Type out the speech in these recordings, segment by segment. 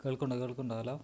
കേൾക്കുന്നുണ്ടോ ഹലോ?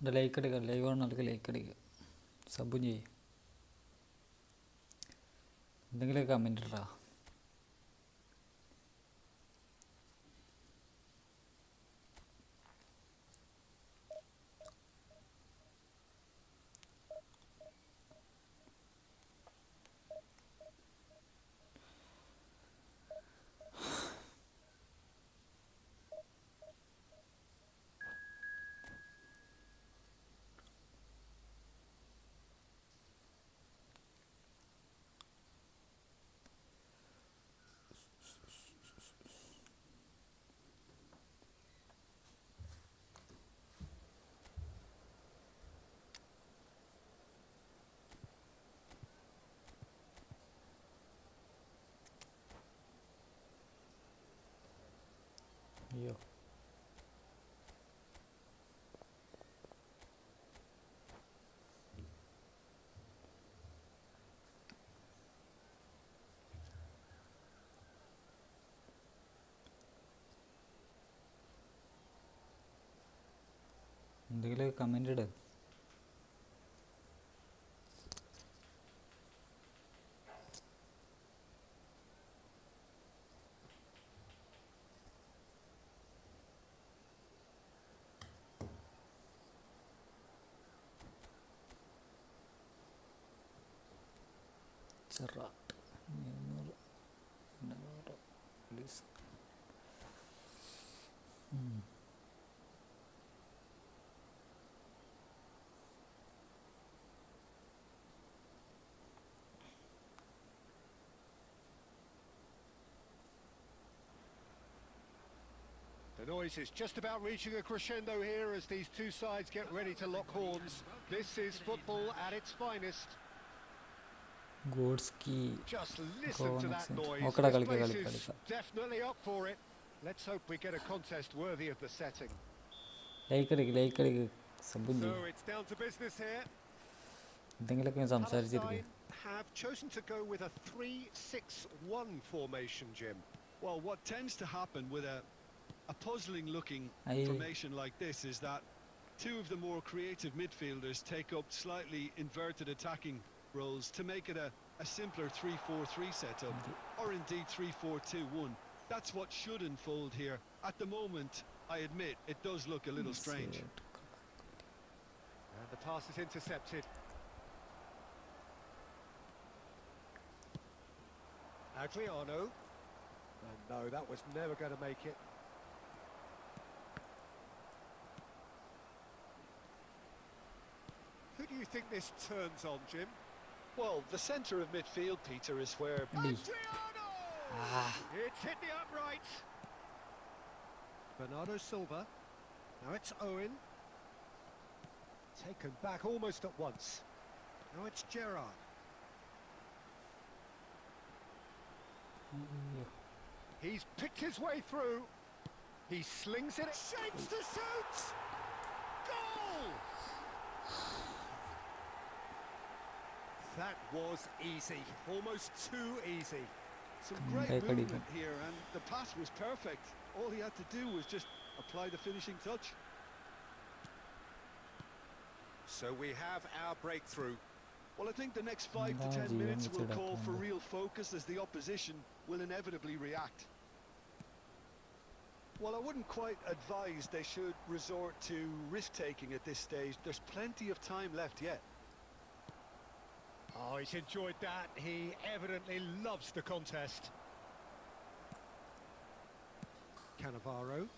എൻ്റെ ലൈക്ക് അടിക്കുക, ലൈവ് ആണെങ്കിൽ ലൈക്ക് അടിക്കുക, സബും ചെയ്യും, എന്തെങ്കിലുമൊക്കെ കമൻറ്റ് ഇടാ. അയ്യോ, എന്തെങ്കിലുമൊക്കെ comment it. Cheratt 200 please. The noise is just about reaching a crescendo here as these two sides get ready to lock horns. This is football at its finest. ഗോഡ്സ്കി Just listen to that noise. നോക്കടാ, This കളിക്കാം place കളിക്കാം is കളിക്കാം. definitely up for it. Let's hope we get a contest worthy of the setting. Like അടിക്കുക, സബും So ചെയ്യും, it's down to business here. എന്തെങ്കിലുമൊക്കെ സംസാരിച്ചിരിക്കുക. Palestine have chosen to go with a 3-6-1 formation, Jim. Well, what tends to happen with a puzzling-looking formation like this is that two of the more creative midfielders take up slightly inverted attacking roles to make it a simpler 3-4-3 setup, or indeed 3-4-2-1. That's what should unfold here. At the moment, I admit, it does look a little strange. And the pass is intercepted. Adriano. And no, that was never going to make it. Who do you think this turns on, Jim? Well, the centre of midfield, Peter, is where... Adriano! It's hit the upright. Bernardo Silva. Now it's Owen. Taken back almost at once. Now it's Gerrard. He's picked his way through. He slings it. Shapes to shoot! Goal! That was easy. Almost too easy. Some great movement here, and the pass was perfect. All he had to do was just apply the finishing touch. So we have our breakthrough. Well, I think the next 5 to 10 minutes will call for real focus as the opposition will inevitably react. Well, I wouldn't quite advise they should resort to risk-taking at this stage. There's plenty of time left yet. Oh, he's enjoyed that. He evidently loves the contest. Cannavaro.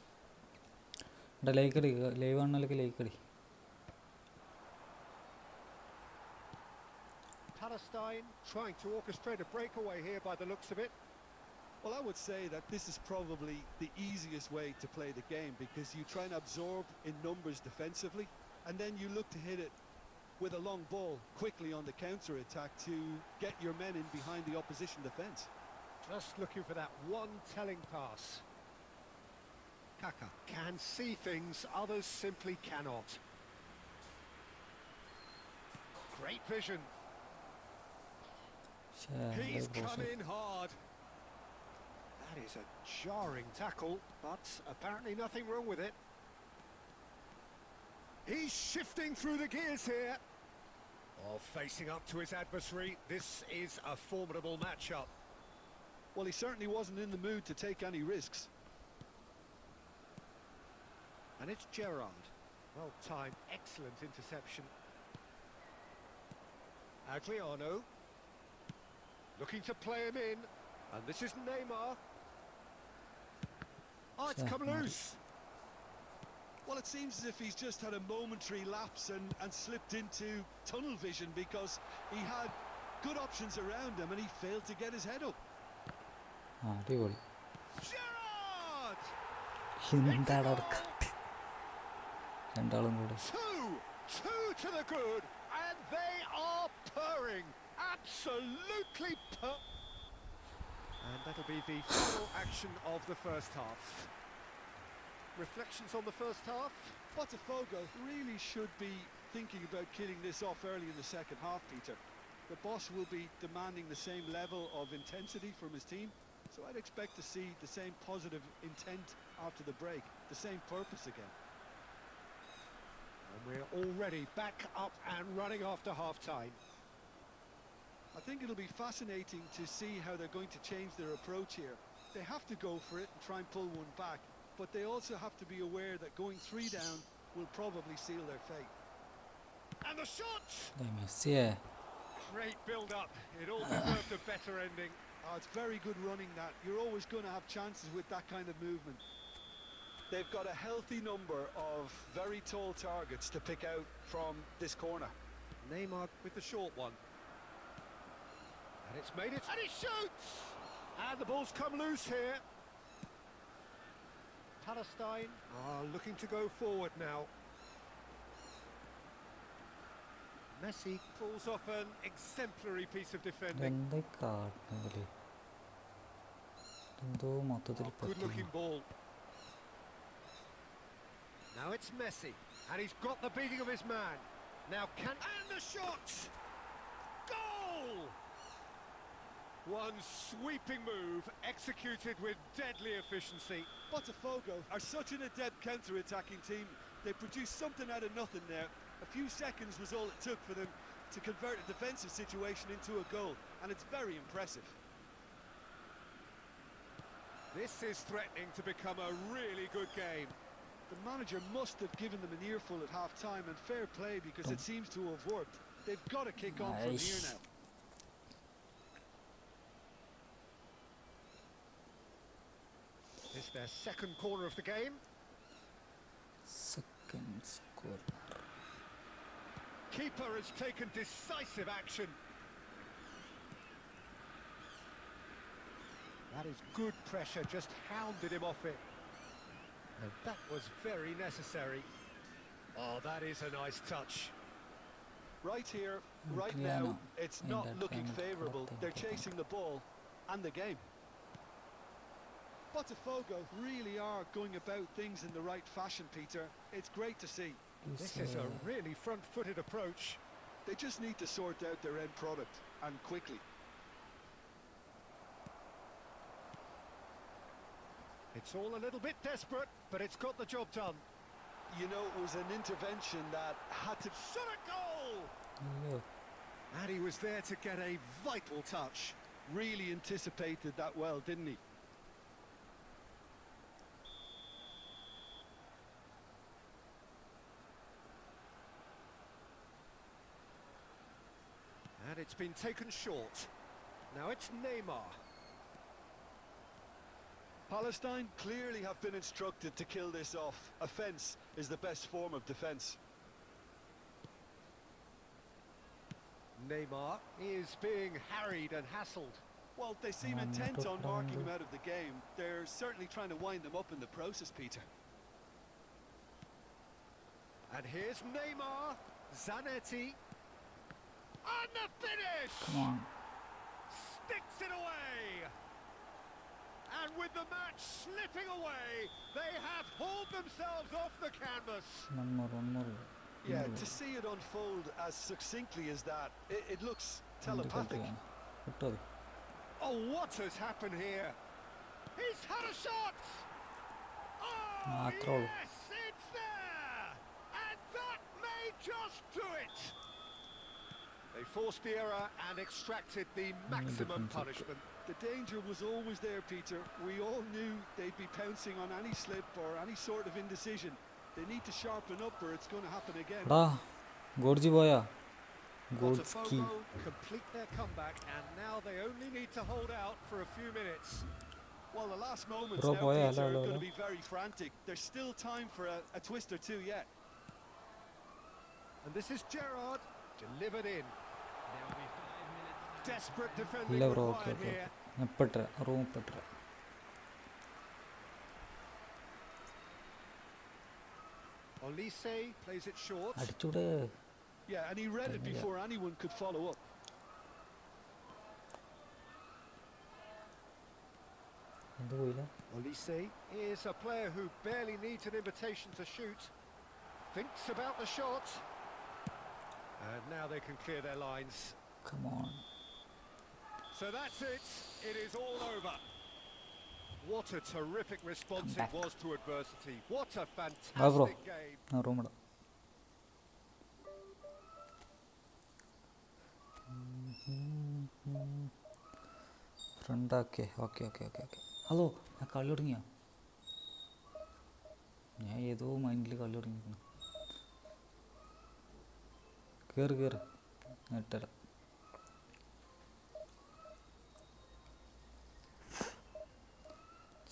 Palestine trying to orchestrate a breakaway here by the looks of it. Well, I would say that this is probably the easiest way to play the game, because you try and absorb in numbers defensively, and then you look to hit it with a long ball quickly on the counter-attack to get your men in behind the opposition defence. Just looking for that one telling pass. Kaka can see things others simply cannot. Great vision. He's come in hard. That is a jarring tackle, but apparently nothing wrong with it. He's shifting through the gears here. Oh, facing up to his adversary, this is a formidable matchup. Well, he certainly wasn't in the mood to take any risks. And it's Gerrard. Well timed, excellent interception. Agliano. Looking to play him in. And this is Neymar. Oh, it's come loose. Well, it seems as if he's just had a momentary lapse and slipped into tunnel vision, because he had good options around him and he failed to get his head up. Gerrard! Two to the good, and they are purring. Absolutely purring. And that'll be the final action of the first half. Reflections on the first half? Botafogo really should be thinking about killing this off early in the second half, Peter. The boss will be demanding the same level of intensity from his team, so I'd expect to see the same positive intent after the break, the same purpose again. And we're already back up and running after half-time. I think it'll be fascinating to see how they're going to change their approach here. They have to go for it and try and pull one back, but they also have to be aware that going 3 down will probably seal their fate. And the shot! Messi. Great build-up. It all deserved a better ending. Oh, it's very good running that. You're always going to have chances with that kind of movement. They've got a healthy number of very tall targets to pick out from this corner. Neymar with the short one. And it's made it, and he shoots! And the ball's come loose here. Palestine are looking to go forward now. Messi pulls off an exemplary piece of defending. Good looking ball. Now it's Messi, and he's got the beating of his man. Now and the shot! Goal! One sweeping move, executed with deadly efficiency. Botafogo are such an adept counter-attacking team. They produced something out of nothing there. A few seconds was all it took for them to convert a defensive situation into a goal, and it's very impressive. This is threatening to become a really good game. The manager must have given them an earful at half-time, and fair play, because it seems to have worked. They've got to kick on from here now. It's their second corner of the game. Second score. Keeper has taken decisive action. That is good pressure, just hounded him off it. And that was very necessary. Oh, that is a nice touch. Right here, right now, it's not looking favourable. They're chasing the ball and the game. Botafogo really are going about things in the right fashion, Peter. It's great to see. This is a really front-footed approach. They just need to sort out their end product, and quickly. It's all a little bit desperate, but it's got the job done. you know, it was an intervention that had to... Shot a goal! അയ്യോ And he was there to get a vital touch. Really anticipated that well, didn't he? And it's been taken short. Now it's Neymar. Palestine clearly have been instructed to kill this off. Offence is the best form of defence. Neymar is being harried and hassled. Well, they seem intent on marking him out of the game. They're certainly trying to wind them up in the process, Peter. And here's Neymar, Zanetti, and the finish! come on Sticks it away! And with the match slipping away, they have hauled themselves off the canvas. one more Yeah, to see it unfold as succinctly as that, it looks telepathic. കിട്ടോ Oh, what has happened here? He's had a shot! Oh, throw. yes, it's there! And that may just do it! They forced the error and extracted the maximum punishment. The danger was always there, Peter. We all knew they'd be pouncing on any slip or any sort of indecision. They need to sharpen up or it's going to happen again. എടാ ഗോഡ്ജി പോയാ Botafogo complete their comeback and now they only need to hold out for a few minutes. Well, the last moments Bro, now, boy, Peter, hello, are hello. going to be very frantic. There's still time for a twist or two yet. And this is Gerrard, delivered in. Desperate defending ഇല്ല bro okay required okay here. ഞാൻ പെട്ട room പെട്ട Olise plays it short. അടിച്ചൂടെ Yeah, and he read it before anyone could follow up. എന്ത് പോയില്ല Olise is a player who barely needs an invitation to shoot. Thinks about the shot. And now they can clear their lines. come on So that's it. It is all over. What a terrific response it back. was to adversity. What a bro. fantastic game. ആ room ഇടാം ഫ്രണ്ടാക്കേ okay okay okay okay hello ഞാൻ കളി തുടങ്ങിയ ഞാൻ ഏതോ മൈൻഡിൽ കളി തുടങ്ങിയിരിക്കുന്നു കയറ് കയറ് ഇട്ടര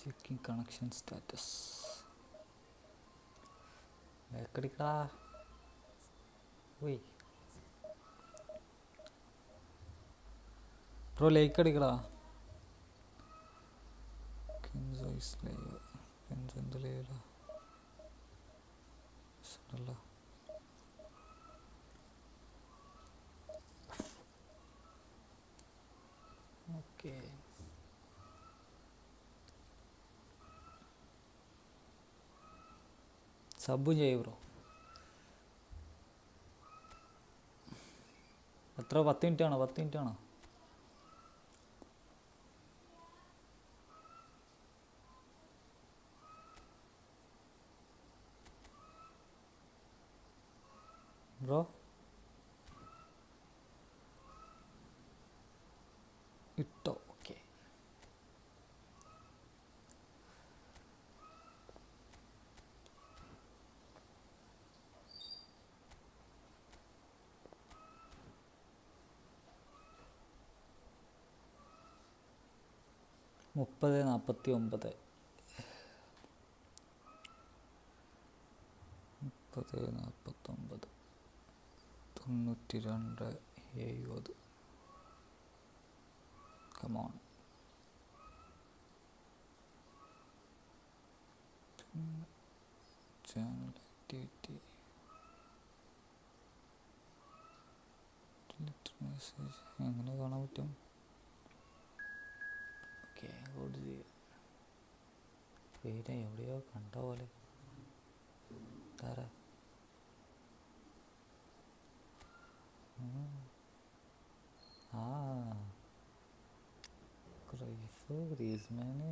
ചെക്കിങ് കണക്ഷൻ സ്റ്റാറ്റസ് ബാക്കടിക്കടാ പോയി ബ്രോ ലൈക്ക് അടിക്കടാ ലൈവ് എന്ത് ലൈവിലാ ഓക്കെ സബും ചെയ്യും ബ്രോ എത്ര 10 മിനിറ്റ് ആണോ 10 മിനിറ്റ് ആണോ ബ്രോ ഇട്ടോ ഓക്കെ മുപ്പത് 49 92 70 കമോൺ ചാനൽ ആക്ടിവിറ്റി മെസ്സേജ് എങ്ങനെ കാണാൻ പറ്റും ഓക്കെ പേര് എവിടെയോ കണ്ട പോലെ Tara ഗ്രീസ്മാന്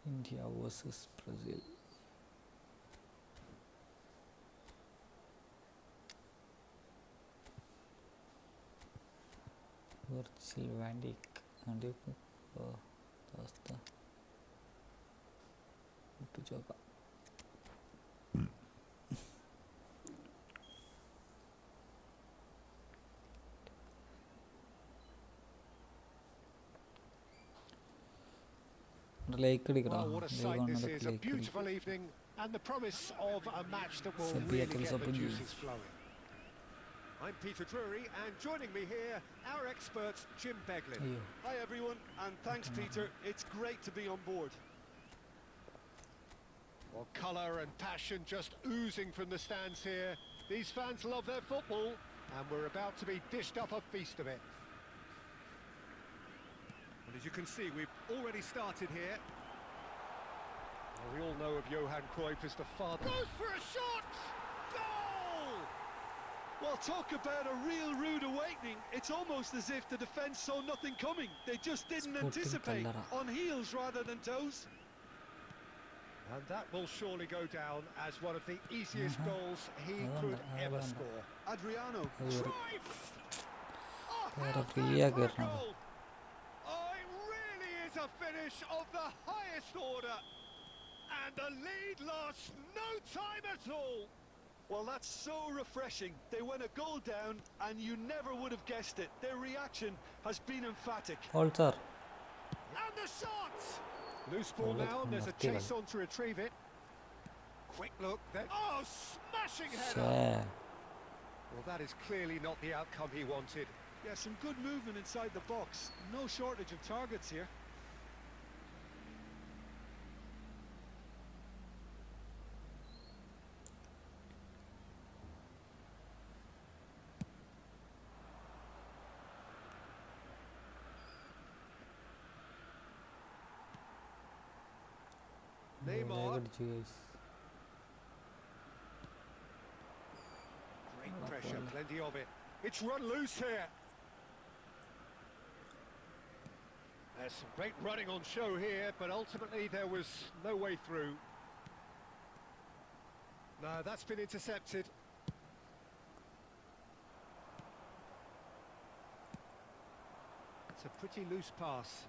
India versus Brazil. Virgil van Dijk and that's the Pujoka. Well, what a sight this is, a beautiful evening and the promise of a match that will really get the juices flowing. I'm Peter Drury, and joining me here, our expert, Jim Beglin. Hi everyone, and thanks Peter, it's great to be on board. Well, colour and passion just oozing from the stands here. These fans love their football, and we're about to be dished up a feast of it. And as you can see, we've already started here. Well, we all know of Johan Cruyff as the father. Goes for a shot! Goal! Well, talk about a real rude awakening. It's almost as if the defence saw nothing coming. They just didn't anticipate, on heels rather than toes. And that will surely go down as one of the easiest goals he could ever score. Adriano. Cruyff! Oh, how about a goal? Oh, it really is a finish of the highest order. And the lead lost no time at all. Well, that's so refreshing. They went a goal down and you never would have guessed it. Their reaction has been emphatic. And the shot! Loose ball now, and there's a chase on to retrieve it. Quick look, then. Oh, smashing header! Well, that is clearly not the outcome he wanted. Yeah, some good movement inside the box. No shortage of targets here. Neymar. Great pressure, plenty of it. It's run loose here. There's some great running on show here, but ultimately there was no way through. No, that's been intercepted. It's a pretty loose pass.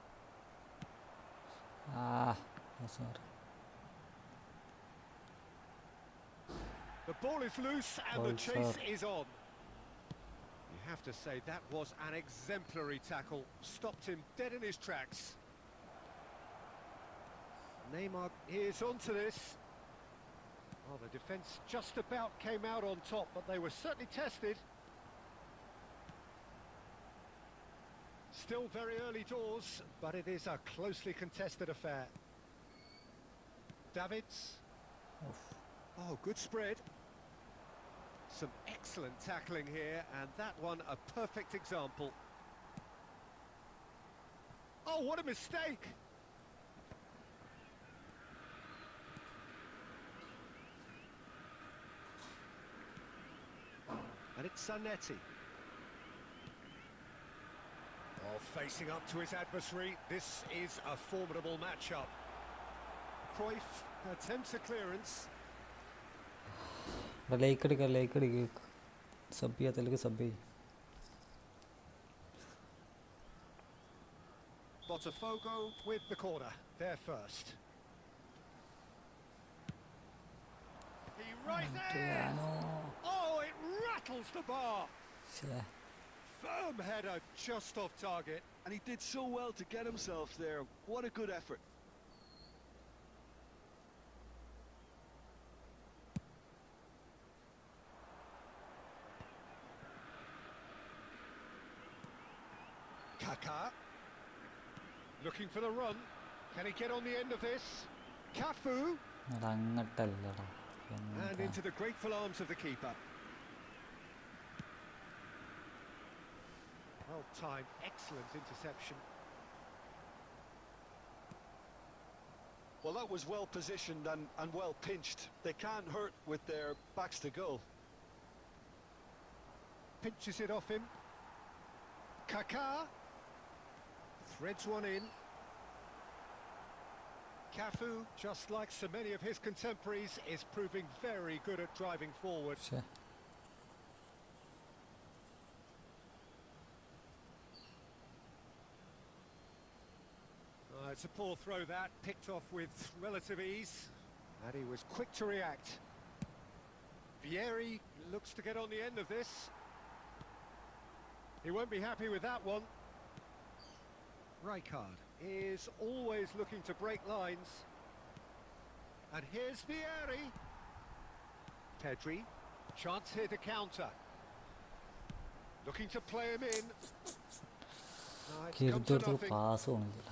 The ball is loose and the chase is on. You have to say that was an exemplary tackle. Stopped him dead in his tracks. Neymar is onto this. Oh, the defence just about came out on top, but they were certainly tested. Still very early doors, but it is a closely contested affair. Davids. Oh, good spread. Some excellent tackling here, and that one a perfect example. Oh, what a mistake! And it's Zanetti. Oh, facing up to his adversary, this is a formidable matchup. Cruyff attempts a clearance. Botafogo with the corner, there first. He right there! Oh, it rattles the bar! Firm header just off target. And he did so well to get himself there. What a good effort. Kaká. Looking for the run. Can he get on the end of this? Cafu. അതങ്ങട്ടല്ലടാ And into the grateful arms of the keeper. Well timed, excellent interception. Well, that was well positioned and well pinched. They can't hurt with their backs to goal. Pinches it off him. Kaká. Threads one in. Cafu, just like so many of his contemporaries, is proving very good at driving forward. പക്ഷേ It's a poor throw that, picked off with relative ease, and he was quick to react. Vieri looks to get on the end of this. He won't be happy with that one. Rijkaard is always looking to break lines. And here's Vieri. Pedri, chance here to counter. Looking to play him in. No, it's come to കിരുത്തൊരു nothing. Pass തോന്നില്ല.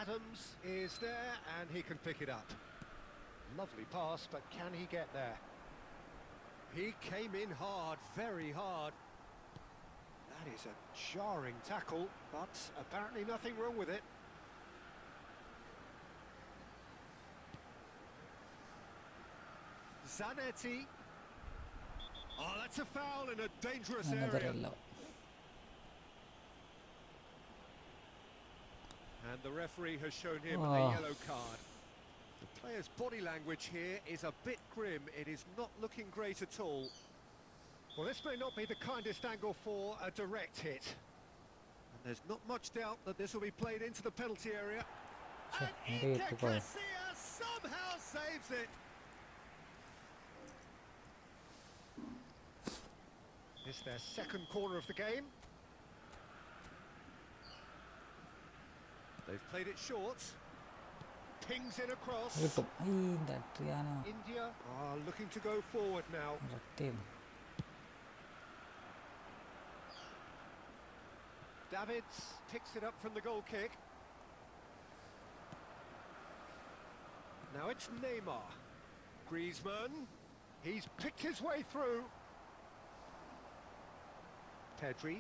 Adams is there and he can pick it up. Lovely pass, but can he get there? He came in hard, very hard. That is a jarring tackle, but apparently nothing wrong with it. Zanetti. Oh, that's a foul in a dangerous area. അങ്ങനത്തെ And the referee has shown him a yellow card. The player's body language here is a bit grim. It is not looking great at all. Well, this may not be the kindest angle for a direct hit. And there's not much doubt that this will be played into the penalty area. And Iker Casillas somehow saves it. It's their second corner of the game. They've played it short. Pings in across. കിട്ടും. ഈ തട്ടിയാനോ India are looking to go forward now. തട്ടിയും. Davids picks it up from the goal kick. Now it's Neymar. Griezmann. He's picked his way through. Pedri.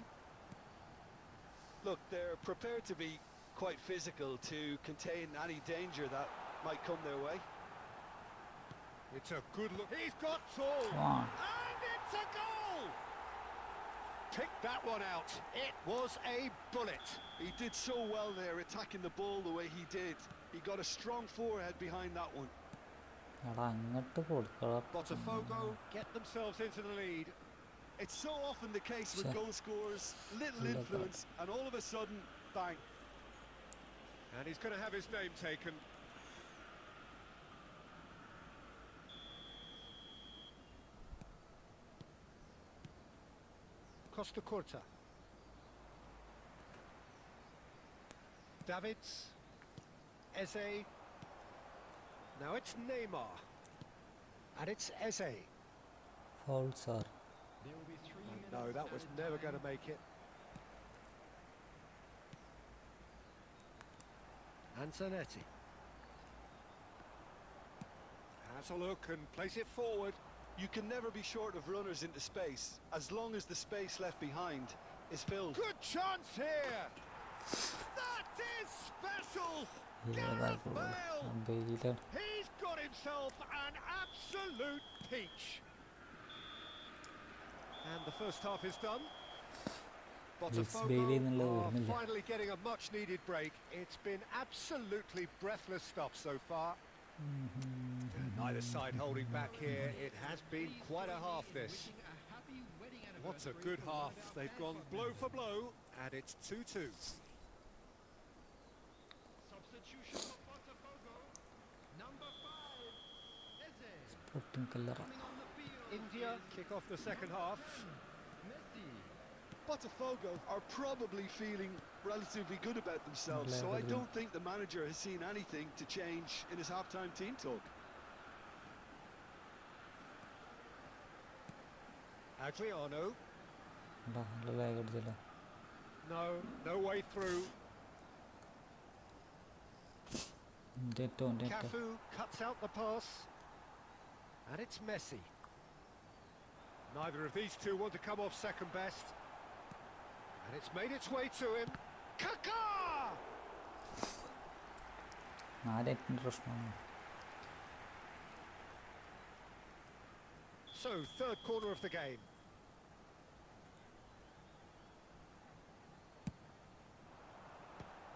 Look, they're prepared to be quite physical to contain any danger that might come their way. It's a good look. He's got tall. Wow. And it's a goal! Pick that one out. It was a bullet. He did so well there, attacking the ball the way he did. He got a strong forehead behind that one. എടാ അങ്ങോട്ട് കൊടുക്കണം. Botafogo get themselves into the lead. It's so often the case with goal scorers, little influence, and all of a sudden, bang. And he's going to have his name taken. Costa Curta. Davids. Eze. Now it's Neymar. And it's Eze. Fouls are. No, that was never going to make it. And Zanetti. Has a look and plays it forward. You can never be short of runners into space, as long as the space left behind is filled. Good chance here! That is special! Gareth Bale! He's got himself an absolute peach. And the first half is done. Botafogo are finally getting a much-needed break. It's been absolutely breathless stuff so far. Neither side holding back here. It has been quite a half, this. What a good half. They've gone blow for blow, and it's 2-2. Substitution for Botafogo. Number 5, Eze. India kick off the second half. Botafogo are probably feeling relatively good about themselves, so I don't think the manager has seen anything to change in his half-time team talk. Adriano. No way through. Cafu cuts out the pass. And it's Messi. Neither of these two want to come off second best. And it's made its way to him. Kaka! So, third corner of the game.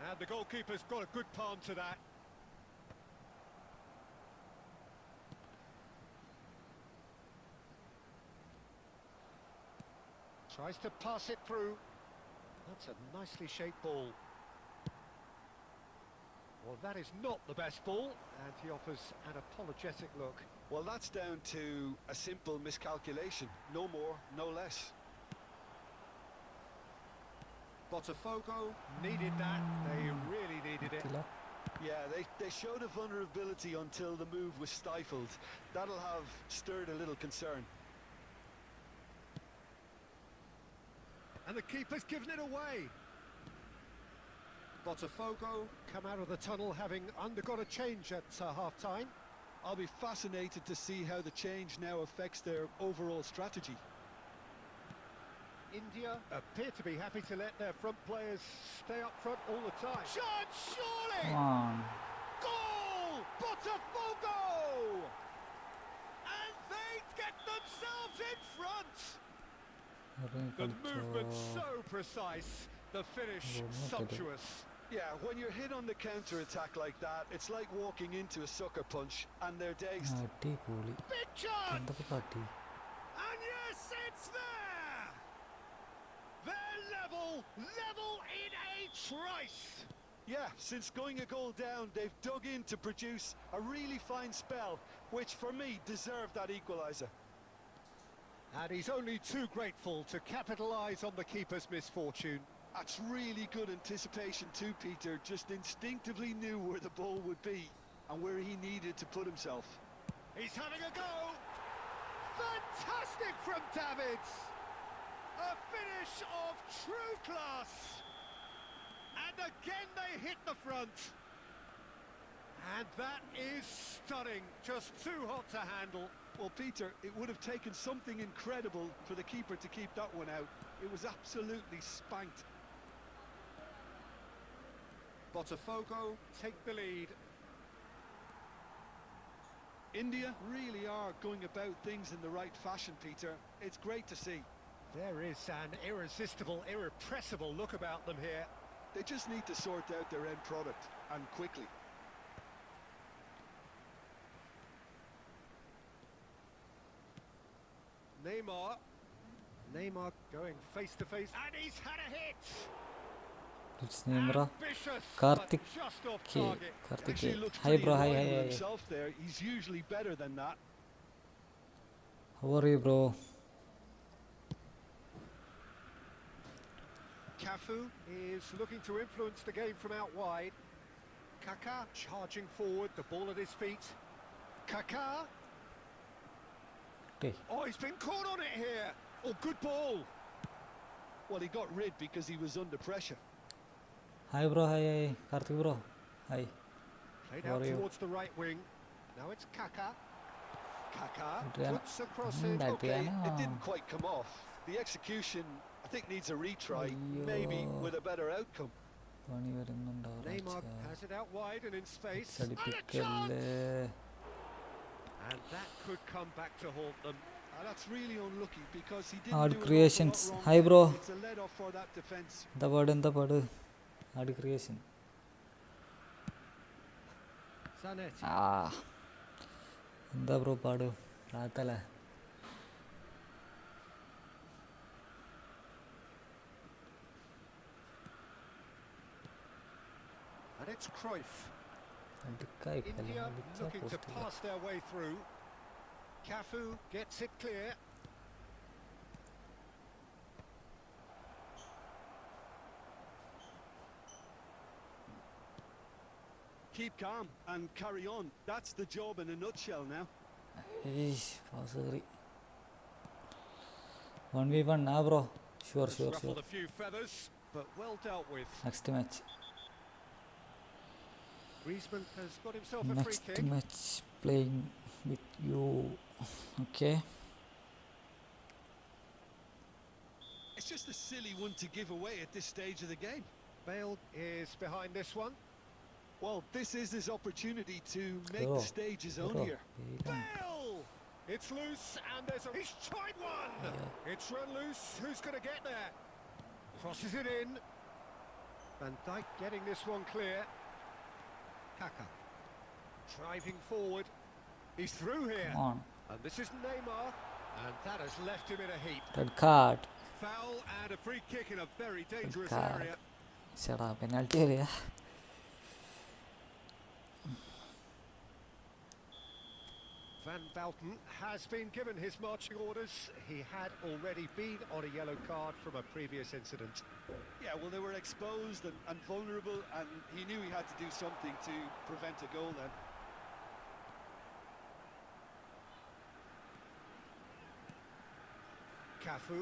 And the goalkeeper's got a good palm to that. Tries to pass it through. That's a nicely shaped ball. Well, that is not the best ball, and he offers an apologetic look. Well, that's down to a simple miscalculation. No more, no less. Botafogo needed that. They really needed it. Yeah, they showed a vulnerability until the move was stifled. That'll have stirred a little concern. And the keeper's given it away. Botafogo come out of the tunnel having undergone a change at half-time. I'll be fascinated to see how the change now affects their overall strategy. India appear to be happy to let their front players stay up front all the time. Shot, surely! Come on. Goal! Botafogo! And they get themselves in front! The movement so precise, the finish sumptuous. Yeah, when you're hit on the counter-attack like that, it's like walking into a sucker punch, and they're dazed. Big chance! And yes, it's there! They're level in a trice! Yeah, since going a goal down, they've dug in to produce a really fine spell, which for me deserved that equaliser. And he's only too grateful to capitalise on the keeper's misfortune. That's really good anticipation too, Peter. Just instinctively knew where the ball would be and where he needed to put himself. He's having a go! Fantastic from Davids! A finish of true class! And again they hit the front. And that is stunning, just too hot to handle. Well, Peter, it would have taken something incredible for the keeper to keep that one out. It was absolutely spanked. Botafogo take the lead. India really are going about things in the right fashion, Peter. It's great to see. There is an irresistible, irrepressible look about them here. They just need to sort out their end product, and quickly. Neymar going face to face, and he's had a hit. It's Neymar. Ambitious, Karthik. but just off target. Actually looks Hi pretty bro, hi, reliable hi. himself there. He's usually better than that. How are you, bro? Cafu is looking to influence the game from out wide. Kaka charging forward, the ball at his feet. Kaka. Okay. Oh, he's been caught on it here. Oh, good ball. Well, he got rid because he was under pressure. Hi, bro. Hi, hi. Karthik, bro. Hi. Played How out are you? towards the right wing. Now it's Kaka. Kaka Adriana. puts across it. Okay, it didn't quite come off. The execution, I think, needs a retry, maybe with a better outcome. Neymar has it out wide and in space. And a Aடிப்பிக்கல. chance! And that could come back to haunt them. That's really unlucky because he didn't Odd do an creations. awful lot Hi, wrong bro. there. It's a let off for that defense. The bird. Odd creation. Zanetti. എന്താ bro പാട് റാത്തല്ലേ And it's Cruyff. അടുക്കായി India looking to pass their way through. Cafu gets it clear. Keep calm and carry on. That's the job in a nutshell now. Pass കയറി 1v1 bro Sure. Ruffled a few feathers, but well dealt with. Next match. Griezmann has got himself a free Next kick. match playing with you. Okay. It's just a silly one to give away at this stage of the game. Bale is behind this one. Well, this is his opportunity to make the stage his own here. Bale! It's loose and he's tried one! Yeah. It's run loose. Who's going to get there? Crosses it in. Van Dijk getting this one clear. Kaka driving forward. He's through here. Come on. And this is Neymar. And that has left him in a heap. Red card. Foul and a free kick in a very dangerous card. area. Shut up. Penalty area. Van Belten has been given his marching orders. He had already been on a yellow card from a previous incident. Yeah, well, they were exposed and vulnerable, and he knew he had to do something to prevent a goal then. Cafu.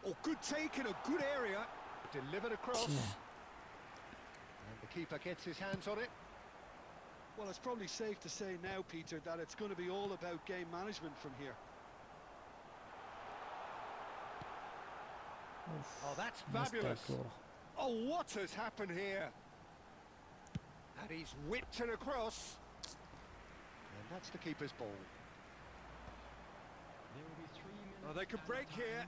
Oh, good take in a good area. Delivered across. And the keeper gets his hands on it. Well, it's probably safe to say now, Peter, that it's going to be all about game management from here. Oh, that's fabulous. Oh, what has happened here? And he's whipped it across. And that's the keeper's ball. Oh, they can break here.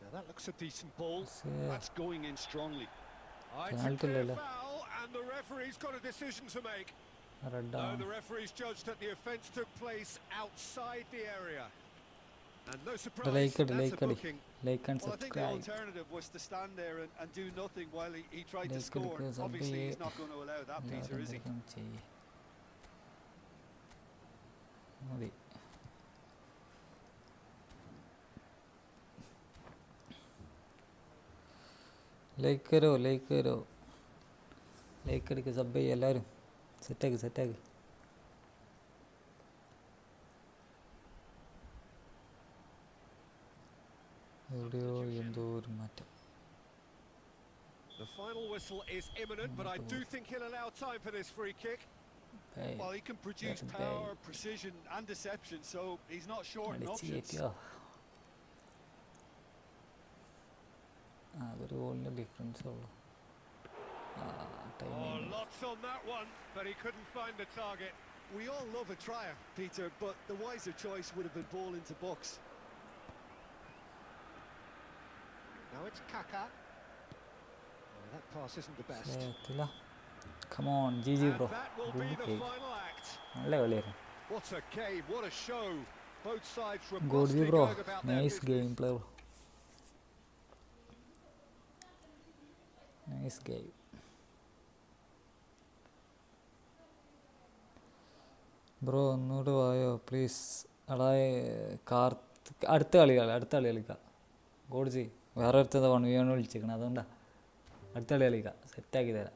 Now that looks a decent ball. That's going in strongly. It's a clear foul, and the referee's got a decision to make. No, the referee's judged that the offence took place outside the area. And no surprise, that's a booking. Like and well, I think the subscribe. alternative was to stand there and do nothing while he tried to score. Obviously, he's not going to allow that, Peter, is he? മതി. Like കരോ like എടുക്കുക sub ചെയ്യുക എല്ലാവരും സെറ്റാക്ക് എവിടെയോ എന്തോ ഒരു മാറ്റം. The final whistle is imminent, but I do think he'll allow time for this free kick. Well, he can produce power, precision and deception, so he's not short in options. അതൊരു ഗോളിൻ്റെ difference ഉള്ളു. Oh, lots on that one, but he couldn't find the target. We all love a trier, Peter, but the wiser choice would have been ball into box. Now it's Kaka. Oh, that pass isn't the best. Come on, GG bro. That will be the final act. നല്ല കളിയായിരുന്നു. What a game, what a show. Both sides were Good mostly bro. going about their Nice business. game play. Nice game. Bro ഒന്നുകൂടെ വായോ please. എടാ അടുത്ത കളി കളിക്കാം. ഗോഡ്ജി വേറെ ഒരുത്തത് 1v1 വിളിച്ചിരിക്കണം, അതുകൊണ്ടാണ് അടുത്ത കളി കളിക്കാം. സെറ്റാക്കി തരാം.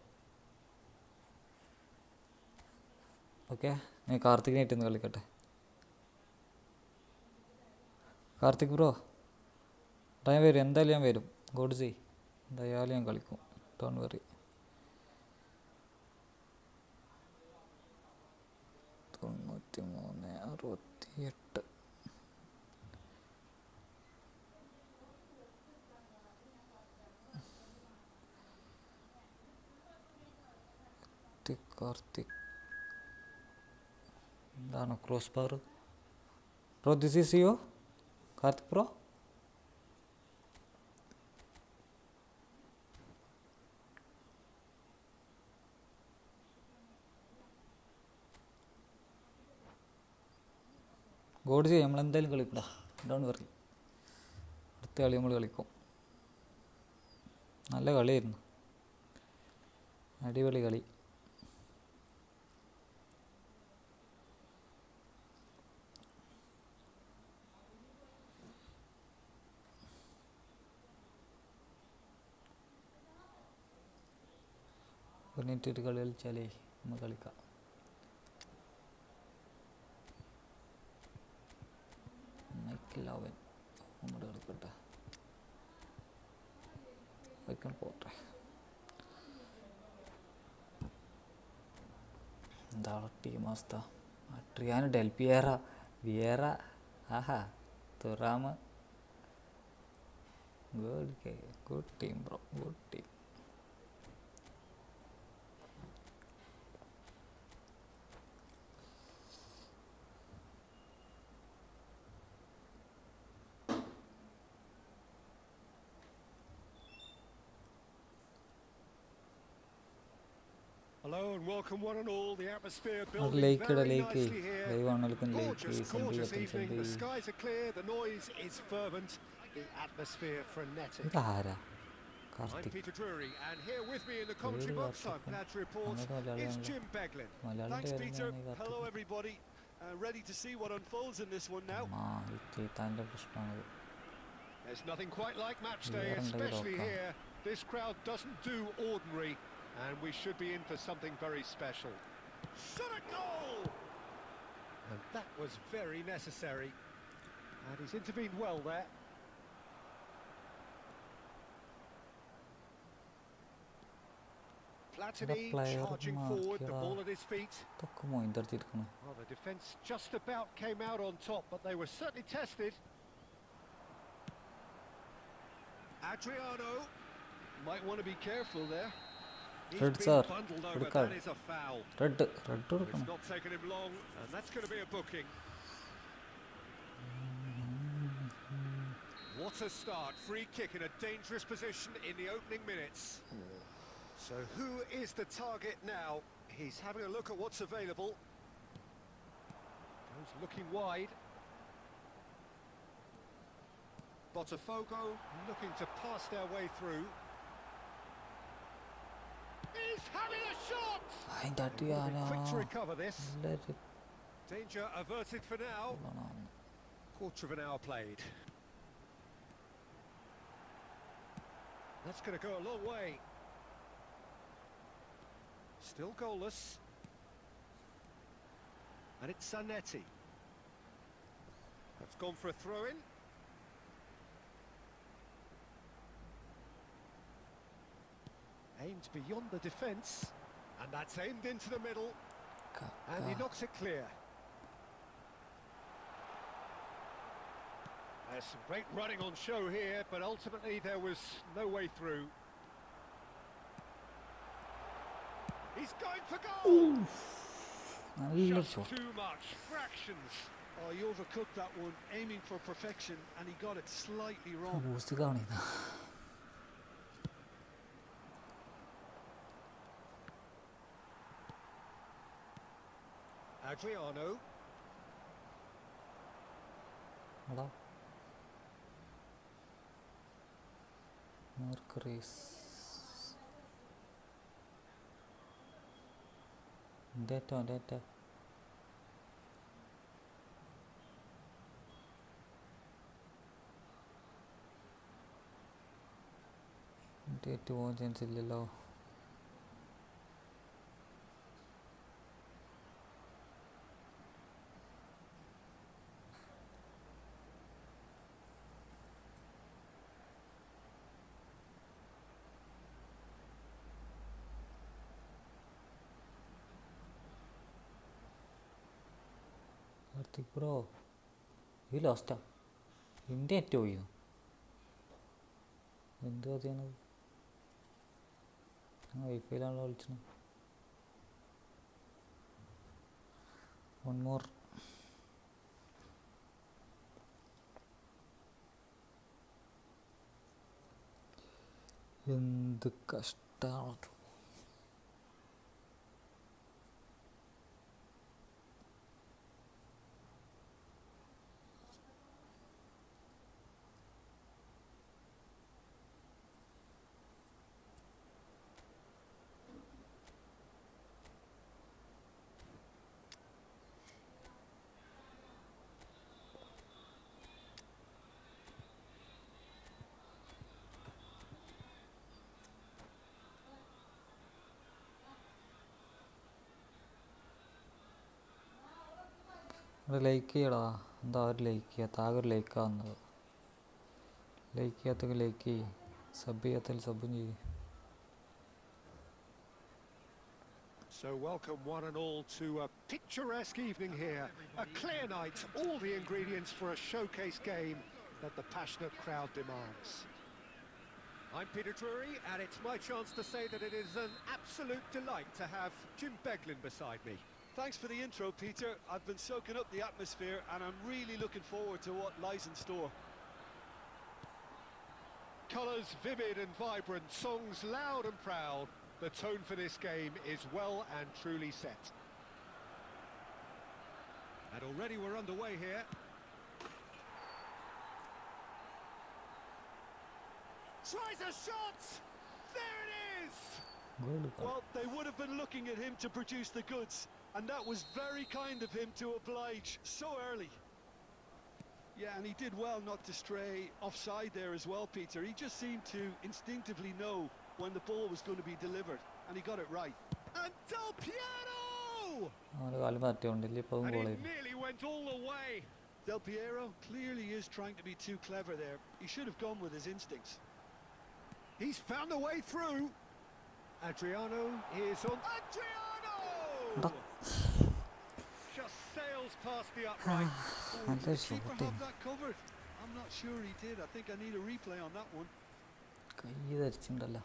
ഓക്കെ, ഞാൻ കാർത്തികിനായിട്ടൊന്ന് കളിക്കട്ടെ. കാർത്തിക് ബ്രോ ഞാൻ വരും, എന്തായാലും ഞാൻ വരും. ഗോഡ്ജി എന്തായാലും ഞാൻ കളിക്കും, ഡോണ്ട് വറി. 93-68. കാർത്തിക് എന്താണ് cross bar bro? This is you Karthik bro? ഗോഡ്ജി നമ്മളെന്തായാലും കളിക്കടാ, ഡോണ്ട് വറി. അടുത്ത കളി നമ്മൾ കളിക്കും. നല്ല കളിയായിരുന്നു, അടിപൊളി കളി. ഒരു മിനിറ്റ് ഒരു കളി കളിച്ചാലേ നമ്മൾ കളിക്കാം. Like 11. നോക്കട്ടെ വയ്ക്കാൻ പോട്ടെ. എന്താണ് ടീം അവസ്ഥ? ട്രിയാന് ഡെൽ പിയേറ വിയേറ ആഹാ Thuram good team bro, good team. Hello and welcome one and all. The atmosphere building very nicely here. Gorgeous evening. The skies are clear. The noise is fervent. The atmosphere frenetic. I'm Peter Drury, and here with me in the commentary box, I'm glad to report, is Jim Beglin. Thanks, Peter. Hello, everybody. Ready to see what unfolds in this one now. There's nothing quite like match day, especially here. This crowd doesn't do ordinary, and we should be in for something very special. Shot a goal! And that was very necessary. And he's intervened well there. Platini charging forward, the ball at his feet. Well, the defence just about came out on top, but they were certainly tested. Adriano might want to be careful there. He's been bundled over, that is a foul. It's not taken him long, and that's going to be a booking. What a start, free kick in a dangerous position in the opening minutes. So who is the target now? He's having a look at what's available. Goes looking wide. Botafogo looking to pass their way through. He's having a shot! Quick to recover this. Danger averted for now. Quarter of an hour played. That's going to go a long way. Still goalless. And it's Zanetti. That's gone for a throw-in. Aimed beyond the defence. And that's aimed into the middle. And he knocks it clear. There's some great running on show here, but ultimately there was no way through. He's going for goal! Just too much, fractions. Oh, he overcooked that one, aiming for perfection, and he got it slightly wrong. Adriano. Mercury's data date chance illalo. Bro ഈ ലോസ്റ്റാ എൻ്റെ ഏറ്റവും പോയി എന്ത് കഥയാണത്? വൈഫൈയിലാണല്ലോ വിളിച്ചത്. One more. എന്ത് കഷ്ടമാണ്. Like ചെയ്യടാ. എന്താ ഒരു ലൈക്ക് ചെയ്യാത്ത? ആകെ ഒരു ലൈക്കാവുന്നത്. ലൈക്ക് ചെയ്യാത്തൊക്കെ ലൈക്ക് ചെയ്യ്, സബ് ചെയ്യാത്തതിൽ സബും ചെയ്യ്. So welcome one and all to a picturesque evening here. A clear night, all the ingredients for a showcase game that the passionate crowd demands. I'm Peter Drury, and it's my chance to say that it is an absolute delight to have Jim Beglin beside me. Thanks for the intro, Peter. I've been soaking up the atmosphere and I'm really looking forward to what lies in store. Colours vivid and vibrant, songs loud and proud. The tone for this game is well and truly set. And already we're underway here. Tries a shot! There it is! Good. Well, they would have been looking at him to produce the goods, and that was very kind of him to oblige so early. Yeah, and he did well not to stray offside there as well, Peter. He just seemed to instinctively know when the ball was going to be delivered, and he got it right. And Del Piero! അവൻ്റെ കാല് മാറ്റിയോണ്ടില്ല ഇപ്പം And goal it nearly went all the way. Del Piero clearly is trying to be too clever there. He should have gone with his instincts. He's found a way through. Adriano is on. Adriano! Just sails past the upright. Oh, നല്ല did the keeper ഷോട്ടിങ്. have that covered? I'm not sure he did. I think I need a replay on that one. കൈ ധരിച്ചിട്ടുണ്ടല്ലോ.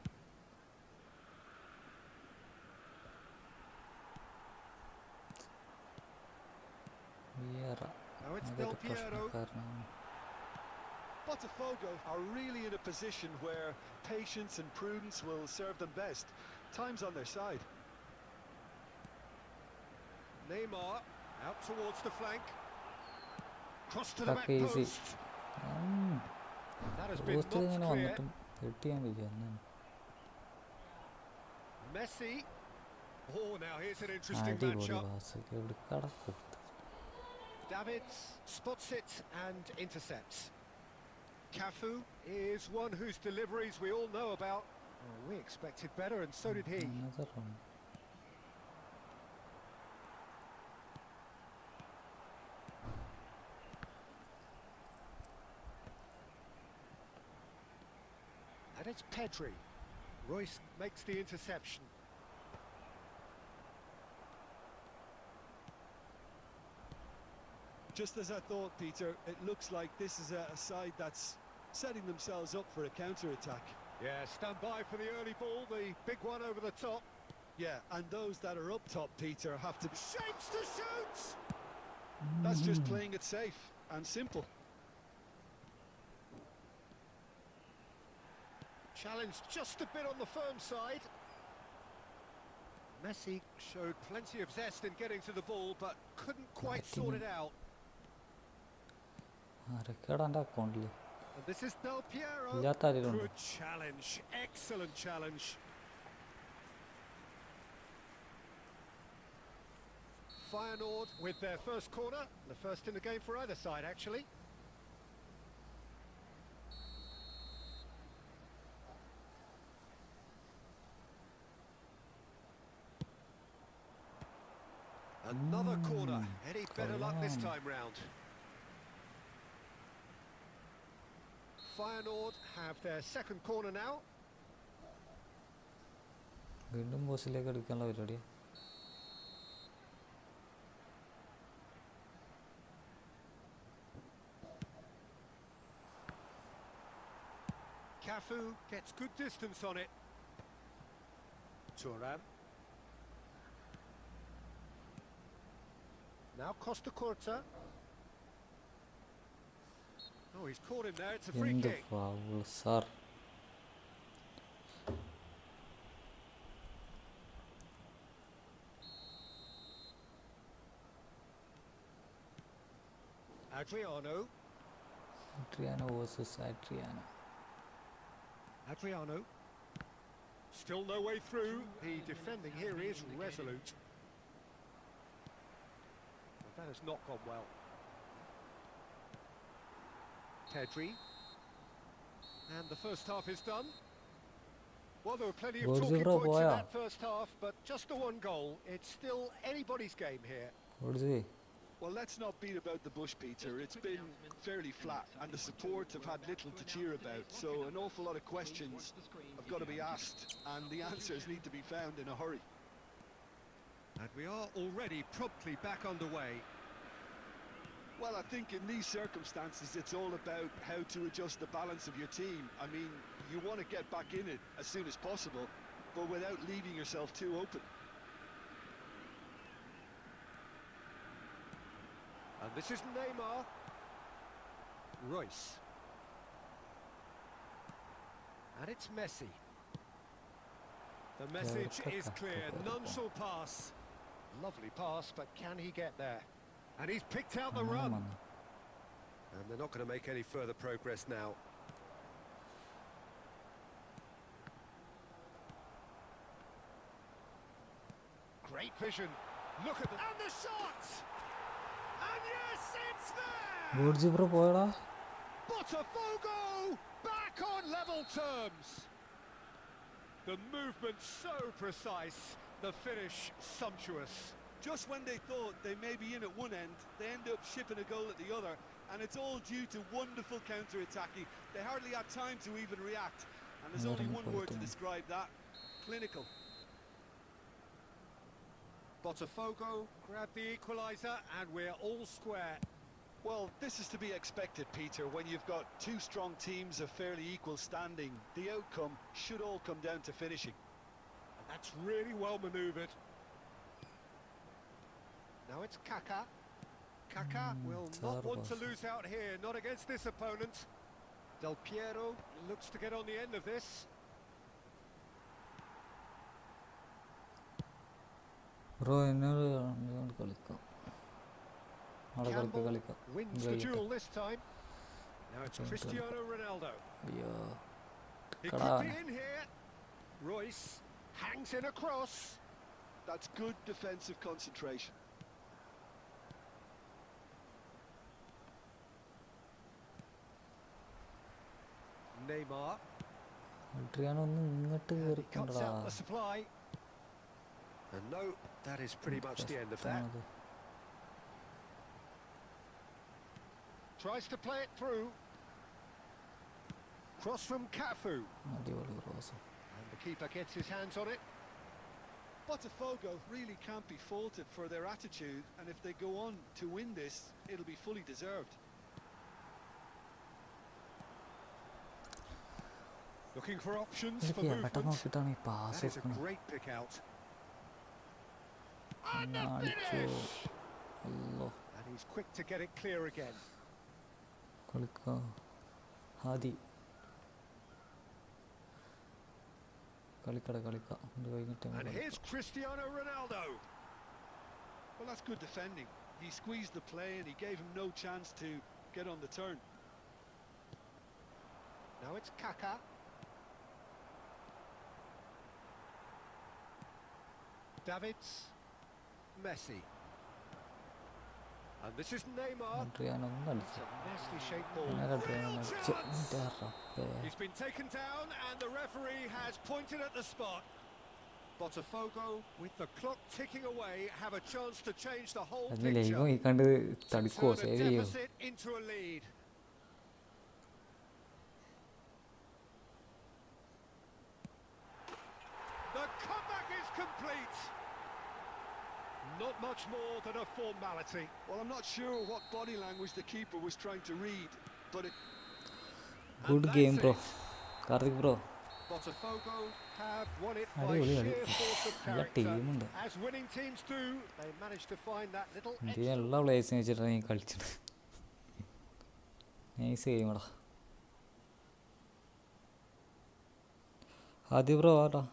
Vieira Now it's അതൊരു Del Piero. പ്രശ്നക്കാരനാണ്. Botafogo are really in a position where patience and prudence will serve them best. Time's on their side. Neymar out towards the flank. Cross to the back That's easy. post. That has been പോസ്റ്റിൽ ഇങ്ങനെ knocked clear. വന്നിട്ടും head ചെയ്യാൻ വയ്യ. Messi. Oh, now here's an interesting അടിപൊളി matchup. പാസ്സൊക്കെ ഇവിടെ കടക്കും. Davids spots it and intercepts. Cafu is one whose deliveries we all know about. Oh, we expected better, and so did he. Another one. And it's Pedri. Royce makes the interception. Just as I thought, Peter, it looks like this is a side that's setting themselves up for a counter-attack. Yeah, stand by for the early ball, the big one over the top. Yeah, and those that are up top, Peter, have to... Shapes to shoot! That's just playing it safe and simple. Challenged just a bit on the firm side. Messi showed plenty of zest in getting to the ball, but couldn't quite sort it out. ആരൊക്കെയാണ് എൻ്റെ അക്കൗണ്ടിൽ? And this is Del Piero. ഇല്ലാത്ത ആരെങ്കിലും Good challenge, excellent challenge. Feyenoord with their first corner, the first in the game for either side actually. Another corner, any better luck this time round. Feyenoord have their second corner now. വീണ്ടും പോസ്റ്റിലേക്ക് എടുക്കാനുള്ള പരിപാടിയാണ്. Cafu gets good distance on it. Thuram. Now Costa Curta. Oh, he's caught him there. It's a free എന്ത് kick. Foul sir. Adriano. Adriano versus Adriano. Adriano. Still no way through. The defending here is resolute. But that has not gone well. Pedri. And the first half is done. Well, there were plenty of talking points in that first half, but just the one goal. It's still anybody's game here. കൊടുത്ത് Well, let's not beat about the bush, Peter. It's been fairly flat, and the support have had little to cheer about. So an awful lot of questions have got to be asked, and the answers need to be found in a hurry. And we are already promptly back underway. Well, I think in these circumstances, it's all about how to adjust the balance of your team. I mean, you want to get back in it as soon as possible, but without leaving yourself too open. And this is Neymar. Royce. And it's Messi. The message is clear, none shall pass. Lovely pass, but can he get there? And he's picked out the run. And they're not going to make any further progress now. Great vision. Look at the... And the shot! And yes, it's there! ഗോഡ്ജി bro പോയടാ. Botafogo back on level terms. The movement so precise, the finish sumptuous. Just when they thought they may be in at one end, they end up shipping a goal at the other, and it's all due to wonderful counter-attacking. They hardly had time to even react, and there's only one word to describe that: clinical. Botafogo grabbed the equaliser, and we're all square. Well, this is to be expected, Peter, when you've got two strong teams of fairly equal standing. The outcome should all come down to finishing. And that's really well manoeuvred. Now it's Kaka. Kaka will not want to lose out here, not against this opponent. Del Piero looks to get on the end of this. Bro എന്നോട് കളിക്കാം. Campbell wins the duel this time. Now it's Cristiano Ronaldo. അയ്യോ He could be in here. Royce hangs in a cross. That's good defensive concentration. Neymar. Adriano ഒന്ന് ഇങ്ങോട്ട് He cuts കയറിക്കൊണ്ടടാ. out the supply. And no, that is pretty much the end of that. Tries to play it through. Cross from Cafu. അടിപൊളി cross. And the keeper gets his hands on it. Botafogo really can't be faulted for their attitude, and if they go on to win this, it'll be fully deserved. Looking for options for movement. That is a great pick out. And the finish! And he's quick to get it clear again. Hadi And here's Cristiano Ronaldo. Well, that's good defending. He squeezed the play and he gave him no chance to get on the turn. Now it's Kaka. Davids. Messi. And this is Neymar. Adriano ഒന്ന് It's അടിച്ചു. a nicely shaped ball. Adriano ഒന്ന് അടിച്ചു. എൻ്റെ റബ്ബേ. He's been taken down and the referee has pointed at the spot. Botafogo, with the clock ticking away, have a chance to change the whole അതിന് live picture. ഈ കണ്ട് തടിക്കോ Turn a save ചെയ്യോ? deficit into a lead. The comeback is complete. Not much more than a formality. Well, I'm not sure what body language the keeper was trying to read, but it... good game bro. Karthik bro. Botafogo have won it by അടിപൊളി കളി. sheer force of നല്ല character. ടീമുണ്ട്. As winning teams do, they managed to find that little India എല്ലാ പ്ലേയേഴ്സിനെ വെച്ചിട്ടാണ് ഈ കളിച്ചത്. Nice ഗെയിമടാ. ആദ്യ bro ആടാ.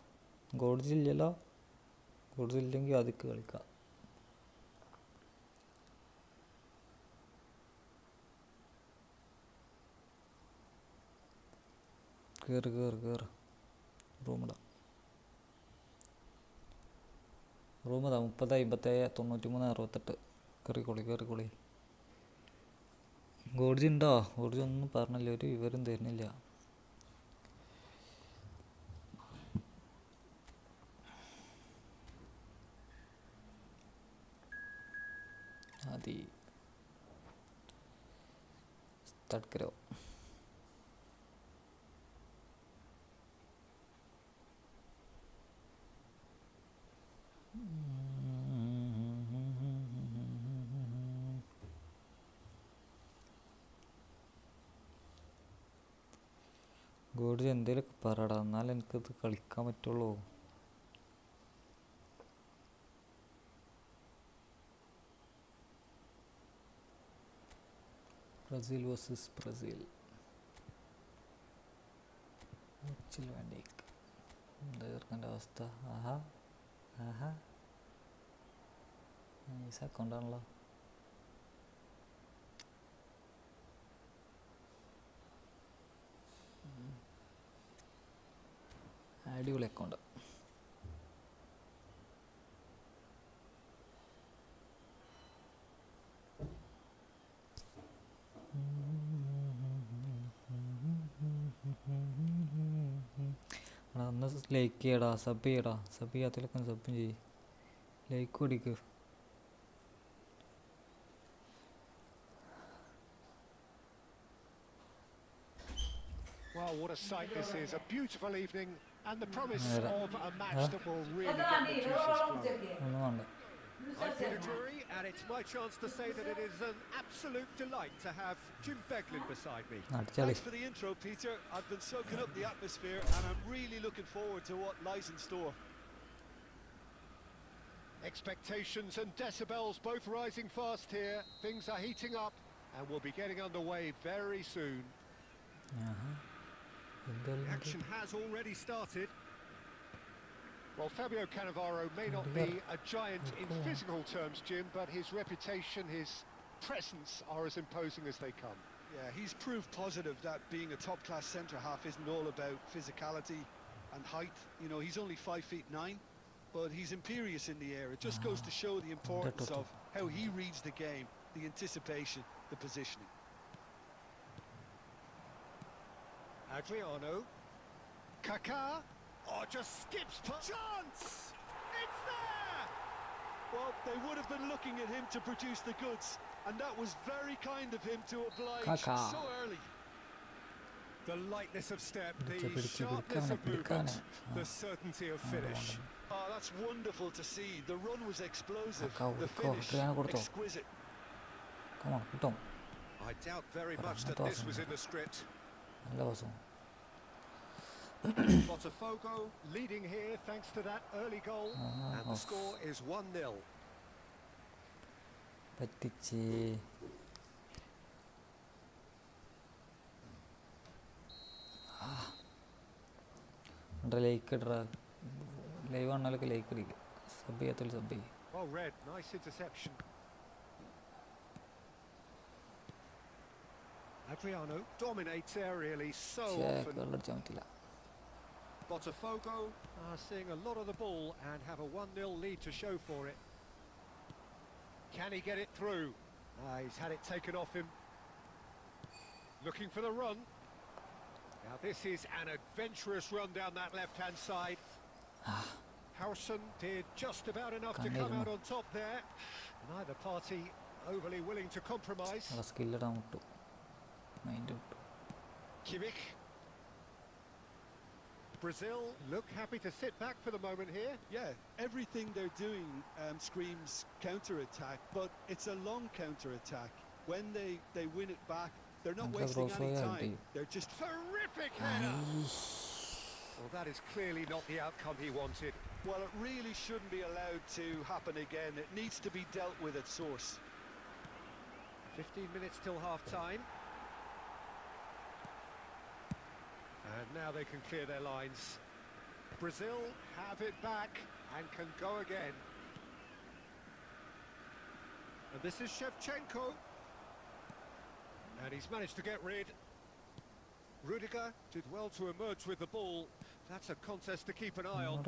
ഗോഡ്ജി ഇല്ലല്ലോ. ഗോഡ്ജി ഇല്ലെങ്കിൽ അതിക്ക് കളിക്കാം. കയറ് കയറ് കയറ്. റൂമിടാം. റൂമിതാ 30 57 93 68. കയറിക്കോളി കയറിക്കോളി. ഗോഡ്ജി ഉണ്ടോ? ഗോഡ്ജി ഒന്നും പറഞ്ഞില്ല, ഒരു വിവരം തരുന്നില്ല. ജൽദി स्टार्ट करो. ഗോഡ്ജി എന്തേലൊക്കെ പറയടാ, എന്നാലും എനിക്കത് കളിക്കാൻ പറ്റുള്ളൂ. Brazil versus Brazil. എന്താ ചെറുക്കൻ്റെ അവസ്ഥ? ആഹാ ആഹാ നൈസ് അക്കൗണ്ടാണല്ലോ. അടിപൊളി അക്കൗണ്ട്. ഒന്ന് ലൈക്ക് ചെയ്യടാ, സബ് ചെയ്യടാ. സബ് ചെയ്യാത്തതിലൊക്കെ സബ് ചെയ്യ്, ലൈക്ക് കൊടുക്ക്. Well, what a sight this is. A beautiful evening and the promise of a match that will really get the juices flowing. ഒന്നും വേണ്ട. I'm Peter Drury, and it's my chance to say that it is an absolute delight to have Jim Beglin beside me. Thanks for the intro, Peter. I've been soaking up the atmosphere, and I'm really looking forward to what lies in store. Expectations and decibels both rising fast here. Things are heating up, and we'll be getting underway very soon. The action has already started. Well, Fabio Cannavaro may not be a giant in physical terms, Jim, but his reputation, his presence are as imposing as they come. Yeah, he's proved positive that being a top-class centre-half isn't all about physicality and height. You know, he's only 5'9", but he's imperious in the air. It just goes to show the importance of how he reads the game, the anticipation, the positioning. Adriano, Kaká, just skips chance! It's there! Well, they would have been looking at him to produce the goods, and that was very kind of him to oblige so early. The lightness of step, the sharpness of movement, the certainty of finish. Oh, that's wonderful to see. The run was explosive, the finish exquisite. Come on, Tom. I doubt very much that this was in the script. Botafogo leading here thanks to that early goal, and the score is 1-0. പറ്റിച്ചേ. Like ഇടറാ, live ആണാലൊക്കെ like അടിക്കുക. Sub ചെയ്യാത്ത sub ചെയ്യും. Well read, nice interception. Adriano dominates aerially so often. വെള്ളടിച്ചാൽ പറ്റില്ല. Botafogo are seeing a lot of the ball and have a 1-0 lead to show for it. Can he get it through? He's had it taken off him. Looking for the run. Now this is an adventurous run down that left-hand side. Harrison did just about enough to come out on top there. Neither party overly willing to compromise. Kimmich. Brazil look happy to sit back for the moment here. Yeah, everything they're doing screams counter-attack, but it's a long counter-attack. When they win it back, they're not wasting any time. They're just terrific header. Well, that is clearly not the outcome he wanted. Well, it really shouldn't be allowed to happen again. It needs to be dealt with at source. 15 minutes till half-time. And now they can clear their lines. Brazil have it back and can go again. And this is Shevchenko. And he's managed to get rid. Rudiger did well to emerge with the ball. That's a contest to keep an eye on.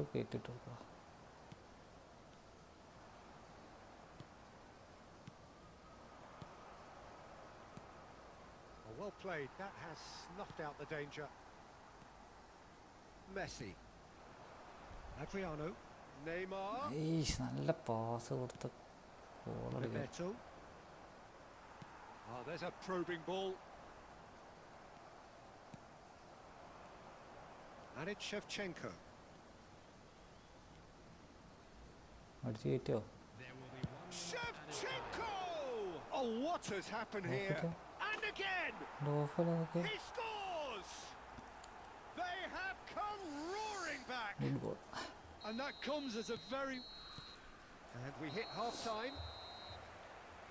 Well played. That has snuffed out the danger. Messi. Adriano. Neymar. നല്ല pass കൊടുത്ത Roberto. Oh, there's a probing ball. And it's Shevchenko. അടിച്ച് കയറ്റിയോ? Shevchenko! Oh, what has happened here? And again! He scores! They have come roaring back! Good goal. And that comes as a very... And we hit half-time.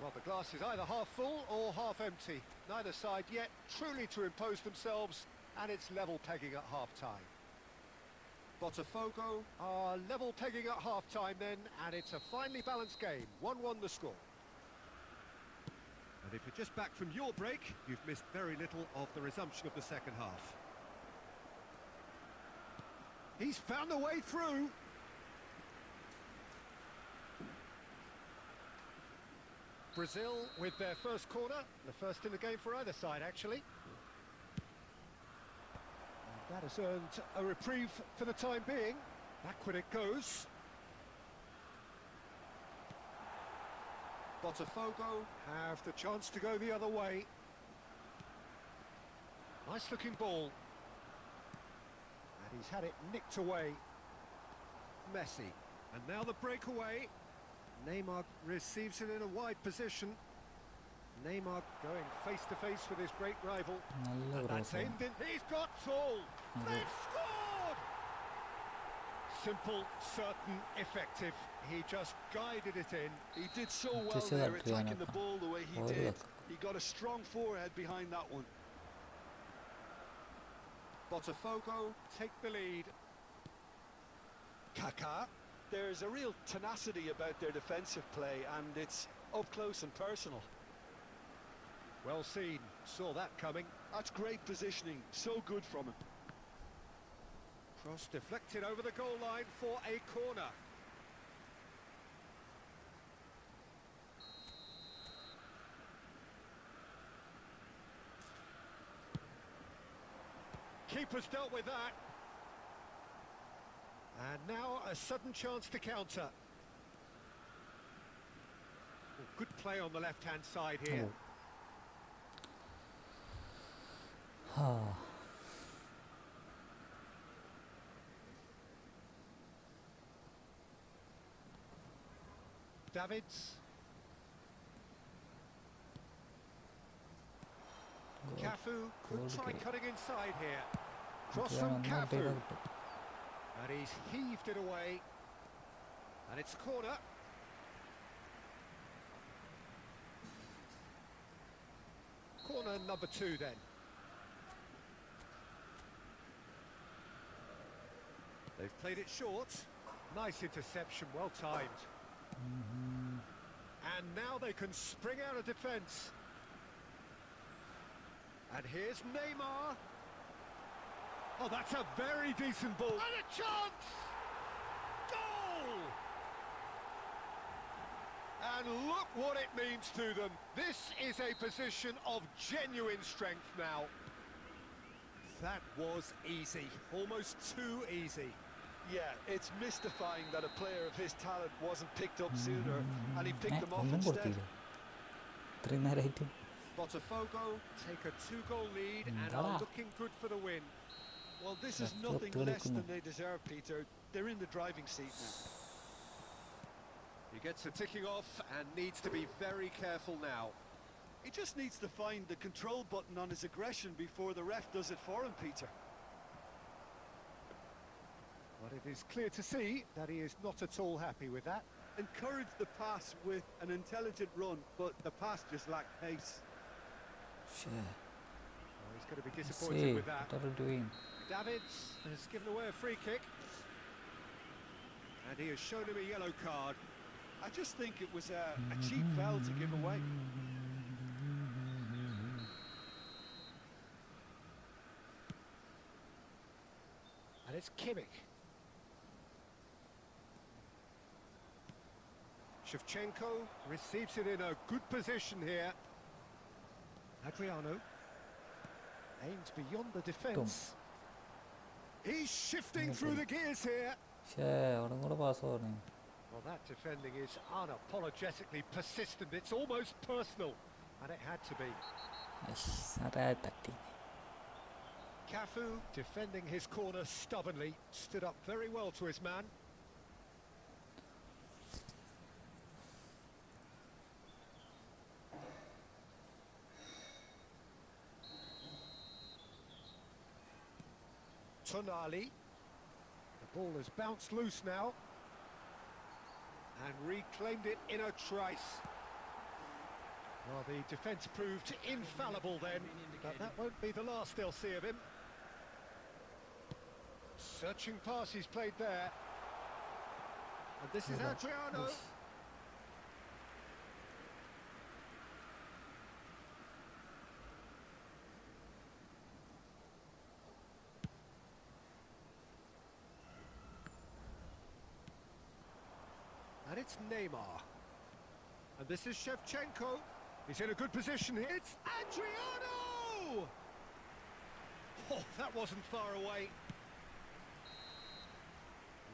Well, the glass is either half full or half empty. Neither side yet truly to impose themselves, and it's level pegging at half-time. Botafogo are level pegging at half-time then, and it's a finely balanced game. 1-1 the score. And if you're just back from your break, you've missed very little of the resumption of the second half. He's found a way through. Brazil with their first corner, the first in the game for either side actually. And that has earned a reprieve for the time being. Backward it goes. Botafogo have the chance to go the other way. Nice looking ball. And he's had it nicked away. Messi. And now the breakaway. Neymar receives it in a wide position. Neymar going face to face with his great rival. And that's aimed in. He's got tall. They've scored! Simple, certain, effective. He just guided it in. He did so well there, attacking the ball the way he did. He got a strong forehead behind that one. Botafogo take the lead. Kaká. There's a real tenacity about their defensive play, and it's up close and personal. Well seen, saw that coming. That's great positioning, so good from him. Cross deflected over the goal line for a corner. Keeper's dealt with that. And now a sudden chance to counter. Oh, good play on the left-hand side here. Davids. Cafu could try cutting inside here. Cross from Cafu. And he's heaved it away. And it's corner. Corner number 2 then. They've played it short. Nice interception, well timed. And now they can spring out of defence. And here's Neymar. Oh, that's a very decent ball. And a chance! Goal! And look what it means to them. This is a position of genuine strength now. That was easy, almost too easy. Yeah, it's mystifying that a player of his talent wasn't picked up sooner, and he picked them off instead. Botafogo take a 2-goal lead and are looking good for the win. Well, this is nothing less than they deserve, Peter. They're in the driving seat now. He gets the ticking off and needs to be very careful now. He just needs to find the control button on his aggression before the ref does it for him, Peter. But it is clear to see that he is not at all happy with that. Encouraged the pass with an intelligent run, but the pass just lacked pace. Shit. Oh, he's going to be disappointed with that. What are you doing? Davids has given away a free kick. And he has shown him a yellow card. I just think it was a cheap foul to give away. And it's Kimmich. Shevchenko receives it in a good position here. Adriano aims beyond the defence. He's shifting through the gears here. Well, that defending is unapologetically persistent. It's almost personal. And it had to be. സാറേ തട്ടി. Cafu, defending his corner stubbornly, stood up very well to his man. Tonali. The ball has bounced loose now. And reclaimed it in a trice. Well, the defence proved infallible then, but that won't be the last they'll see of him. Searching pass he's played there. And this is Adriano. And it's Neymar. And this is Shevchenko. He's in a good position here. It's Adriano! Oh, that wasn't far away.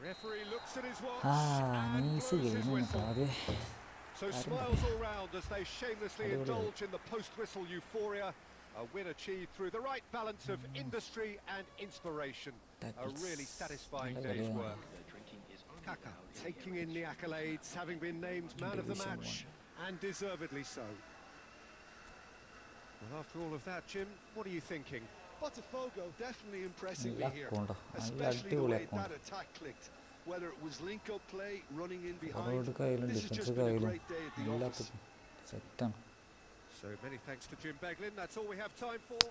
Referee looks at his watch and blows his whistle. So smiles all round as they shamelessly indulge in the post-whistle euphoria. A win achieved through the right balance of industry and inspiration. A really satisfying day's work. Kaka taking in the accolades, having been named man of the match, and deservedly so. Well, after all of that, Jim, what are you thinking? Botafogo definitely impressing me here, especially the way that attack clicked. Whether it was link-up play, running in behind, this has just been a great day at the office. So many thanks to Jim Beglin, that's all we have time for.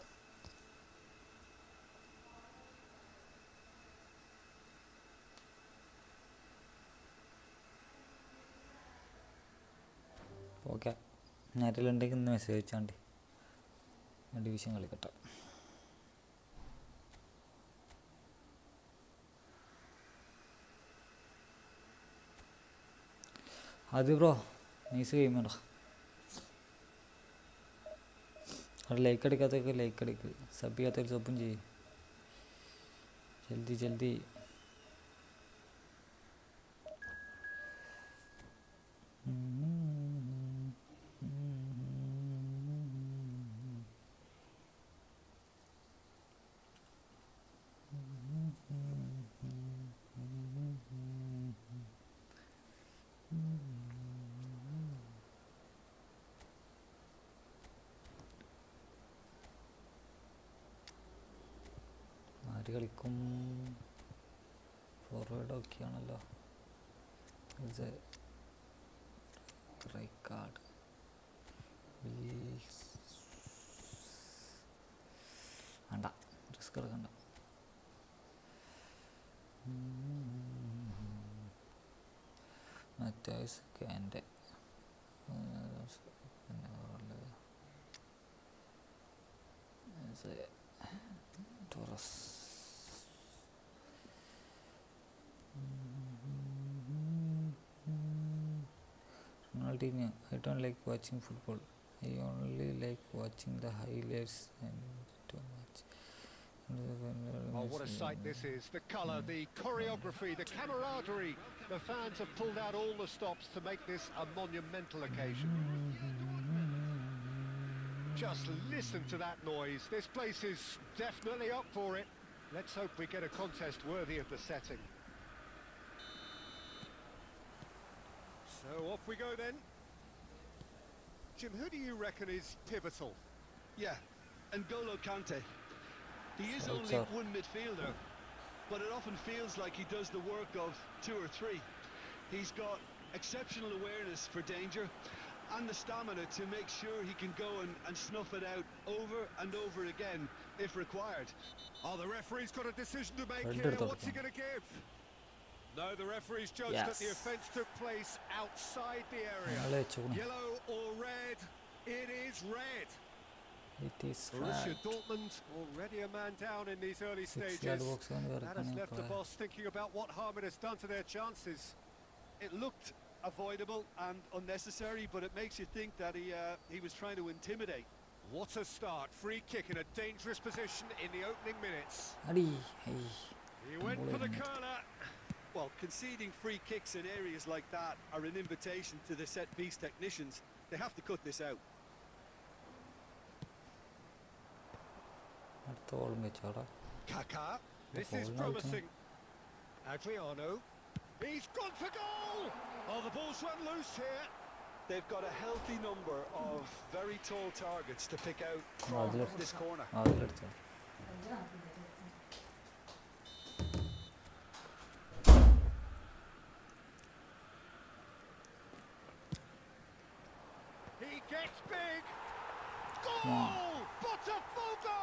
Okay നേരിലുണ്ടെങ്കിൽ ഇന്ന് message അയച്ചാണ്ടി division കളിക്കട്ടെ. അത് bro nice ഗെയിമാടാ. അവിടെ like അടിക്കാത്തൊക്കെ like അടിക്ക്, sub ചെയ്യാത്തൊരു സബും ചെയ്യും. ജൽദി ജൽദി. ആര് കളിക്കും? ഫോർവേഡ് ഒക്കെയാണല്ലോ. റൈക്കാർഡ് വേണ്ട, റിസ്ക് എടുക്കണ്ട. മറ്റേഴ്സൊക്കെ എൻ്റെ Torres. Ronaldinho, I don't like watching football. I only like watching the highlights and too much. Oh, what a sight this is. The colour, the choreography, the camaraderie. The fans have pulled out all the stops to make this a monumental occasion. Just listen to that noise. This place is definitely up for it. Let's hope we get a contest worthy of the setting. So off we go then. Jim, who do you reckon is pivotal? Yeah, N'Golo Kante. He is only one midfielder, but it often feels like he does the work of two or three. He's got exceptional awareness for danger and the stamina to make sure he can go and snuff it out over and over again if required. Oh, the referee's got a decision to make here. What's he going to give? No, the referee's judged that the offence took place outside the area. Yellow or red? It is red. It is Borussia Dortmund already a man down in these early stages. That has left the boss thinking about what harm it has done to their chances. It looked avoidable and unnecessary, but it makes you think that he was trying to intimidate. What a start. Free kick in a dangerous position in the opening minutes. He went for the curler. Well, conceding free kicks in areas like that are an invitation to the set-piece technicians. They have to cut this out. അടുത്ത ബോളും വെച്ചോടാ. Kaka. This is promising. Adriano. He's gone for goal! Oh, the ball's run loose here. They've got a healthy number of very tall targets to pick out from this corner. അതിലടിച്ചോ. He gets big. Goal! Botafogo!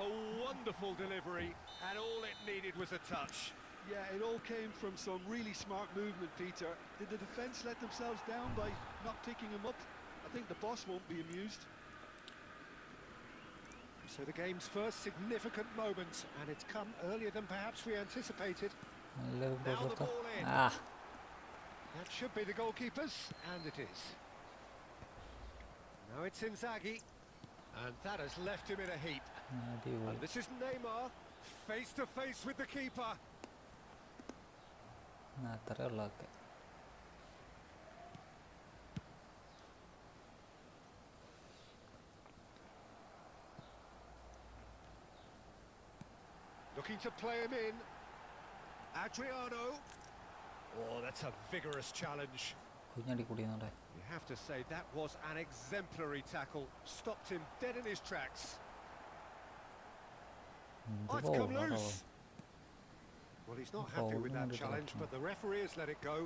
A wonderful delivery, and all it needed was a touch. Yeah, it all came from some really smart movement, Peter. Did the defence let themselves down by not picking him up? I think the boss won't be amused. So the game's first significant moment, and it's come earlier than perhaps we anticipated. Now the ball in. That should be the goalkeepers, and it is. Now it's Inzaghi, and that has left him in a heap. And this is Neymar, face to face with the keeper. അത്രേ ഉള്ളതൊക്കെ. Looking to play him in. Adriano. Oh, that's a vigorous challenge. കുഞ്ഞടി കുടിയുന്നുണ്ടേ. You have to say that was an exemplary tackle. Stopped him dead in his tracks. Oh, it's come loose. Well, he's not happy with that challenge, but the referee has let it go.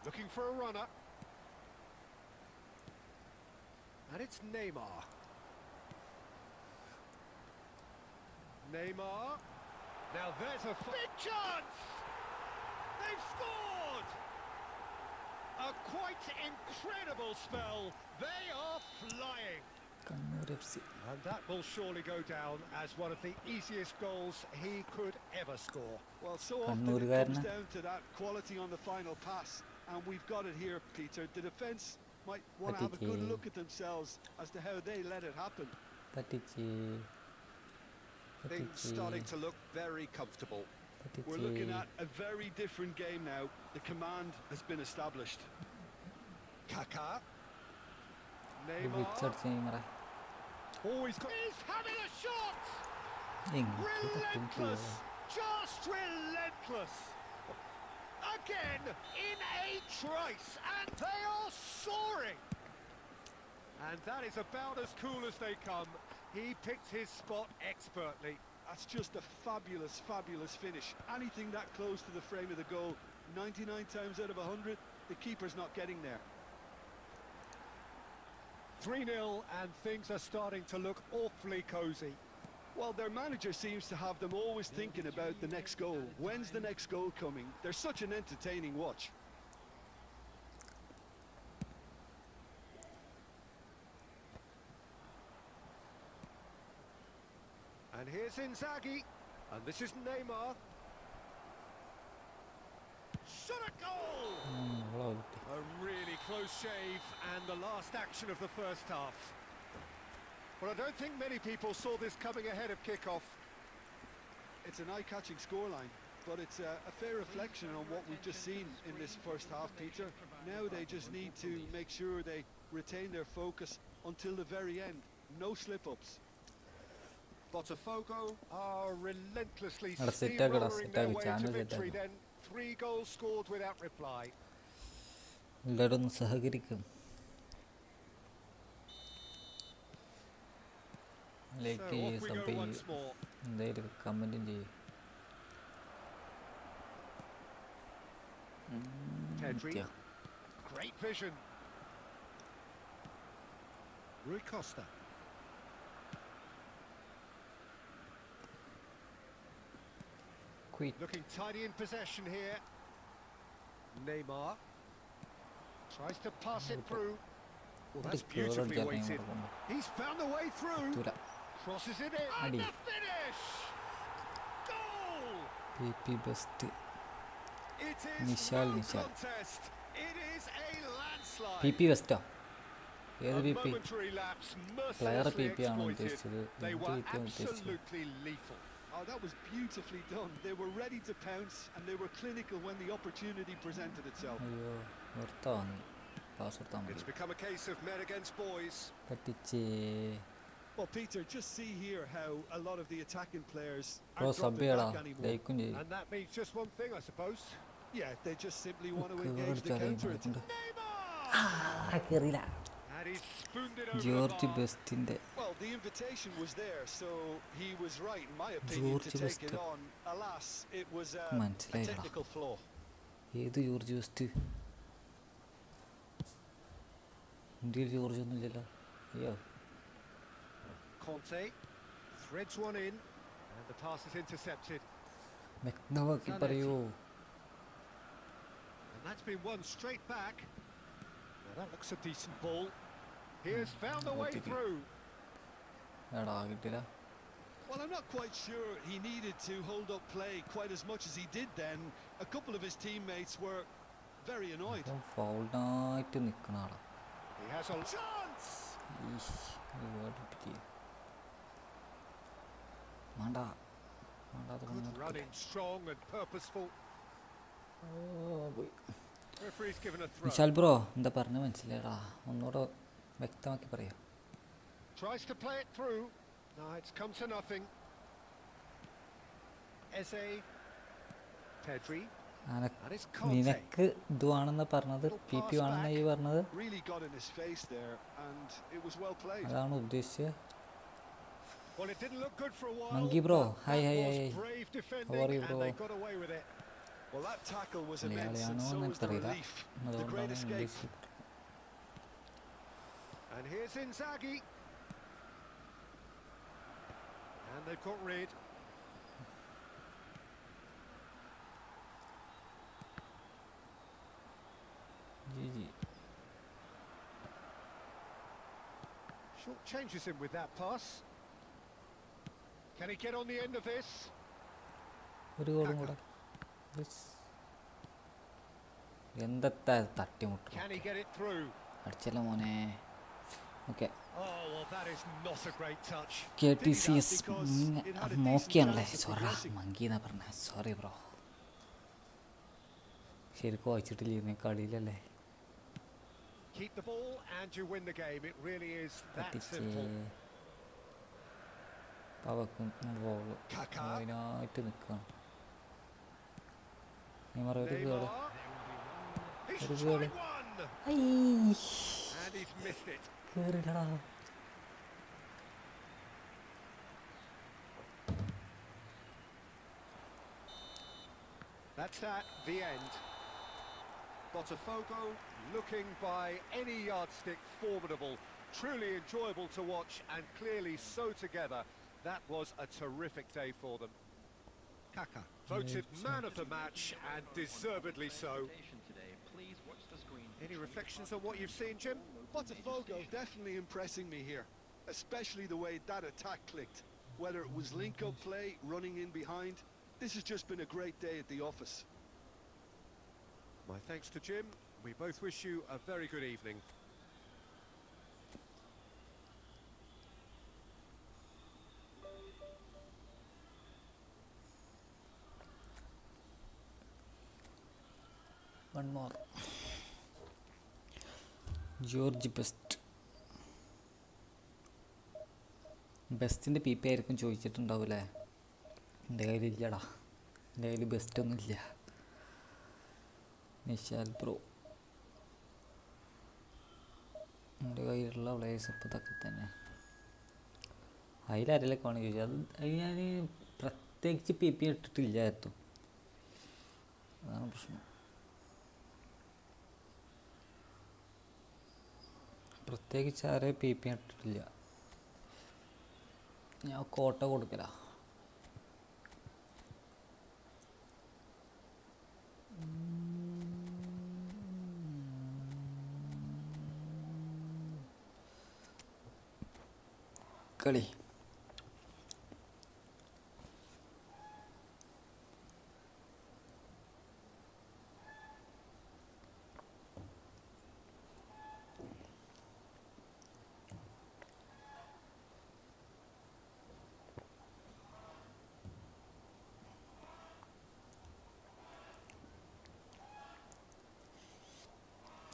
Looking for a runner. And it's Neymar. Neymar. Now there's a big chance! They've scored! A quite incredible spell. They are flying. And that will surely go down as one of the easiest goals he could ever score. Well, so often it comes down to that quality on the final pass, and we've got it here, Peter. The defence might want to have a good look at themselves as to how they let it happen. Things starting to look very comfortable. We're looking at a very different game now. The command has been established. Kaka. Neymar. Oh, he's having a shot! Relentless! Just relentless! Again, in a trice, and they are soaring! And that is about as cool as they come. He picked his spot expertly. That's just a fabulous, fabulous finish. Anything that close to the frame of the goal, 99 times out of 100, the keeper's not getting there. 3-0, and things are starting to look awfully cosy. Well, their manager seems to have them always thinking about the next goal. When's the next goal coming? They're such an entertaining watch. And here's Inzaghi, and this is Neymar. Shot a goal! A really close shave, and the last action of the first half. Well, I don't think many people saw this coming ahead of kick-off. It's an eye-catching scoreline, but it's a fair reflection on what we've just seen in this first half, Peter. Now they just need to make sure they retain their focus until the very end. No slip-ups. Botafogo are relentlessly steamrolling their way to victory then. 3 goals scored without reply. എല്ലാവരും സഹകരിക്കും. Like ചെയ്യുക, sub ചെയ്യുക, എന്തായാലും കമൻറ്റും ചെയ്യും. Great vision. Rui Costa. Looking tidy in possession here. Neymar tries to pass it through. Well, that's beautifully weighted. He's found a way through. Crosses it in. And the finish! Goal! PP best. It is no contest. It is a landslide. PP best. A momentary lapse mercilessly exploited. They were absolutely lethal. Oh, that was beautifully done. They were ready to pounce, and they were clinical when the opportunity presented itself. Pass കൊടുത്താൽ മതി. It's become a case of men against boys. പറ്റിച്ചേ. Well, Peter, just see here how a lot of the attacking players bro aren't sub dropping ചെയ്യടാ, back anymore. ലൈക്കും ചെയ്യും. And that means just one thing, I suppose. Yeah, they just simply want to Okay, engage the well, counter Charlie, attack. കയറിയില്ല. And he's spooned it over the George bar. ബെസ്റ്റിന്റെ Well, the invitation was there, so he was right, in my opinion, to George take it Best. on. Alas, it was a മനസ്സിലായില്ല. technical flaw. ഏത് George best? ഇന്ത്യയിൽ George ഒന്നും ഇല്ലല്ലോ. അയ്യോ. Conte threads one in, and the pass is intercepted. വ്യക്തമാക്കി പറയൂ. And that's been won straight back. Now that looks a decent ball. He has found a way through. എടാ കിട്ടില്ല. Well, I'm not quite sure he needed to hold up play quite as much as he did then. A couple of his teammates were very annoyed. ഫൗൾഡായിട്ട് നിൽക്കണ ആളാ. He has a chance. Good running, strong and purposeful. Referee's given a throw. Vishal bro എന്താ പറഞ്ഞ മനസ്സിലായടാ, ഒന്നുകൂടെ വ്യക്തമാക്കി പറയാം. Tries to play it through. No, it's come to nothing. Eze, Pedri, and it's Conte. നിനക്ക് ഇതുവാണെന്ന് പറഞ്ഞത്, P P ആണെന്ന് ഈ പറഞ്ഞത്, Really got in his face there, and it was well played. അതാണ് ഉദ്ദേശിച്ചത്. Well, it didn't look good for a while. Monkey bro, but hi, that hi, was hi. brave defending, How are you, and bro? they got away with it. Well, that tackle was immense, and മലയാളിയാണോ so എന്ന് was the എനിക്കറിയില്ല. relief. The അതുകൊണ്ടാണ് great escape. English. And here's Inzaghi. And they've got rid. GG. Short changes him with that pass. Can he get on the end of this? ഒരു ഗോളും കൂടെ. എന്തെത്താ തട്ടിമുട്ടും. Can he get it through? അടിച്ചല്ലോ മോനെ. Okay. Oh, well, that is not a great touch. KTCS മോക്കിയാണല്ലേ, sorry monkey എന്നാ പറഞ്ഞ, sorry bro. ശരിക്കും വായിച്ചിട്ടില്ല കളിയിലല്ലേ. Keep the ball and you win the game. It really is that simple. പവക്കും ball അതിനായിട്ട് നിൽക്കണം. ഒരു കേട്, ഒരു കേട്. And he's missed it. കേറില്ലടാ. That's that, the end. Botafogo looking by any yardstick formidable, truly enjoyable to watch and clearly so together. That was a terrific day for them. Kaka voted man of the match and deservedly so. Any reflections on what you've seen, Jim? Botafogo definitely impressing me here, especially the way that attack clicked. Whether it was link-up play, running in behind, this has just been a great day at the office. My thanks to Jim. We both wish you a very good evening. One more. George Best. ബെസ്റ്റിൻ്റെ P P ആയിരിക്കും ചോദിച്ചിട്ടുണ്ടാവൂലേ. എൻ്റെ കയ്യിലില്ലടാ, എൻ്റെ കയ്യിൽ best ഒന്നുമില്ല. Nishal bro, എൻ്റെ കയ്യിലുള്ള players ഇപ്പോൾ ഇതൊക്കെ തന്നെ. അതിലാരെങ്കിലൊക്കെയാണ് ചോദിച്ചത്, അത് ഞാൻ പ്രത്യേകിച്ച് പി പി ഇട്ടിട്ടില്ലായിരുന്നു, അതാണ് പ്രശ്നം. പ്രത്യേകിച്ച് ആരെ പി പി ഇട്ടിട്ടില്ല. ഞാൻ കോട്ട കൊടുക്കല. കളി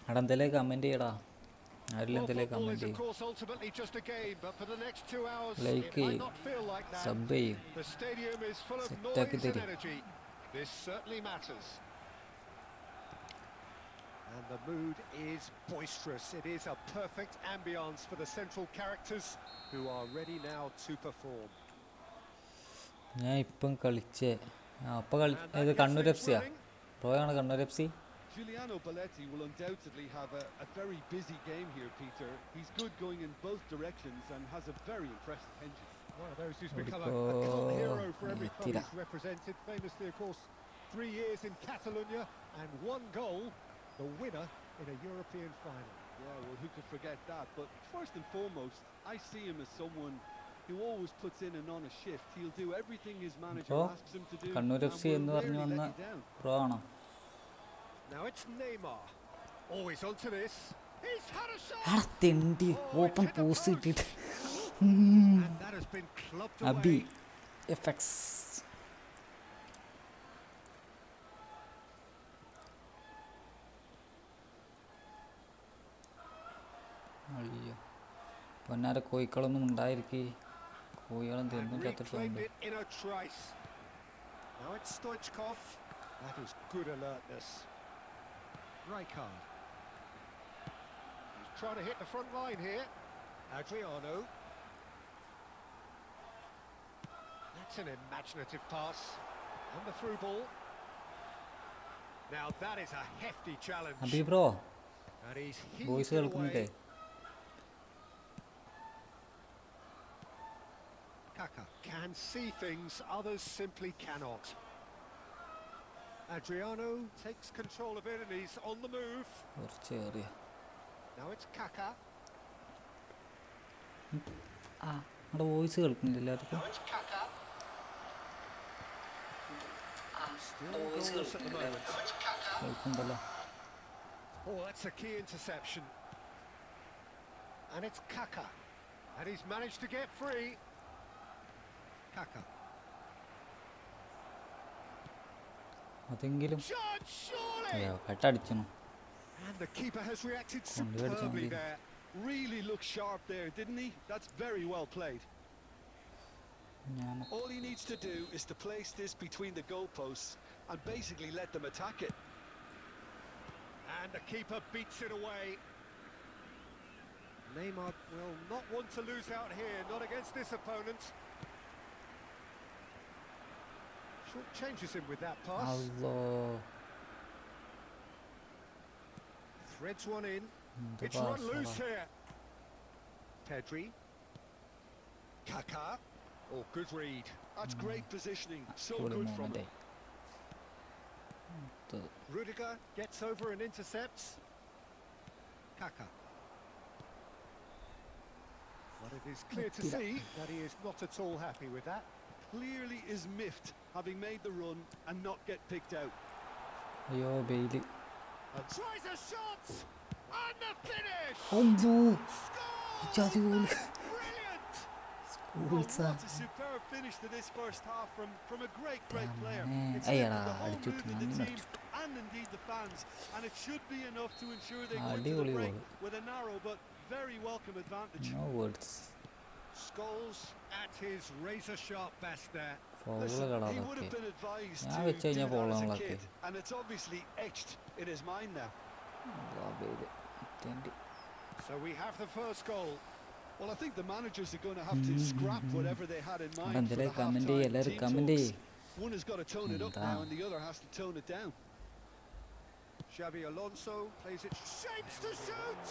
അവിടെ എന്തെങ്കിലും കമൻറ്റ് ചെയ്യടാ. ആരെങ്കിലും Well, എന്തെങ്കിലും football is കമൻറ്റ് of ചെയ്യും, course ultimately just a game, but for the next 2 hours like it might ചെയ്യും, not feel like that. Sub ചെയ്യും, The stadium is full of സെറ്റാക്കി noise and തരും. energy. This certainly matters. And the mood is boisterous. It is a perfect ambience for the central characters who are ready now to perform. ഞാൻ ഇപ്പം കളിച്ചേ അപ്പം And that ഇത് gets Kannur things F സിയാ, running. പ്രോയാണ് Kannur F C. Giuliano Belletti will undoubtedly have a very busy game here, Peter. He's good going in both directions and has a very impressive engine. One of those who's become a Oh, cult hero for every club tira. he's represented. Famously, of course, 3 years in Catalonia and 1 goal, the winner in a European final. Yeah, well, who could forget that? But first and foremost, I see him as someone who always puts in an honest shift. He'll do everything his manager അപ്പോൾ asks him to do, Kannur and F C will എന്ന് പറഞ്ഞു rarely വന്ന let you down. Pro ആണോ? Now it's Neymar. Always onto this. He's had a shot. ആടാ തെണ്ടി Oh, open it's hit the post post. ഇട്ടിട്ട് And that has been clubbed Abi away. എഫക്സ്. അയ്യോ പൊന്നാര കോഴിക്കളൊന്നും ഉണ്ടായിരിക്കേ, കോഴികളും തിന്നും And reclaimed ചത്തിട്ടുണ്ട്. it in a trice. Now it's Stoichkov. That is good alertness. Rijkaard. He's trying to hit the front line here. Adriano. That's an imaginative pass. And the through ball. Now that is a hefty challenge. Abi bro And he's voice heaved it കേൾക്കുന്നില്ലേ? away. Kaka can see things others simply cannot. Adriano takes control of it and he's on the move. കുറച്ച് ഏറിയ Now it's Kaka. ആ അവിടെ voice കേൾക്കുന്നില്ല എല്ലാവർക്കും. Now it's Kaka. Still goalless at the moment. കേൾക്കുന്നുണ്ടല്ലോ. Oh, that's a key interception. And it's Kaka. And he's managed to get free. Kaka. അതെങ്കിലും Shot, surely! കട്ടടിച്ചു. And the keeper has reacted Kondu superbly edichange. there. Really looked sharp there, didn't he? That's very well played. ഞാൻ All he needs to do is to place this between the goalposts and basically let them attack it. And the keeper beats it away. Neymar will not want to lose out here, not against this opponent. Short changes him with that pass. അല്ലോ Threads one in. എന്ത് It's run loose പാസ്സാടാ. here. Pedri. Kaka. Oh, good read. That's great positioning. So ഒരു good from moment. him. Rudiger gets over and intercepts. Kaka. But it is clear to see that he is not at all happy with that. Clearly is miffed, having made the run and not get picked out. അയ്യോ ബെയില്. And tries a shot! And the finish! അയ്യോ Score! ഇജാതി goal. Brilliant! Oh, ഗോൾസാ. what a superb finish to this first half from a great player. Damn, It's അയ്യടാ lifted the whole അടിച്ചു mood of the ഞാൻ team അടിച്ചു. and indeed the fans, and it should be enough to ensure they go into അടിപൊളി the break goal. with a narrow but very welcome advantage. No words. Scholes at his razor-sharp best there. Foul Listen, കടാ he would have അതൊക്കെ. been advised ഞാൻ to വെച്ച് do കഴിഞ്ഞാൽ that as a ഫോളാണല്ലോ. kid, and it's obviously etched in his mind now. Bale തെണ്ടി. So we have the first goal. Well, I think the managers are going to have to scrap whatever they had in mind for എന്തെങ്കിലും the comment half-time എല്ലാവരും team comment talks. One has got to tone it up now, and the other has to tone it down. Xabi Alonso plays it shapes to shoot.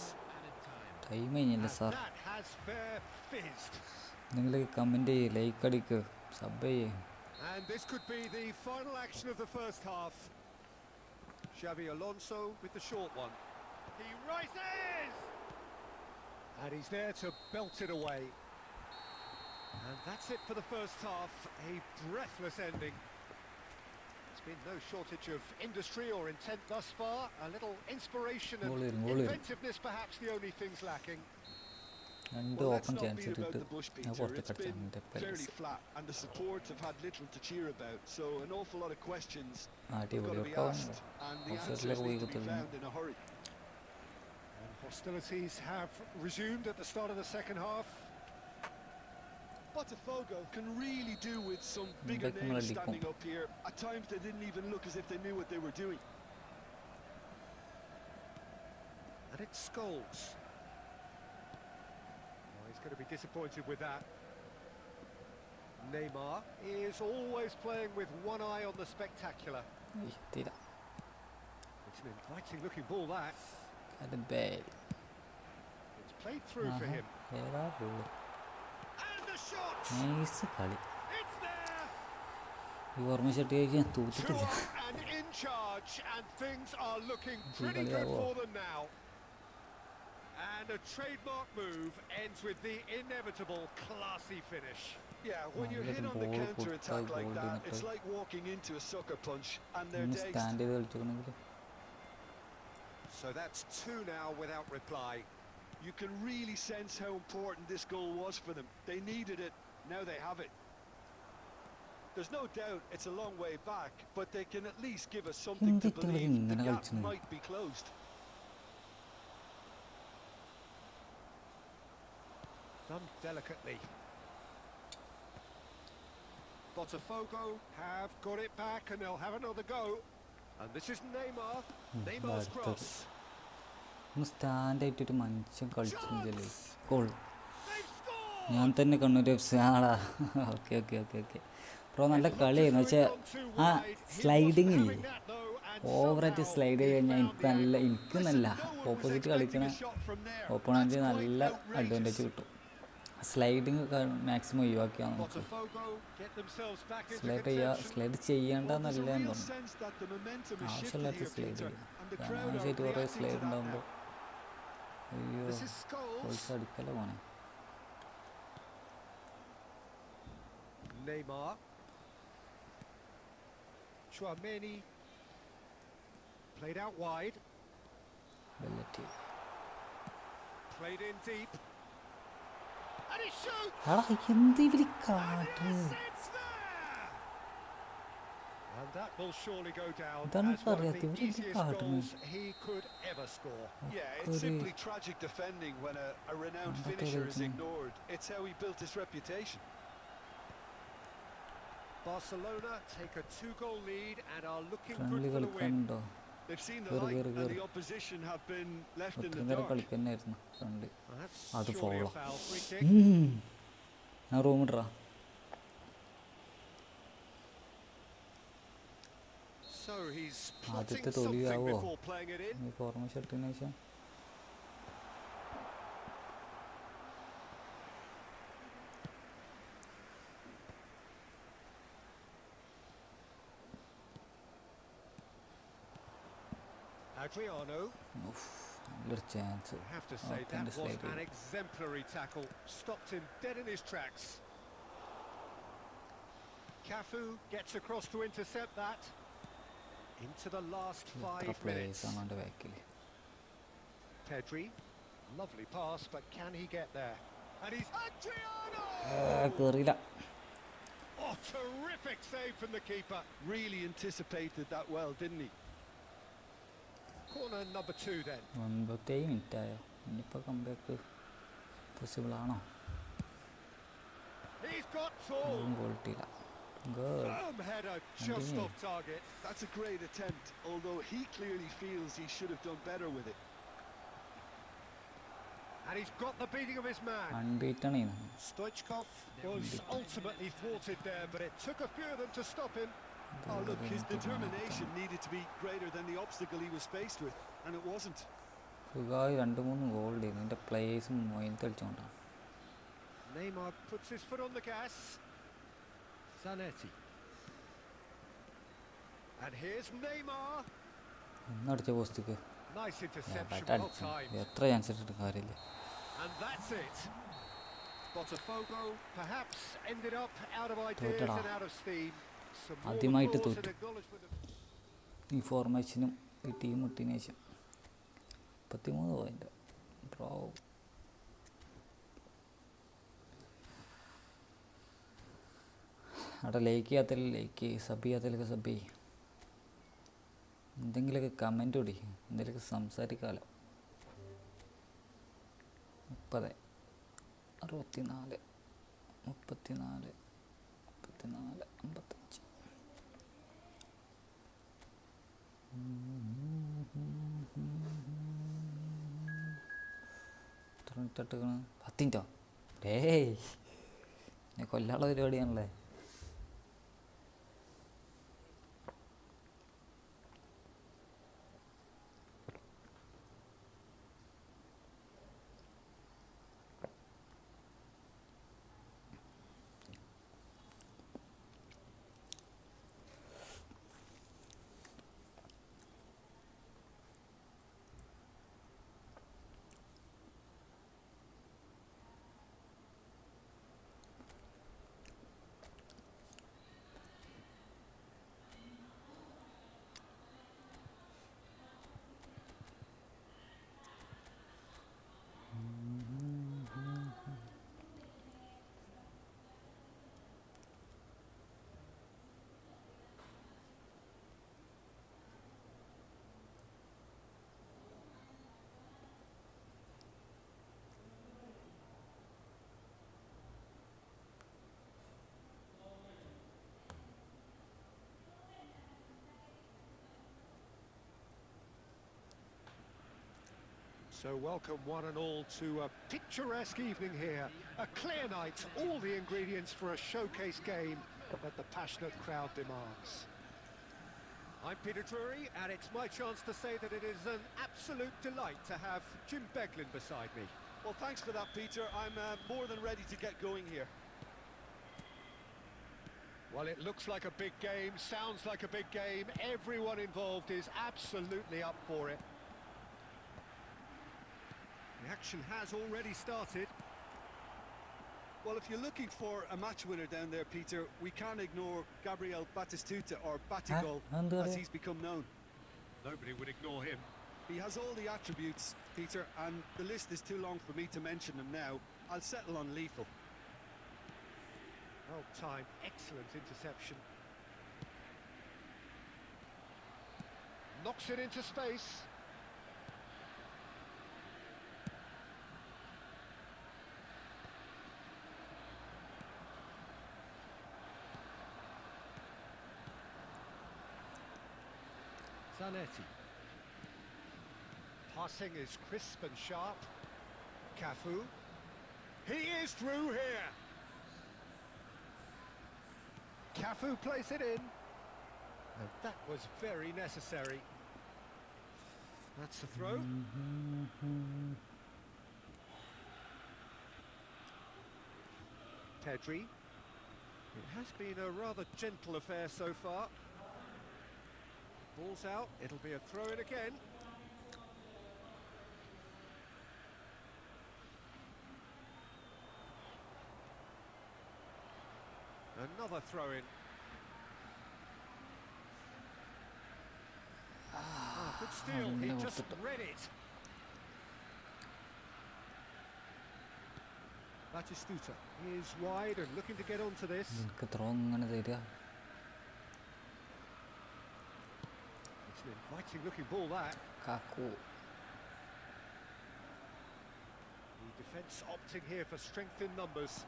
Time കഴിഞ്ഞില്ല And sir. that has fair fizzed. നിങ്ങൾ comment ചെയ്യ്, like അടിക്ക്, sub ചെയ്യ്. And this could be the final action of the first half. Xabi Alonso with the short one. He rises! And he's there to belt it away. And that's it for the first half. A breathless ending. There's been no shortage of industry or intent thus far. A little inspiration and Goal in. inventiveness perhaps the only things lacking. രണ്ട് Well, let's open not chance beat about ഇട്ടിട്ട് the bush, ഞാൻ Peter. പുറത്തേക്ക് It's അടിച്ചാൽ been എൻ്റെ fairly place. flat, and the support have had little to cheer about. So an awful lot of questions have got അടിപൊളി to be ഒക്കെ asked, and the ഓഫീസിലൊക്കെ answers പോയി need to be കുത്തിരുന്നു. found in a hurry. Hostilities have resumed at the start of the second half. Botafogo can really do with some bigger names standing up here. At times they didn't even look as if they knew what they were doing. And it's Scholes. Oh, he's going to be disappointed with that. Neymar is always playing with one eye on the spectacular. It's an inviting looking ball, that. It's played through for him. And the shot! Nice കളി. It's there! ഈ ഓർമ്മശക്തിയൊക്കെ ഞാൻ തൂത്തിട്ടില്ല. And in charge, and things are looking pretty good for them now. And a trademark move ends with the inevitable classy finish. Yeah, when you're hit on the counter-attack like that, it's like walking into a sucker punch, and they're dazed. So that's 2 now without reply. You can really sense how important this goal was for them. They needed it, now they have it. There's no doubt it's a long way back, but they can at least give us something to believe the gap might be closed. Done delicately. Botafogo have got it back and they'll have another go. And this is Neymar. Neymar's cross. Stand ആയിട്ടൊരു മനുഷ്യൻ കളിച്ചില്ലേ goal ഞാൻ തന്നെ Kannur FC ആടാ okay okay okay okay അപ്പോൾ നല്ല കളിയായിരുന്നു പക്ഷേ ആ സ്ലൈഡിങ് ഇല്ലേ ഓവറായിട്ട് സ്ലൈഡ് ചെയ്ത് കഴിഞ്ഞാൽ എനിക്ക് നല്ല ഓപ്പോസിറ്റ് കളിക്കണ ഓപ്പണൻറ്റ് നല്ല അഡ്വാൻറ്റേജ് കിട്ടും സ്ലൈഡിങ് മാക്സിമം ഒഴിവാക്കിയാൽ നമുക്ക് സ്ലൈഡ് ചെയ്യേണ്ടെന്നല്ല എന്ന് തോന്നുന്നു ആവശ്യമില്ലാത്ത സ്ലൈഡ് ചെയ്യുക ആവശ്യമായിട്ട് കുറേ സ്ലൈഡ് ഉണ്ടാകുമ്പോൾ അയ്യോ ഗോൾസ് അടിക്കല പോണേ Neymar. Chouameni played out wide. Played in deep. And he shoots! And that will surely go down as one of the easiest goals he could ever score. Yeah, it's simply tragic defending when a renowned finisher is ignored. It's how he built his reputation. Barcelona take a 2-goal lead and are looking good for the win. They've seen the light and the opposition have been left in the dark. That's surely a foul. Free kick. So he's plotting something before playing it in. Adriano. Chance. I have to say that was an exemplary tackle. Stopped him dead in his tracks. Cafu gets across to intercept that. Into the last 5 minutes. Pedri, lovely pass, but can he get there? And he's Adriano! Oh, terrific save from the keeper. Really anticipated that well, didn't he? Corner number 2 then. 9 minutes ആയോ ഇനിയിപ്പോൾ comeback possible ആണോ ഗോൾട്ടില്ല header just off target. That's a great attempt, although he clearly feels he should have done better with it. And he's got the beating of his man. Unbeaten. Stoichkov was ultimately thwarted there, but it took a few of them to stop him. Oh look, his determination needed to be greater than the obstacle he was faced with, and it wasn't. Neymar puts his foot on the gas. Zanetti. And here's Neymar. Nice interception, well timed. And that's it. Botafogo perhaps ended up out of ideas and out of steam. ആദ്യമായിട്ട് തോറ്റു ഈ ഫോർമേഷനും ഈ team മുട്ടിന് ശേഷം 33 point bro അവിടെ like ചെയ്യാത്തതിൽ like sub ചെയ്യാത്തതിലൊക്കെ sub ചെയ്യും എന്തെങ്കിലുമൊക്കെ comment കൂടി എന്തെങ്കിലുമൊക്കെ സംസാരിക്കാമല്ലോ 40, 64, 34, 54, 55. എത്ര മിനിറ്റ് ഇട്ടിരിക്കണം? 10 മിനിറ്റോ? ഡേയ്, ഞാൻ കൊല്ലാനുള്ള പരിപാടിയാണല്ലേ. So welcome one and all to a picturesque evening here. A clear night, all the ingredients for a showcase game that the passionate crowd demands. I'm Peter Drury, and it's my chance to say that it is an absolute delight to have Jim Beglin beside me. Well, thanks for that, Peter. I'm more than ready to get going here. Well, it looks like a big game, sounds like a big game. Everyone involved is absolutely up for it. The action has already started. Well, if you're looking for a match winner down there, Peter, we can't ignore Gabriel Batistuta, or Batigol, as he's become known. Nobody would ignore him. He has all the attributes, Peter, and the list is too long for me to mention them now. I'll settle on lethal. Well timed, excellent interception. Knocks it into space. Zanetti. Passing is crisp and sharp. Cafu. He is through here. Cafu plays it in. And that was very necessary. That's the throw. Pedri. It has been a rather gentle affair so far. Ball's out, it'll be a throw-in again. Another throw-in. Good steal, he just read it. Batistuta is wide and looking to get onto this. It's an inviting looking ball, that. Kaku. The defence opting here for strength in numbers.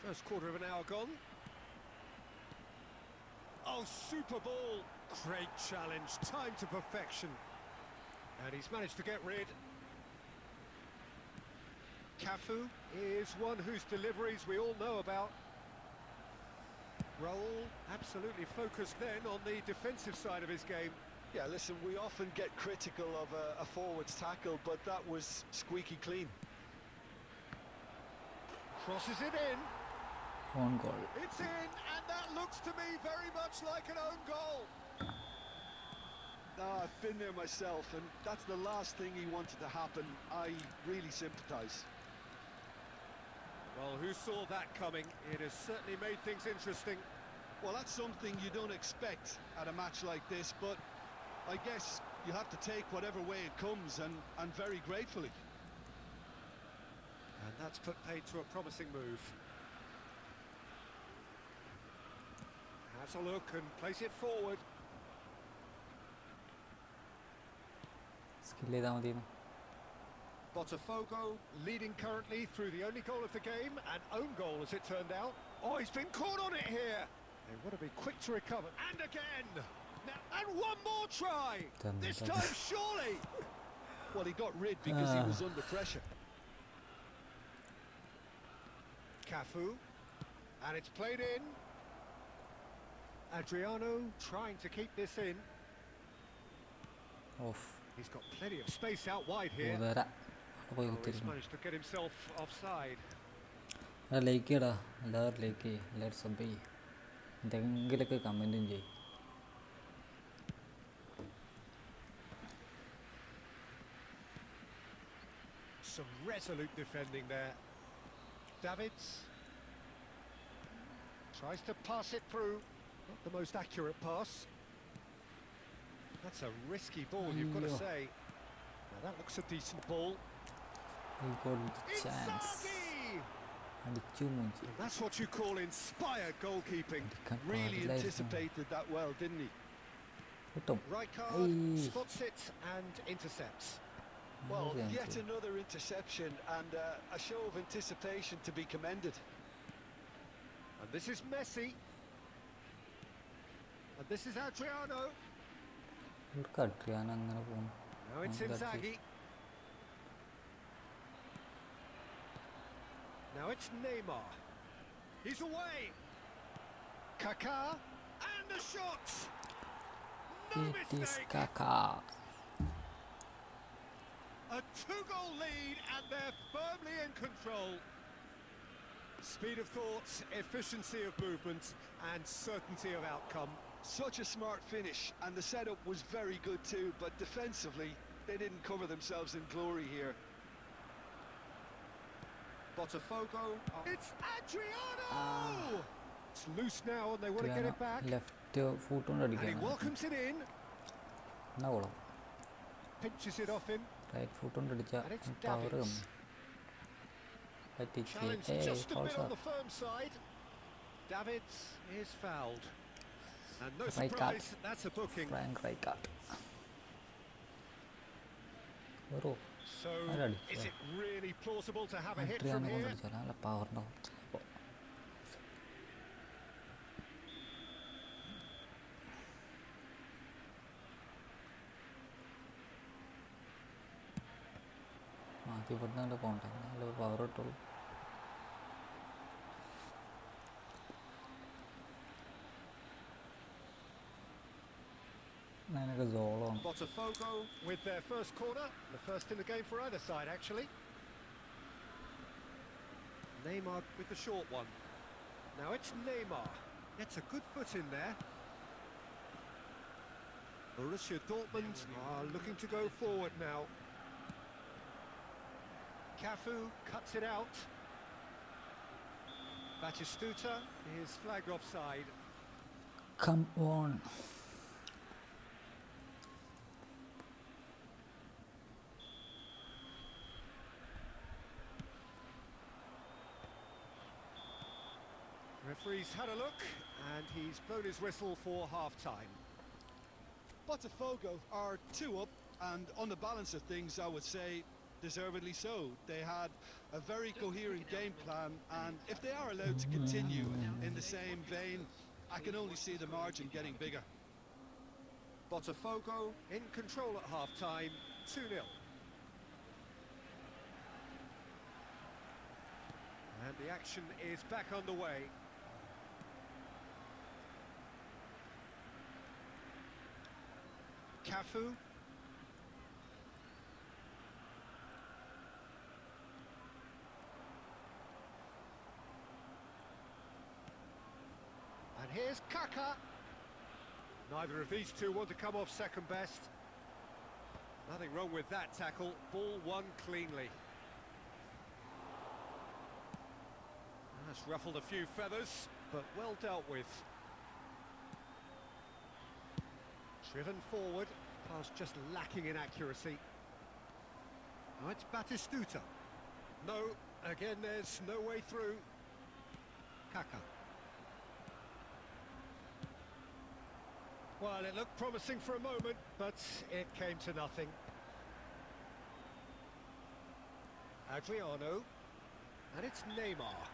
First quarter of an hour gone. Oh, super ball. Great challenge, time to perfection. And he's managed to get rid. Cafu is one whose deliveries we all know about. Raul absolutely focused then on the defensive side of his game. Yeah, listen, we often get critical of a forward's tackle, but that was squeaky clean. Crosses it in. Own goal. It's in, and that looks to me very much like an own goal. I've been there myself, and that's the last thing he wanted to happen. I really sympathise. Well, who saw that coming? It has certainly made things interesting. Well, that's something you don't expect at a match like this, but I guess you have to take whatever way it comes, and very gratefully. And that's put paid to a promising move. Has a look and plays it forward. Kill ചെയ്താൽ മതിയെന്ന്. Botafogo leading currently through the only goal of the game, an own goal as it turned out. Oh, he's been caught on it here. They want to be quick to recover. And again. Now, and one more try. This time, surely. Well, he got rid because he was under pressure. Cafu. And it's played in. Adriano trying to keep this in. Of He's got plenty of space out wide here. വരാ പോയി Oh, he's കുത്തിരിക്കുന്നു. managed to get himself offside. Like ചെയ്യടാ, എല്ലാവരും like ചെയ്യും, എല്ലാവരും sub ചെയ്യും, എന്തെങ്കിലുമൊക്കെ കമൻറ്റും ചെയ്യും. Some resolute defending there. Davids tries to pass it through. Not the most accurate pass. That's a risky ball, you've got to say. Now that looks a decent ball. He got the chance. Inzaghi! അടിച്ചു മൂഞ്ചി. That's what you call inspired goalkeeping. Really anticipated that well, didn't he? കിട്ടും. Rijkaard spots it and intercepts. Well, yet another interception and a show of anticipation to be commended. And this is Messi. And this is Adriano. ഇവർക്ക് Adrian അങ്ങനെ പോകും. Now it's Inzaghi. Now it's Neymar. He's away. Kaká and the shot. No It is mistake. Kaká. A 2-goal lead and they're firmly in control. Speed of thought, efficiency of movement and certainty of outcome. Such a smart finish, and the setup was very good too, but defensively they didn't cover themselves in glory here. Botafogo. It's Adriano! It's loose now and they want to get it back. Left foot കൊണ്ട് And he അടിക്കണം. welcomes it in. എന്നാ കൊള്ളാം. Pinches it off him. Right foot കൊണ്ട് അടിച്ചാൽ And it's power Davids. പറ്റിച്ച്. Challenge just a bit on the firm side. Davids is fouled. And no Rijkaard. surprise, that's a booking. Frank Rijkaard. വെറോ So, is it really plausible to have a hit from അഡ്രിയാനെ കൊണ്ട് here? അടിച്ചാൽ നല്ല power ഉണ്ടാവും ചിലപ്പോൾ. ആദ്യം ഇവിടുന്ന് നല്ല പോകണ്ടേ, നല്ല പവർ കിട്ടുള്ളൂ. അതിനൊക്കെ സോളമാണ്. Botafogo with their first corner, the first in the game for either side actually. Neymar with the short one. Now it's Neymar. Gets a good foot in there. Borussia Dortmund are looking to go forward now. Cafu cuts it out. Batistuta is flagged offside. Come on. Referee's had a look and he's blown his whistle for half-time. Botafogo are 2 up, and on the balance of things, I would say deservedly so. They had a very coherent game plan, and if they are allowed to continue in the same vein, I can only see the margin getting bigger. Botafogo in control at half-time, 2-0. And the action is back underway. Cafu. And here's Kaká. Neither of these two want to come off second best. Nothing wrong with that tackle. Ball won cleanly. That's ruffled a few feathers, but well dealt with. Driven forward, pass just lacking in accuracy. Now it's Batistuta. No, again there's no way through. Kaká. Well, it looked promising for a moment, but it came to nothing. Adriano. And it's Neymar. Yeah,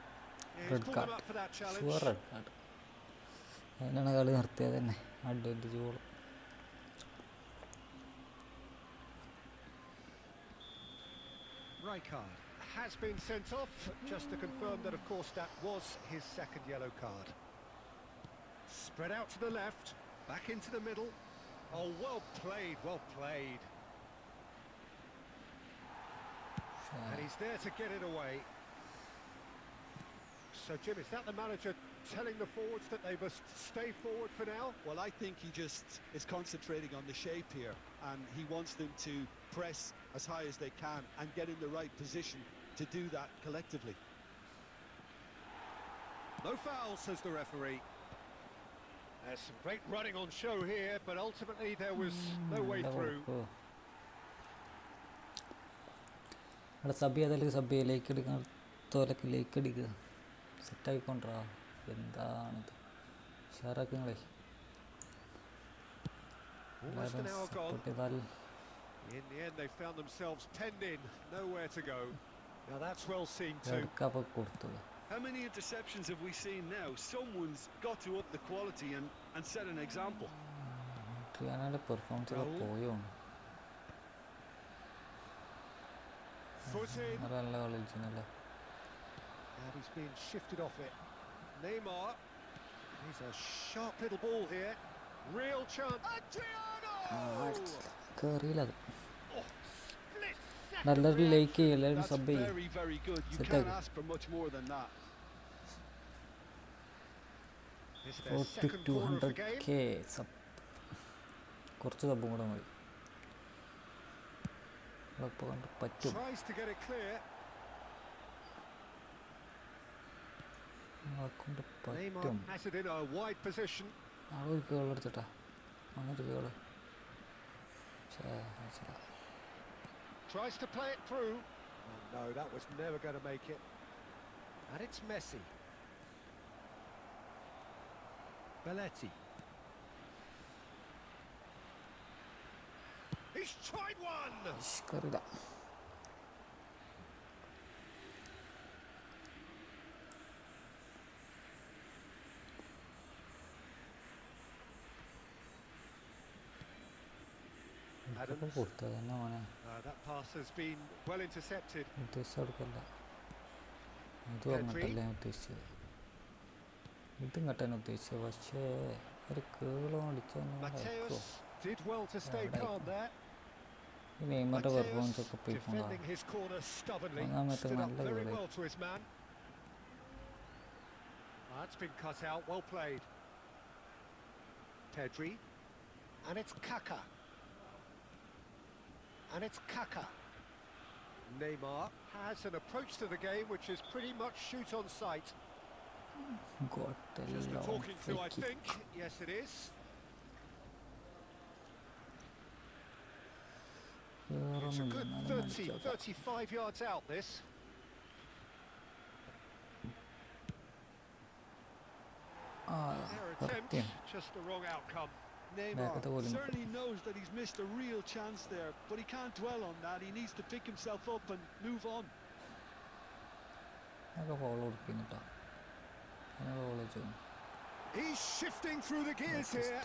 he's red called him card, up for that challenge. Sure red card. അതിനാണ് കളി നിർത്തിയത് തന്നെ, advantage goal. Rijkaard has been sent off, just to confirm that, of course, that was his second yellow card. Spread out to the left, back into the middle. Oh, well played, well played. And he's there to get it away. So, Jim, is that the manager telling the forwards that they must stay forward for now? Well, I think he just is concentrating on the shape here, and he wants them to press as high as they can and get in the right position to do that collectively. No foul, says the referee. There's some great running on show here, but ultimately there was no way through. അവിടെ sub ചെയ്താലും sub ചെയ്യുക, ലേക്ക് എടുക്കാൻ തോലക്ക് ലേക്ക് അടിക്കുക, സെറ്റായിക്കൊണ്ടാ. എന്താണിത്, ഷാറാക്കുങ്ങളെ support ചെയ്താൽ. In the end, they found themselves penned in, nowhere to go. Now that's well seen too. എടുക്കാപ്പോൾ കൊടുത്തത്. How many interceptions have we seen now? Someone's got to up the quality and set an example. ട്രിയാനയുടെ performance ഒക്കെ പോയോ, നല്ല കളിച്ചല്ലേ. And he's been shifted off it. Neymar. He's a sharp little ball here. Real chance. Adriano! കയറിയില്ല അത്. Oh, split second നല്ലൊരു reaction. Like ചെയ്യും, എല്ലാവരും That's sub ചെയ്യും. very, very good. You Set can't up. ask for much more than that. This is their second corner of the game. 4200K sub, കുറച്ച് സബും കൂടെ മതി. ഇപ്പോൾ കണ്ട് പറ്റും. Tries to get it clear. കൊണ്ട് Neymar പറ്റും. has it in a wide position. ആളൊരു കേൾ എടുത്തിട്ടാ, അങ്ങനൊരു കേള്. Tries to play it through. Oh, no, that was never going to make it. And it's Messi. Belletti. He's tried one. കയറില്ല. കൊടുത്തത് തന്നെ മോനെ, That pass has been well intercepted. ഉദ്ദേശിച്ച കൊടുക്കല്ല. ഇതും അങ്ങോട്ടല്ല ഞാൻ ഉദ്ദേശിച്ചത്, ഇതും കട്ടാൻ ഉദ്ദേശിച്ചത്. പക്ഷേ ഒരു കേളോ അടിച്ചൊന്നും Mateus did well to stay calm there. ഈ നെയ്മറിൻ്റെ പെർഫോമൻസ് ഒക്കെ പോയി പോകാം. Defending his corner stubbornly, ഒന്നാമത്തെ stood up നല്ല very goal. well to his man. That's been cut out, well played. Pedri, and it's Kaka. And it's Kaka. Neymar has an approach to the game which is pretty much shoot on sight. Got a Just a long talking to, I free think. kick. Yes, it is. It's a good 35 yards out, this. Their attempt, just the wrong outcome. Neymar certainly knows that he's missed a real chance there, but he can't dwell on that. He needs to pick himself up and move on. He's shifting through the gears here.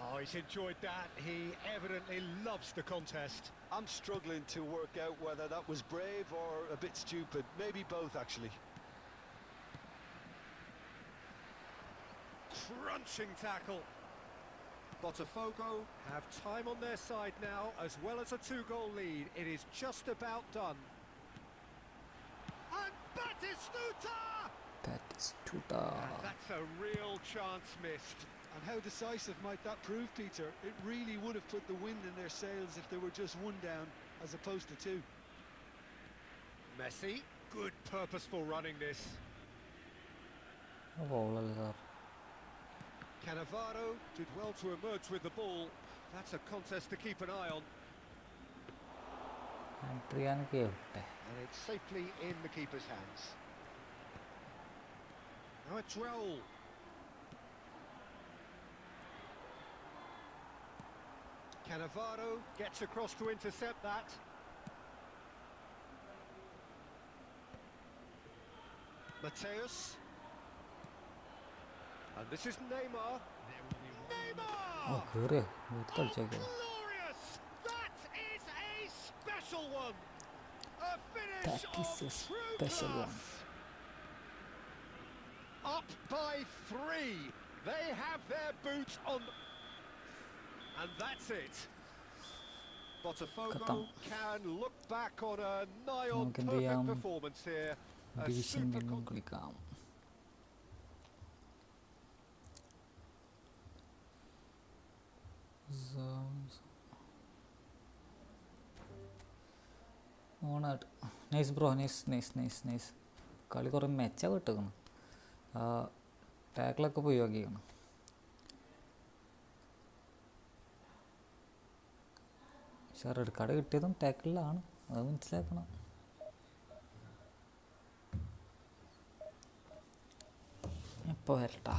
Oh, he's enjoyed that. He evidently loves the contest. I'm struggling to work out whether that was brave or a bit stupid. Maybe both, actually. Crunching tackle. Botafogo have time on their side now, as well as a 2-goal lead. It is just about done. And Batistuta! Batistuta. That's a real chance missed. And how decisive might that prove, Peter? It really would have put the wind in their sails if they were just one down as opposed to two. Messi, good purposeful running this. Cannavaro did well to emerge with the ball. That's a contest to keep an eye on. And it's safely in the keeper's hands. Now it's Raul. Cannavaro gets across to intercept that. Mateus. And this is Neymar. Oh Neymar! കയറിയോ കളിച്ചേക്കോ Glorious! That is a special one! A finish That is of a true special class! one. Up by 3. They have their boots on. And that's it. Botafogo Khatam. can look back on a nigh on നമുക്ക് എന്ത് perfect ചെയ്യാം performance here. A division super വീണ്ടും കളിക്കാം ഓണായിട്ട് nice bro nice nice nice nice കളി കുറേ മെച്ച വിട്ടേക്കണം ആ ടാക്കിളൊക്കെ പോയി നോക്കിക്കണം പക്ഷേ റെഡ് കാർഡ് കിട്ടിയതും ടാക്കിളിലാണ് അത് മനസ്സിലാക്കണം ഇപ്പോൾ വരട്ടാ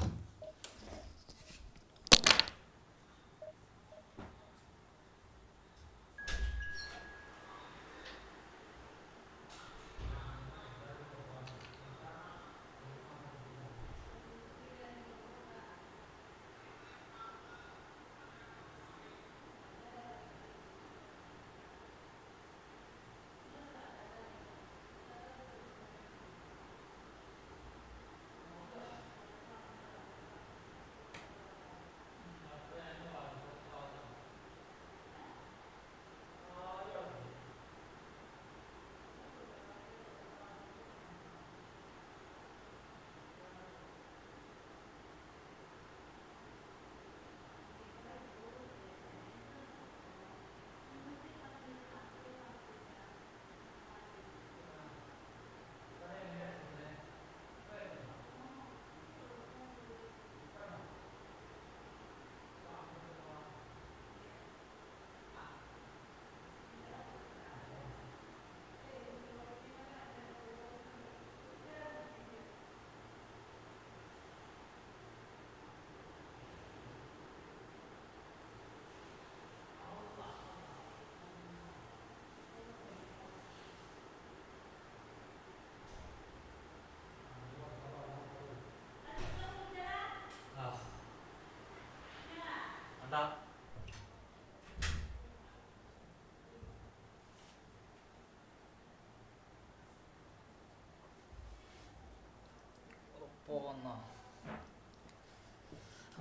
പോന്നോ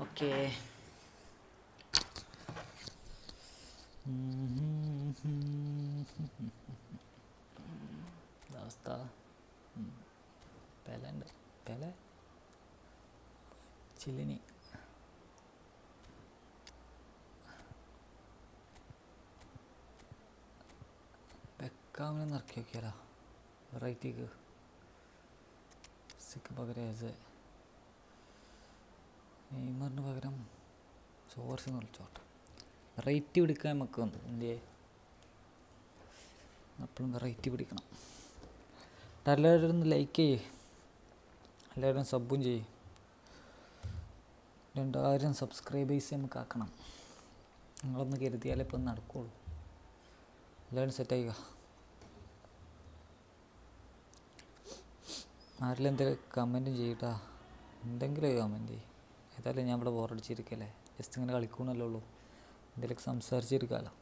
ഓക്കേ അവസ്ഥ പെലുണ്ട് പെല ചില്ലിനി ബെക്കാമിനെ ഇറക്കി നോക്കിയാലോ വെറൈറ്റിക്ക് സിക്ക് പകരം നെയ്മറിന് പകരം ചോർസിന്ന് വിളിച്ചോട്ടെ വെറൈറ്റി പിടിക്കാൻ നമുക്ക് വന്നു ഇന്ത്യയെ എപ്പോഴും വെറൈറ്റി പിടിക്കണം എല്ലാവരും ഒന്ന് ലൈക്ക് ചെയ്യേ എല്ലാവരും സബും ചെയ്യേ 2000 സബ്സ്ക്രൈബേഴ്സ് നമുക്ക് ആക്കണം നിങ്ങളൊന്ന് കരുതിയാലേ ഇപ്പം നടക്കുകയുള്ളൂ എല്ലാവരും സെറ്റായിക്ക ആരെങ്കിലും എന്തെങ്കിലും കമൻറ്റും ചെയ്യട്ടാ എന്തെങ്കിലും കമൻറ്റ് ചെയ്യും ഏതായാലും ഞാൻ ഇവിടെ ബോറടിച്ചിരിക്കല്ലേ ജസ്റ്റ് ഇങ്ങനെ കളിക്കണമല്ലോ ഉള്ളൂ എന്തെങ്കിലും സംസാരിച്ചിരിക്കാമല്ലോ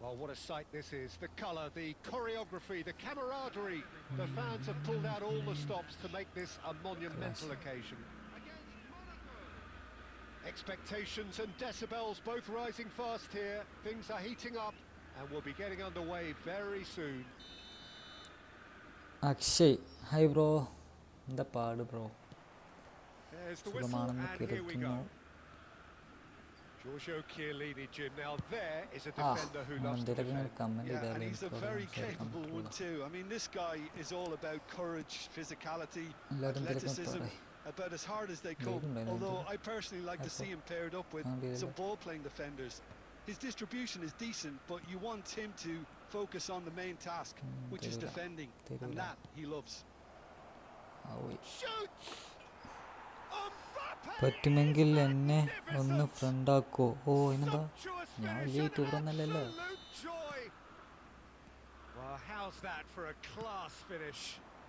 Well, what a sight this is. The colour, the choreography, the camaraderie. The fans have pulled out all the stops to make this a monumental occasion. Expectations and decibels both rising fast here. Things are heating up and we'll be getting underway very soon. Akshay hi bro എന്താ പാട് bro There's the whistle and here we go. Giorgio Chiellini, Jim. Now there is a defender who loves to defend. Yeah, and he's a very capable one too. I mean, this guy is all about courage, physicality, athleticism, about as hard as they come. Although I personally like to see him paired up with some ball-playing defenders. His distribution is decent, but you want him to focus on the main task, which is defending, and that he loves. Shoots! പറ്റുമെങ്കിൽ എന്നെ ഒന്ന് ഫ്രണ്ടാക്കോ ഓ അതിനെന്താ ഞാൻ finish, വലിയ an YouTuber ഒന്നല്ലല്ലോ. absolute joy. Well, how's that for a class finish?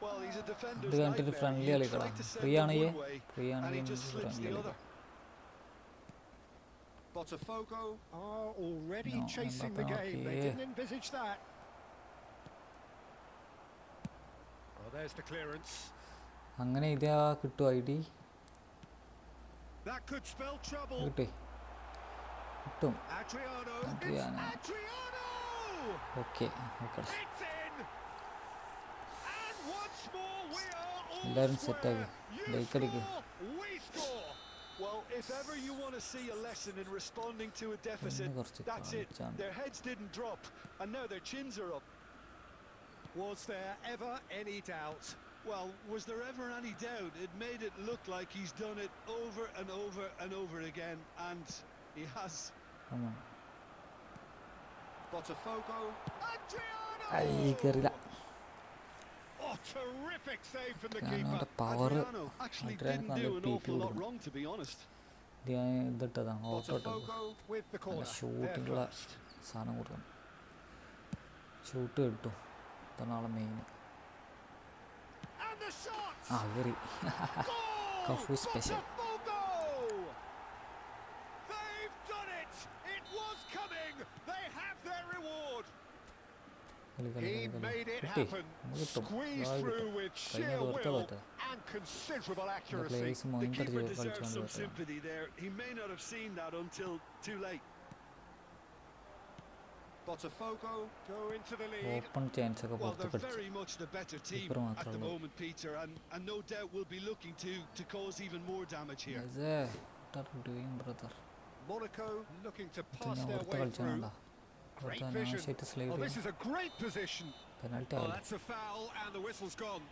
Well, he's a ഇത് defender's കണ്ടിട്ട് nightmare. Friendly You കളിക്കടാ. try to send free them ആണെങ്കിൽ one way, free and he ആണെങ്കിൽ just slips friendly the other. കളിക്കാം. Botafogo are already No, chasing the game. They okay. didn't envisage that. Well, there's the clearance. അങ്ങനെ ഇതാ കിട്ടും I D That could spell trouble. കിട്ടി കിട്ടും. Adriano. Adriano. It's Adriano. Okay okay It's in. And once more we are all എല്ലാവരും square. സെറ്റാക്കി You like അടിക്കുക. score, we score. Well, if ever you want to see a lesson in responding to a deficit, കുറച്ച് that's it. കളിച്ചാണ്. Their heads didn't drop, and now their chins are up. Was there ever any doubt? Well, was there ever any doubt? It made it look like he's done it over and over and over again, and he has. Botafogo. Adriano. ഐ കയറില്ല. Oh, terrific save from the അവൻ്റെ keeper. Power Adriano actually didn't നല്ല do an T P awful lot കൊടുക്കണം. wrong, to be honest. ഇതിട്ടതാണ് auto ഇട്ടത്. Botafogo with the corner. There ഷൂട്ടിനുള്ള first. സാധനം കൊടുക്കണം. ഷൂട്ട് കിട്ടും. ഇതാണ് ആളെ മെയിൻ. And the shot. ആ കയറി. Goal! Cafu special. Botafogo! They've done it. It was coming. They have their reward. He made it happen. Squeezed through with sheer will and considerable accuracy. The keeper deserves some sympathy there. He may not have seen that until too late. Botafogo go into the lead. Open chance ഒക്കെ Well, പുറത്ത് they're പഠിച്ചു. very much the better team Keeper at the മാത്രമേ ഉള്ളൂ. moment, Peter, and no doubt will be looking to cause even more damage here. Brother Monaco looking to ഞാൻ pass their പുറത്ത് way കളിച്ചാണോ through. Great vision. Slide Oh, this is a great position. Penalty Oh, ആവില്ല. that's a foul and the whistle's gone.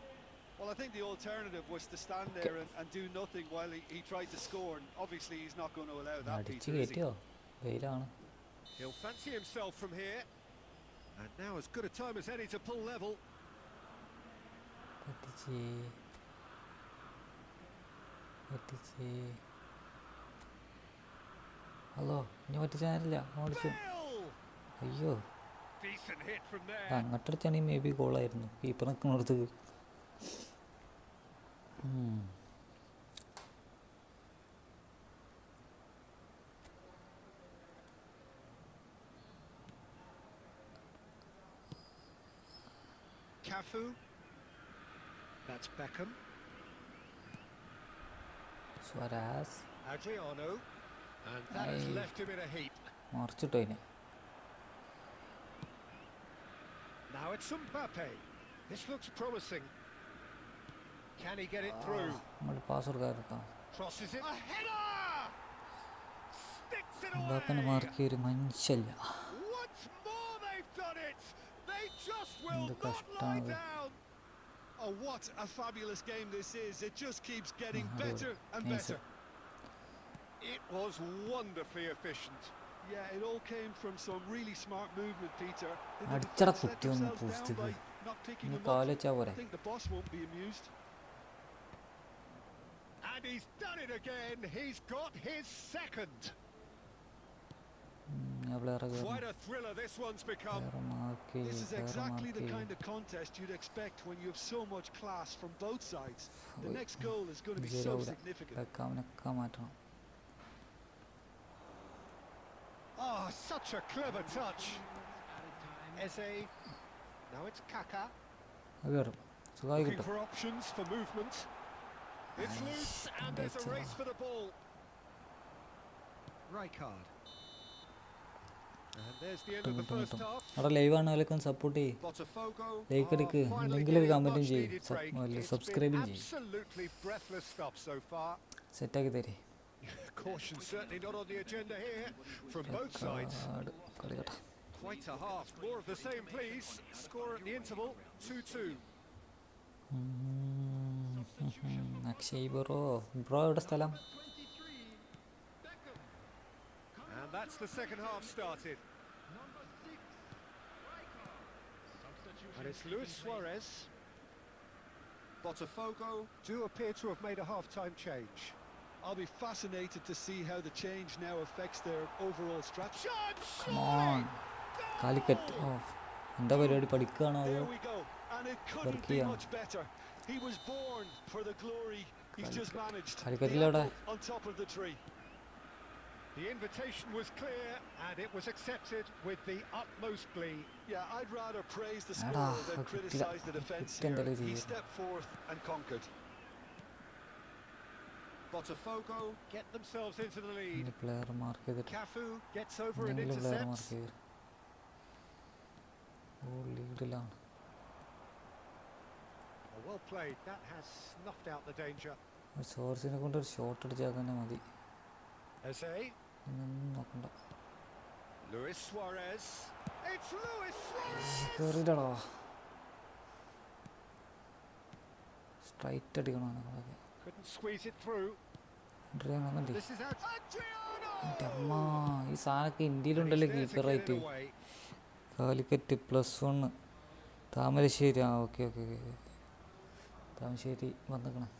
Well, I think the alternative was to stand there and do nothing while he tried to score, and obviously he's not going to allow that, അടിച്ച് Peter, is he? കയറ്റിയോ വെയിലാണ്. He'll fancy himself from here. And now as good a time as any to pull level. പറ്റിച്ച് പറ്റിച്ച് hello ഇനി പറ്റിച്ചാനില്ല ഓടിച്ചു. Bill! അയ്യോ Decent hit from there. അങ്ങോട്ടടിച്ചാണെങ്കിൽ maybe ഗോളായിരുന്നു. Keeper നിൽക്കുന്നിടത്ത് Cafu. That's Beckham. Suarez Adriano. And that has Aye. left him in a heap. മറിച്ചിട്ടു അതിനെ. Now it's Mbappe. This looks promising. Can he get it through? നമ്മൾ pass കൊടുക്കാറുണ്ടോ? Crosses it. A header! Sticks it ഉണ്ടാക്കാൻ away. Mark ഒരു മനുഷ്യല്ല. Once more they've done it. They just will എന്ത് not lie കഷ്ടാണ്. down. Oh, what a fabulous game this is. It just keeps getting better and Nice. better. It was wonderfully efficient. Yeah, it all came from some really smart movement, Peter. Did the അടിച്ചട defence let കുത്തി ഒന്ന് themselves down post by not picking ഇനി them up? കാല് വെച്ചാ പോരെ. I think the boss won't be amused. And he's done it again. He's got his second. Quite a thriller this one's become. This is exactly the kind of contest you'd expect when you have so much class from both sides. The next goal is going to be so significant. അവനൊക്കെ മാറ്റണം. Oh, such a clever touch. Eze. Now it's Kaka. അത് കയറും. സുഖമായി Looking കിട്ടും. for options for movement. It's loose and there's a race for the ball. Rijkaard. And there's the end of the first half. അവിടെ live ആണെങ്കിലൊക്കെ support ചെയ്യും. Botafogo like അടിക്ക്. are finally എന്തെങ്കിലും getting a കമൻറ്റും much ചെയ്യും. needed break. It's been സബ്സ്ക്രൈബും ചെയ്യും. absolutely breathless stuff so far. സെറ്റാക്കി തരേ. Caution certainly not on the agenda here from both sides. കളിക്കട്ടെ. Quite a half. More of the same, please. Score at the interval 2-2. Akshay bro എവിടെ സ്ഥലം? And that's the second half started. And it's Luis Suarez. Botafogo do appear to have made a half-time change. I'll be fascinated to see how the change now affects their overall strategy. Come on. Calicut. Oh. എന്താ പരിപാടി പഠിക്കുകയാണോ അതോ There we go. And it couldn't be much better. He was born for the glory he's just managed. The apple on top of the tree. The invitation was clear and it was accepted with the utmost glee. Yeah, I'd rather praise the scorer than criticise the defence here. He stepped forth and conquered. Botafogo get themselves into the lead. Player mark ചെയ്തിട്ട് Cafu gets over and intercepts. ലീഡിലാണ്. Well played. That has snuffed out the danger. സോഴ്സിനെ കൊണ്ട് ഒരു shot അടിച്ചാൽ തന്നെ മതി. Eze. നോക്കണ്ട. Luis Suarez. It's Luis Suarez. കേറിയിട്ടാടാ. Straight അടിക്കണം നമ്മളൊക്കെ. Couldn't squeeze it through. This is Adriano. ഈ സാധനമൊക്കെ ഇന്ത്യയിലുണ്ടല്ലോ കീപ്പറായിട്ട്. Calicut +1 Thamarassery. Okay okay okay. Thamarassery വന്നിക്കണം.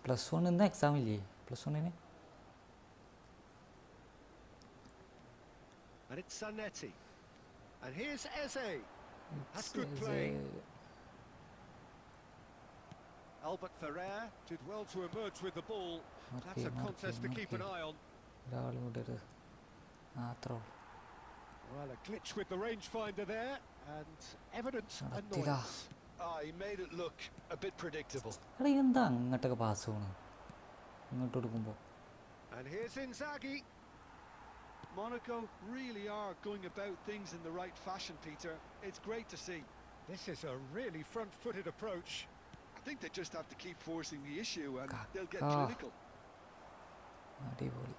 +1 ഇന്ന് എക്സാം ഇല്ലേ +1-ന്? And it's Zanetti. And here's Eze. That's good play. Albert Ferrer did well to emerge with the ball. That's a contest to keep an eye on. Well, a glitch with the rangefinder there, and evidence annoyance. He made it look a bit predictable. എന്താ അങ്ങോട്ടൊക്കെ pass പോണ് ഇങ്ങോട്ട് കൊടുക്കുമ്പോൾ? And here's Inzaghi. Monaco really are going about things in the right fashion, Peter. It's great to see. This is a really front-footed approach. I think they just have to keep forcing the issue and they'll get clinical. അടിപൊളി.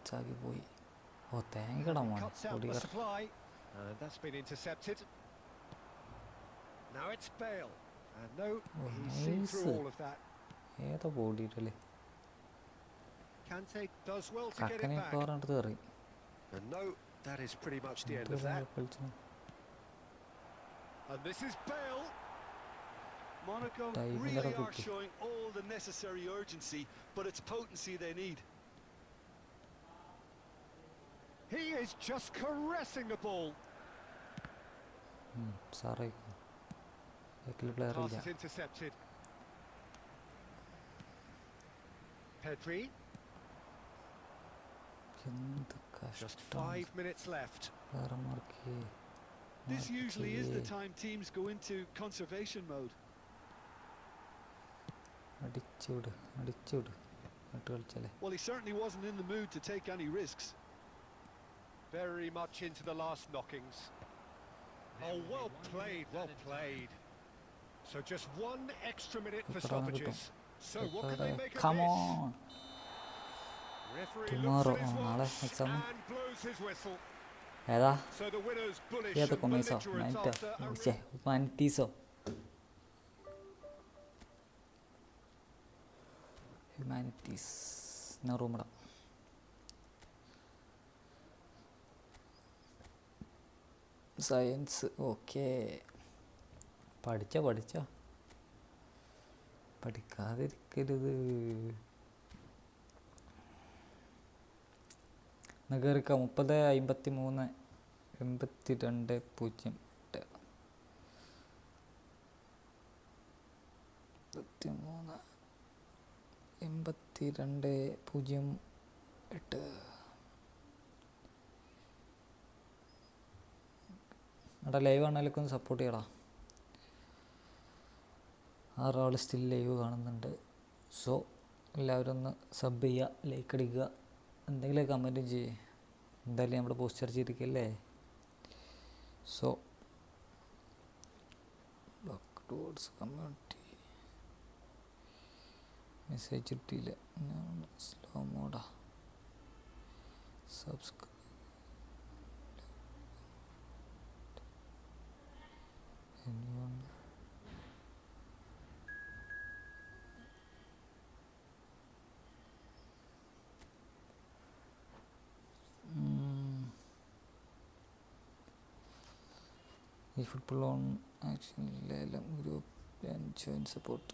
ചാകി പോയി. ഓ തേങ്ങടാ മോനെ. Cuts out the supply, and that's been intercepted. Now it's Bale, and no, he's seen through all of that. ഏതാ ബോഡിയിട്ടല്ലേ? Kante does well to get it back. പറഞ്ഞിട്ട് കയറി. And no, that is pretty much the end of that. And this is Bale. Monaco really are showing all the necessary urgency, but it's potency they need. He is just caressing the ball. Sorry. Pass is intercepted. Pedri. Just 5 minutes left. This usually is the time teams go into conservation mode. Well, he certainly wasn't in the mood to take any risks. Very much into the last knockings. Oh, well played, well played. So just 1 extra minute for stoppages. So what can they make of this? Come on. Referee looks at his watch and blows his whistle. ഏതാ? So the winners bullish ഏത് and കൊമേഴ്സോ? belligerent after ഹ്യൂമാനിറ്റീസോ? Humanities. റൂമിട. Science. Okay. പഠിച്ചോ പഠിക്കാതിരിക്കരുത്. നഗറിക്ക 30:53 82:08 82:08. എടാ live ആണെങ്കിലൊക്കെ ഒന്ന് support ചെയ്യടാ. 6 ആൾ സ്റ്റിൽ ലൈവ് കാണുന്നുണ്ട്. സോ എല്ലാവരും ഒന്ന് സബ് ചെയ്യുക, ലൈക്ക് അടിക്കുക, എന്തെങ്കിലും കമൻറ്റും ചെയ്യേ. എന്തായാലും നമ്മുടെ പോസ്റ്റർ ചെയ്തിരിക്കല്ലേ. സോ ബാക്ക്വേർഡ്സ് കമ്മ്യൂണിറ്റി മെസ്സേജ് കിട്ടിയില്ല. സ്ലോ മോഡാ. സബ്സ്ക്രൈബ് eFootball on action ലേലം ഗ്രൂപ്പ് ആൻഡ് ജോയിൻ സപ്പോർട്ട്.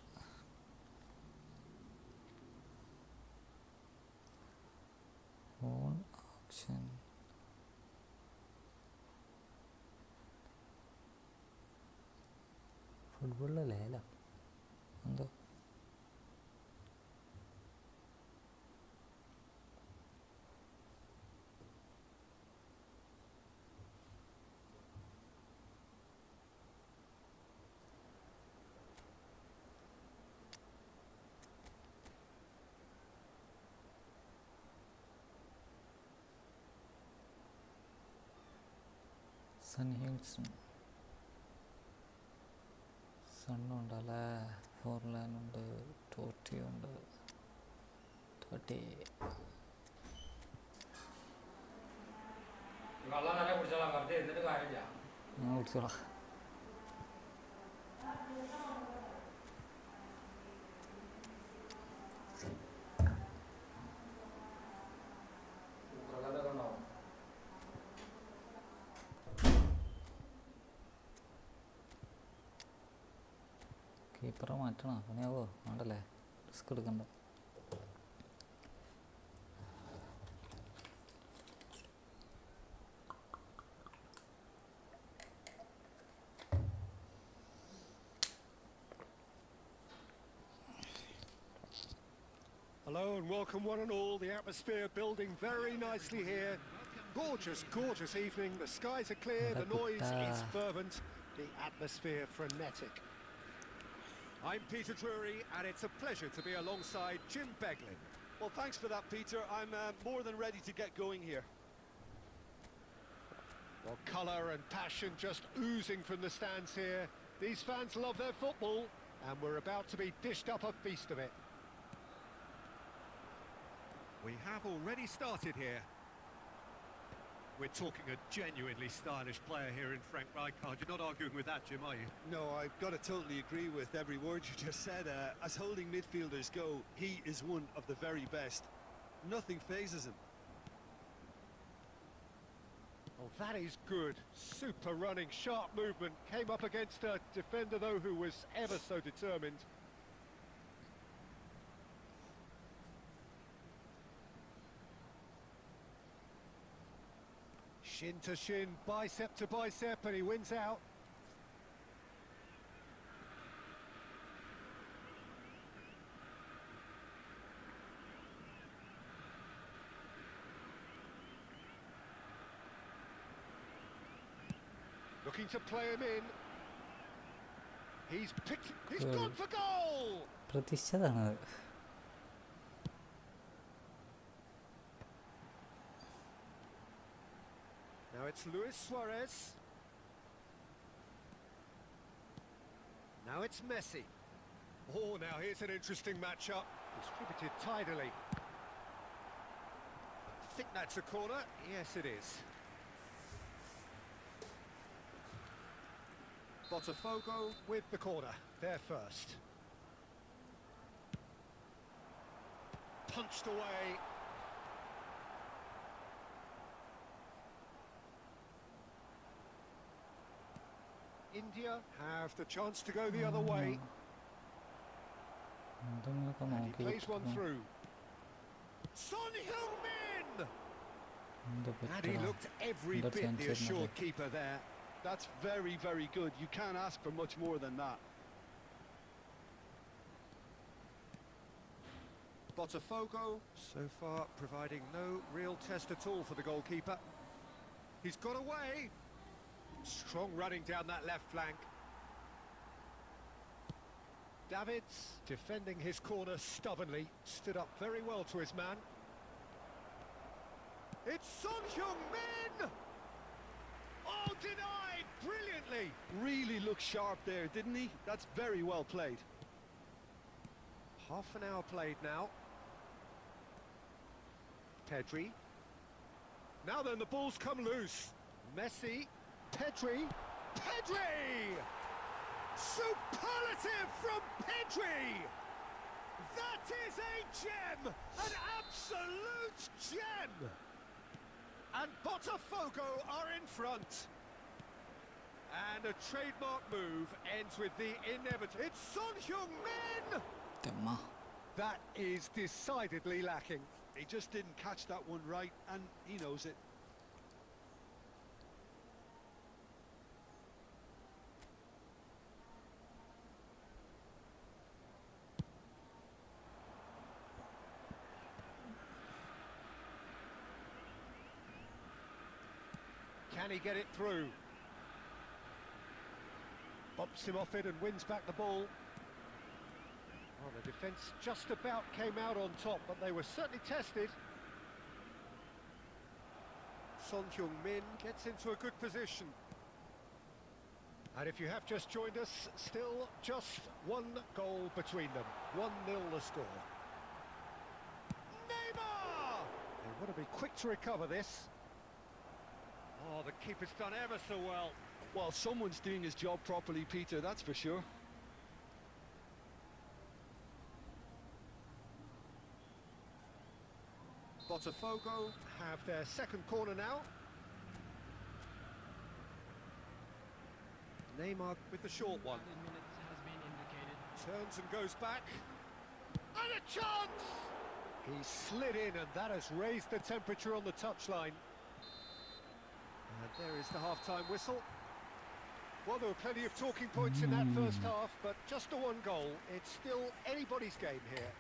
ഫുട്ബോളിലല്ലേ അല്ല എന്തോ സണ്ണുണ്ടല്ലേ, ഫോർലാനുണ്ട്, ടോട്ടിയുണ്ട്, ടോട്ടി കുടിച്ചോളാം. കീപ്പറെ മാറ്റണോ? പണിയാവോ? വേണ്ടല്ലേ, റിസ്ക് എടുക്കണ്ട. Hello and welcome one and all. The atmosphere building very nicely here. Gorgeous, gorgeous evening. The skies are clear, the noise is fervent, the atmosphere frenetic. I'm Peter Drury and it's a pleasure to be alongside Jim Beglin. Well, thanks for that, Peter. I'm more than ready to get going here. Well, colour and passion just oozing from the stands here. These fans love their football and we're about to be dished up a feast of it. We have already started here. We're talking a genuinely stylish player here in Frank Rijkaard. You're not arguing with that, Jim, are you? No, I've got to totally agree with every word you just said. As holding midfielders go, he is one of the very best. Nothing phases him. Oh, that is good. Super running, sharp movement. Came up against a defender, though, who was ever so determined. Shin to shin, bicep to bicep, and he wins out. Looking to play him in. He's gone for goal! പ്രതീക്ഷിച്ചതാണത്. Now it's Luis Suarez. Now it's Messi. Oh, now here's an interesting matchup. Distributed tidily. I think that's a corner. Yes, it is. Botafogo with the corner. There first. Punched away. India have the chance to go the other way. എന്തെങ്കിലുമൊക്കെ And he plays one നോക്കി through. Son Heung-min! എന്ത് And he looked every That's bit the insane, assured Mother. keeper there. That's very, very good. You can't ask for much more than that. Botafogo, so far providing no real test at all for the goalkeeper. He's got away. Strong running down that left flank. Davids defending his corner stubbornly, stood up very well to his man. It's Son Heung-min! Oh, denied brilliantly! Really looked sharp there, didn't he? That's very well played. Half an hour played now. Pedri. Now then, the ball's come loose. Messi. Pedri. Pedri! Superlative from Pedri! That is a gem! An absolute gem! And Botafogo are in front. And a trademark move ends with the inevitable. It's Son Heung-min! തെമ്മ. That is decidedly lacking. He just didn't catch that one right, and he knows it. Can he get it through? Bumps him off it and wins back the ball. Well, the defence just about came out on top, but they were certainly tested. Son Heung-min gets into a good position. And if you have just joined us, still just one goal between them. 1-0 the score. Neymar! They want to be quick to recover this. Oh, the keeper's done ever so well. Well, someone's doing his job properly, Peter, that's for sure. Botafogo have their second corner now. Neymar with the short one. Turns and goes back. And a chance! He slid in, and that has raised the temperature on the touchline. And there is the half-time whistle. Well, there were plenty of talking points in that first half, but just the one goal. It's still anybody's game here.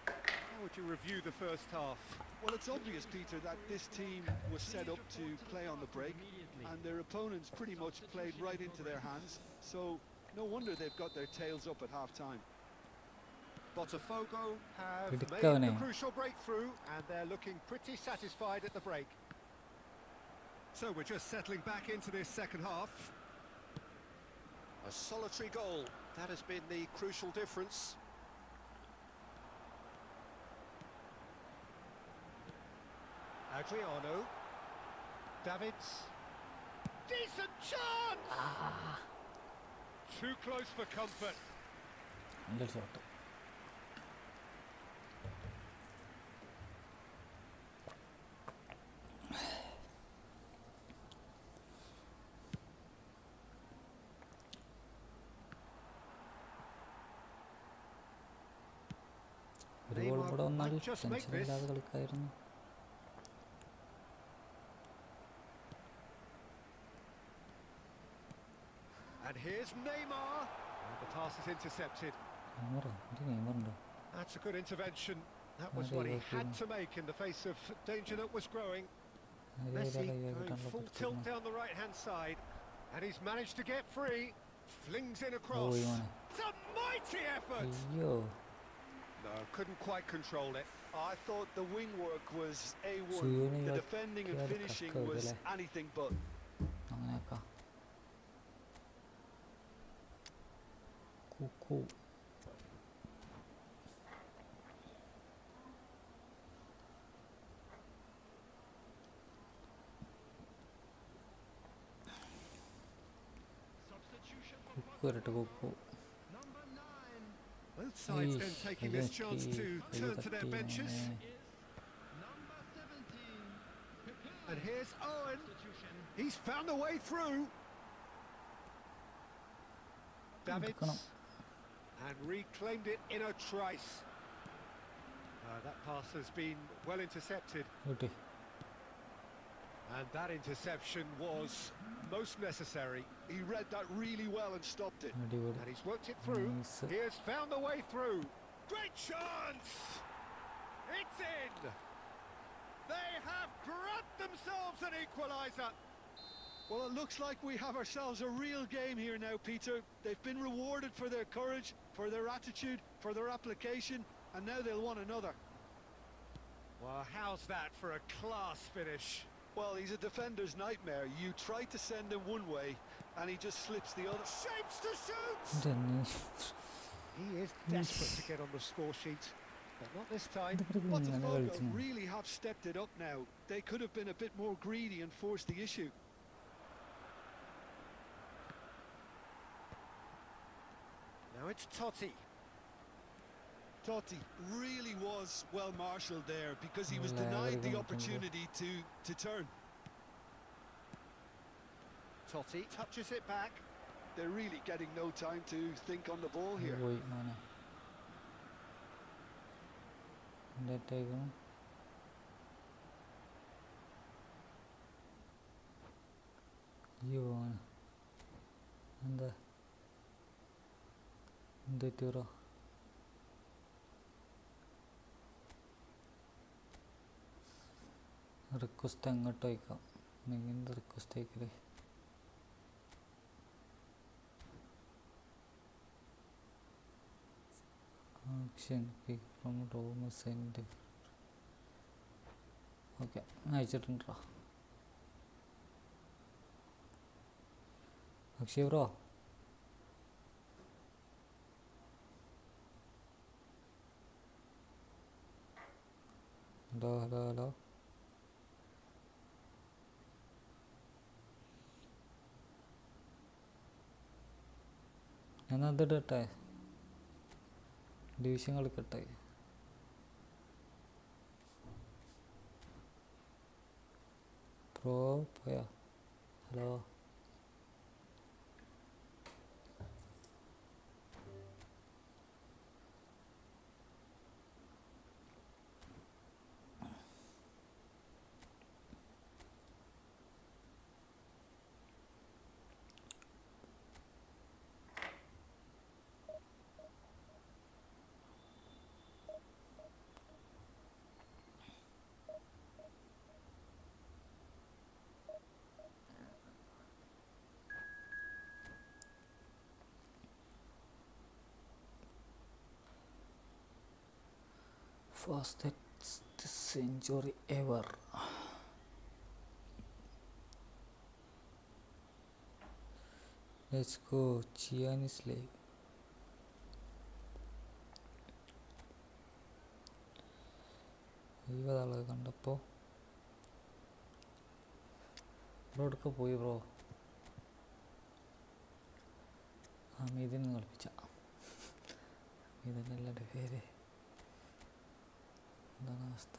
How would you review the first half? Well, it's obvious, Peter, that this team was set up to play on the break, and their opponents pretty much played right into their hands, so no wonder they've got their tails up at half-time. Botafogo have made a crucial breakthrough, and they're looking pretty satisfied at the break. So we're just settling back into this second half. A solitary goal, that has been the crucial difference. Adriano. Davids. Decent chance! Too close for comfort. That's out. Neymar just make this. And here's Neymar. And the pass is intercepted. That's a good intervention. That was what he had to make in the face of danger that was growing. Messi going full tilt down the right-hand side. And he's managed to get free. Flings in a cross. It's a mighty effort! No, couldn't quite control it. I thought the wing work was A1. The defending and finishing was anything but. Cool. Both sides then taking this chance to turn to their benches. And here's Owen. He's found a way through. Davids. And reclaimed it in a trice. That pass has been well intercepted. And that interception was most necessary. He read that really well and stopped it. And he's worked it through. He has found a way through. Great chance! It's in! They have grabbed themselves an equaliser. Well, it looks like we have ourselves a real game here now, Peter. They've been rewarded for their courage, for their attitude, for their application, and now they'll want another. Well, how's that for a class finish? Well, he's a defender's nightmare. You try to send him one way, and he just slips the other. Shapes to shoot! He is desperate to get on the score sheet, but not this time. Botafogo really have stepped it up now. They could have been a bit more greedy and forced the issue. Now it's Totti. Totti really was well marshalled there because he was denied the opportunity to turn. Totti touches it back. They're really getting no time to think on the ball here. അയ്യോ എന്താ എന്തെത്തിയോ request അങ്ങോട്ട് അയക്കാം. എന്ത് request അയക്കലേ? Action pick from room send. Okay അയച്ചിട്ടുണ്ടോ Akshay bro? Hello hello hello. ഞാൻ അതിടട്ടെ, division കളിക്കട്ടെ. പ്രോ പോയാ? Hello fastest century ever. Let's go. Chian is live. ആളെ കണ്ടപ്പോൾ ബ്രോ എടുക്ക പോയി ബ്രോ. ഇതിന് കളിപ്പിച്ച ഇതന്നെയല്ല എൻ്റെ പേര്. എന്താണ് അവസ്ഥ?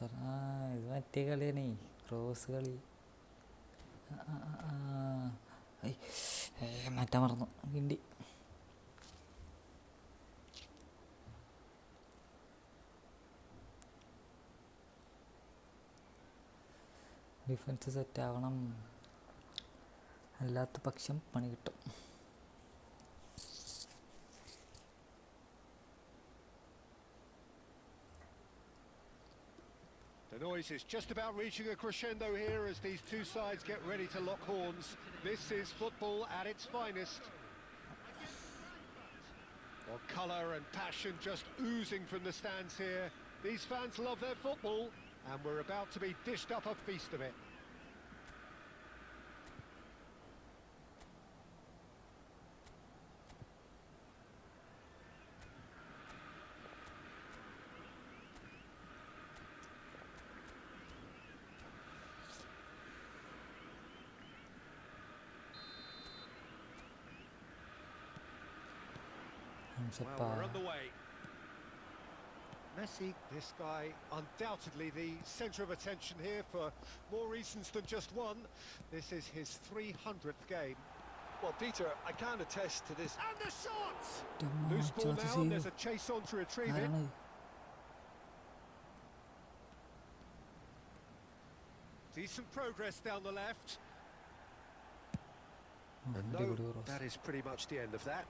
ഇത് മറ്റേ കളിയാണേ, ക്രോസ് കളി. മാറ്റാൻ മറന്നു. ഗിണ്ടി ഡിഫൻസ് സെറ്റ് ആവണം, അല്ലാത്ത പക്ഷം പണി കിട്ടും. The noise is just about reaching a crescendo here as these two sides get ready to lock horns. This is football at its finest. Well, colour and passion just oozing from the stands here. These fans love their football, and we're about to be dished up a feast of it. Well, we're underway. Messi, this guy, undoubtedly the centre of attention here for more reasons than just one. This is his 300th game. Well, Peter, I can attest to this. And the shots! Loose ball now, and there's a chase on to retrieve it. Decent progress down the left. And no, that is pretty much the end of that.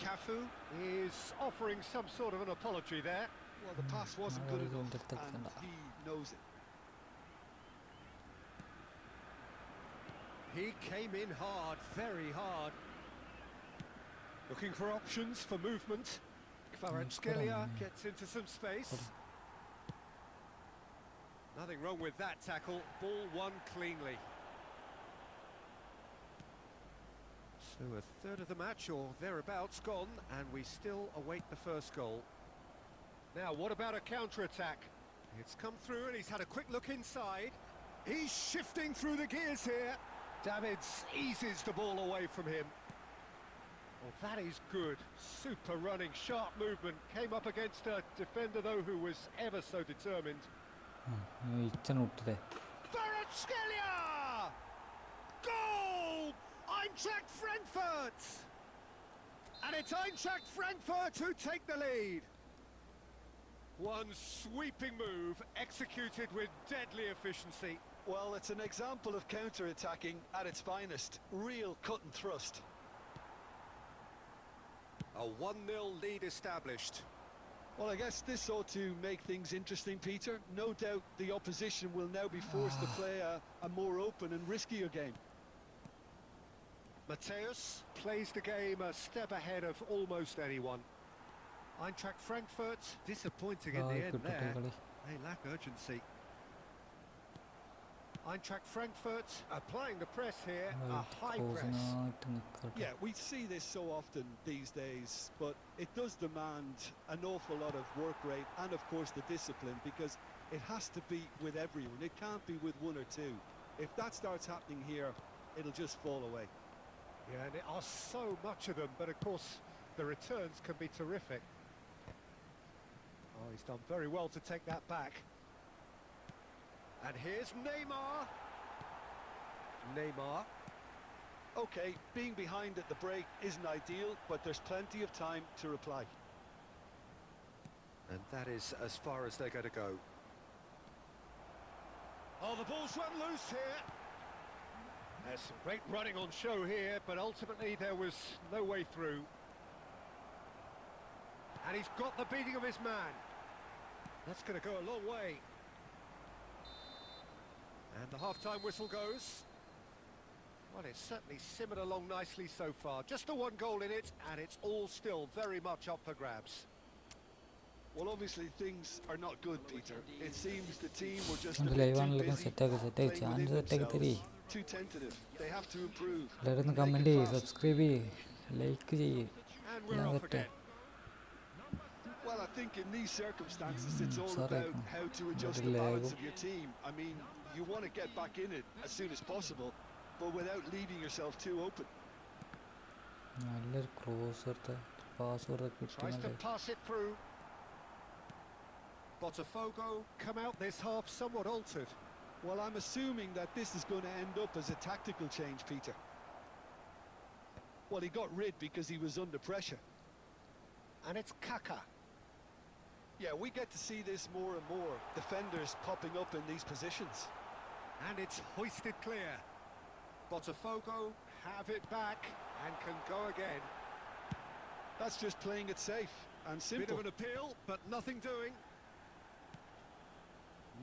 Cafu is offering some sort of an apology there. Well, the pass wasn't good enough, and he knows it. He came in hard, very hard. Looking for options for movement. Kvaratskhelia gets into some space. Nothing wrong with that tackle. Ball won cleanly. So a third of the match or thereabouts gone, and we still await the first goal. Now, what about a counter-attack? It's come through and he's had a quick look inside. He's shifting through the gears here. Davids eases the ball away from him. Well, that is good. Super running, sharp movement. Came up against a defender, though, who was ever so determined. Kvaratskhelia! Goal! Eintracht Frankfurt! And it's Eintracht Frankfurt who take the lead. One sweeping move executed with deadly efficiency. Well, it's an example of counter-attacking at its finest. Real cut and thrust. A 1-0 lead established. Well, I guess this ought to make things interesting, Peter. No doubt the opposition will now be forced to play a more open and riskier game. Matthäus plays the game a step ahead of almost anyone. Eintracht Frankfurt disappointing in the end there. They lack urgency. Eintracht Frankfurt applying the press here, a high press. Yeah, we see this so often these days, but it does demand an awful lot of work rate and, of course, the discipline, because it has to be with everyone. It can't be with one or two. If that starts happening here, it'll just fall away. Yeah, and there are so much of them, but of course the returns can be terrific. Oh, he's done very well to take that back. And here's Neymar. Neymar. Okay, being behind at the break isn't ideal, but there's plenty of time to reply. And that is as far as they're going to go. Oh, the ball's run loose here. There's some great running on show here, but ultimately there was no way through. And he's got the beating of his man. That's going to go a long way. And the half-time whistle goes. Well, it's certainly simmered along nicely so far. Just the one goal in it, and it's all still very much up for grabs. Well, obviously things are not good, Peter. It seems the team were just too busy, playing within themselves, too tentative. They have to improve. comment, subscribe, like. And we're off again. Well, I think in these circumstances, it's all about how to adjust the balance of your team. I mean, you want to get back in it as soon as possible, but without leaving yourself too open. Tries to pass it through. Botafogo come out this half somewhat altered. Well, I'm assuming that this is going to end up as a tactical change, Peter. Well, he got rid because he was under pressure. And it's Kaka. Yeah, we get to see this more and more. Defenders popping up in these positions. And it's hoisted clear. Botafogo have it back and can go again. That's just playing it safe and simple. Bit of an appeal, but nothing doing.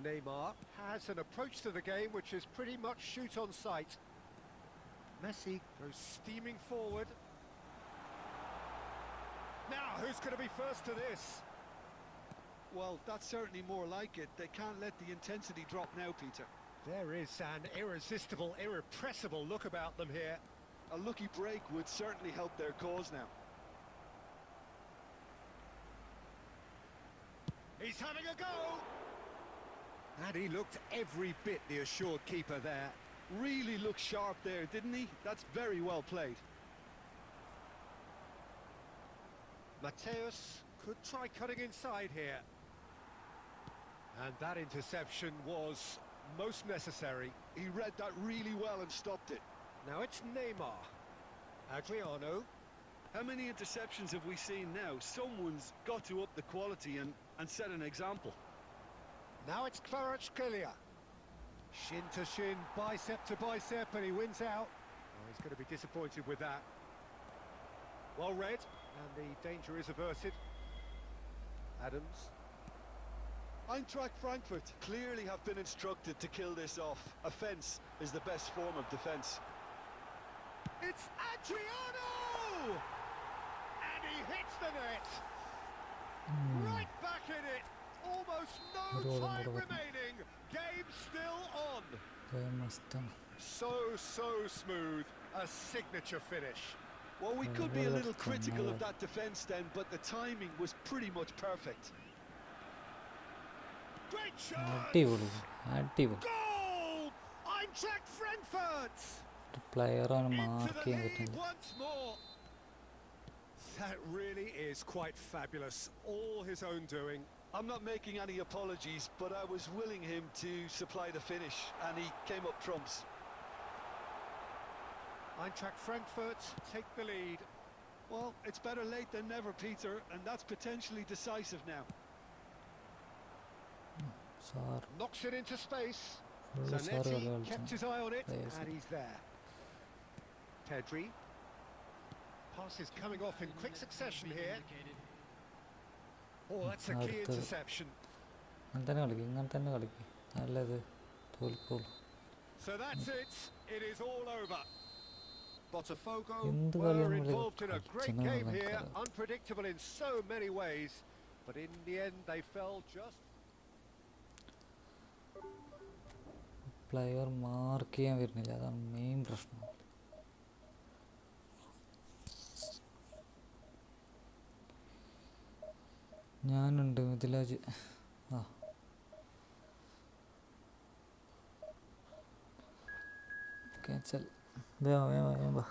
Neymar has an approach to the game which is pretty much shoot on sight. Messi goes steaming forward. Now, who's going to be first to this? Well, that's certainly more like it. They can't let the intensity drop now, Peter. There is an irresistible, irrepressible look about them here. A lucky break would certainly help their cause now. He's having a go! And he looked every bit the assured keeper there. Really looked sharp there, didn't he? That's very well played. Matthäus could try cutting inside here. And that interception was most necessary. He read that really well and stopped it. Now it's Neymar. Adriano. How many interceptions have we seen now? Someone's got to up the quality and set an example. Now it's Kvaratskhelia. Shin to shin, bicep to bicep, and he wins out. Oh, he's going to be disappointed with that. Well read, and the danger is averted. Adams. Eintracht Frankfurt clearly have been instructed to kill this off. Offence is the best form of defence. It's Adriano! And he hits the net! Right back in it! Almost no time remaining! Game still on! So smooth. A signature finish. Well, we could be a little critical of that defence then, but the timing was pretty much perfect. Great shot! Goal! Eintracht Frankfurt! Into the lead once more. That really is quite fabulous. All his own doing. I'm not making any apologies, but I was willing him to supply the finish, and he came up trumps. Eintracht Frankfurt take the lead. Well, it's better late than never, Peter, and that's potentially decisive now. Knocks it into space. Zanetti kept his eye on it, and he's there. Pedri. Passes coming off in quick succession here. Oh, that's a key interception. So that's it. It is all over. Botafogo were involved in a great game here, unpredictable in so many ways, but in the end they fell just. Player mark ചെയ്യാൻ വരുന്നില്ല, അതാണ് main പ്രശ്നം. ഞാനുണ്ട് മിഥിലാജ്. ആ cancel. വേഗം വാ.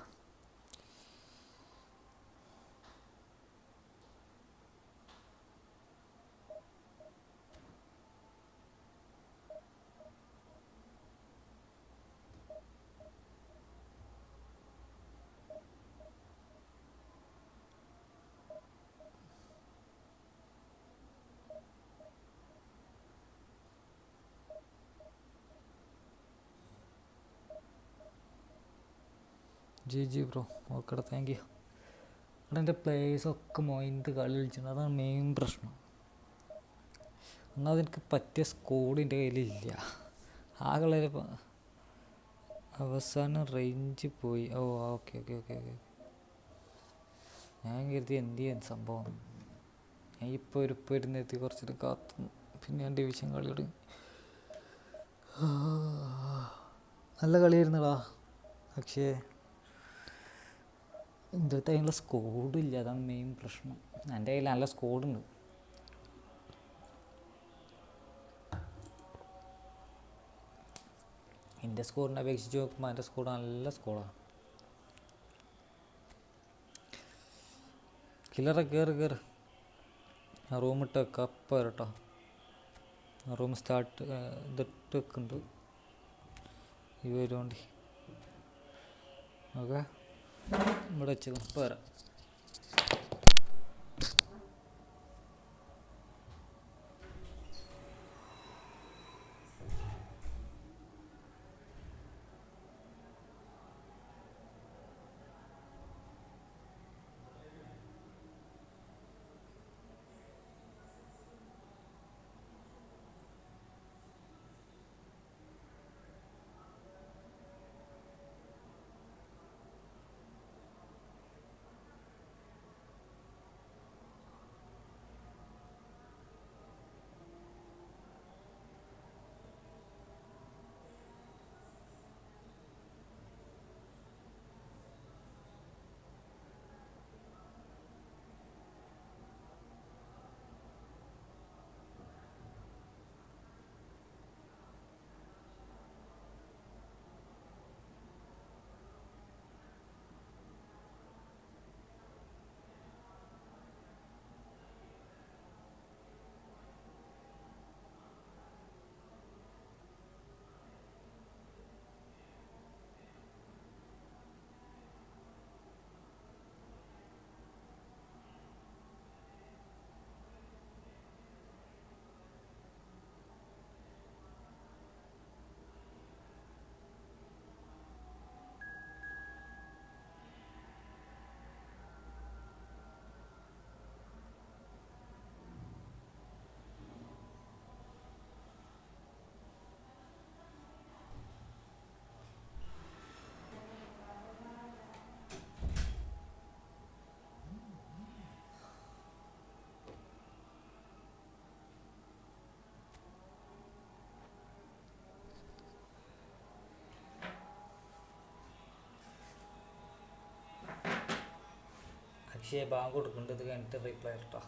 G bro, ഓക്കെടാ, thank you. അവിടെ എൻ്റെ പ്ലേയേഴ്സൊക്കെ മൊയിന്ത് കളി കളിച്ചിട്ടുണ്ട്, അതാണ് മെയിൻ പ്രശ്നം. എന്നാൽ എനിക്ക് പറ്റിയ സ്കോഡ് എൻ്റെ കയ്യിലില്ല. ആ കളയിൽ അവസാനം റേഞ്ച് പോയി. ഓ ഓക്കെ. ഞാൻ കരുതി എന്ത് ചെയ്യാൻ സംഭവം. ഞാൻ ഇപ്പോൾ ഇരുന്നെത്തി കുറച്ചിട്ട് കാത്തു, പിന്നെ ഞാൻ ഡിവിഷൻ കളി തുടങ്ങി. നല്ല കളിയായിരുന്നടാ, പക്ഷേ എൻ്റെ അടുത്ത് അതിനുള്ള സ്കോഡില്ല, അതാണ് മെയിൻ പ്രശ്നം. എൻ്റെ കയ്യിൽ നല്ല സ്കോഡുണ്ട്. എൻ്റെ സ്കോഡിനെ അപേക്ഷിച്ച് നോക്കുമ്പോൾ എൻ്റെ സ്കോഡ് നല്ല സ്കോഡാണ്. കില്ലറെ കയറ്. ആ റൂം ഇട്ട് വെക്കാം, അപ്പം വരട്ടോ. ആ റൂം സ്റ്റാർട്ട് ഇതിട്ട് വെക്കുന്നുണ്ട്, ഈ വരുവാണ്ടി. ഓക്കെ, ഇവിടെ വെച്ചേക്കും, ഇപ്പം വരാം. അക്ഷയ ബാങ്ക് കൊടുക്കേണ്ടത് കഴിഞ്ഞിട്ട് റീപ്ലൈ കേട്ടോ.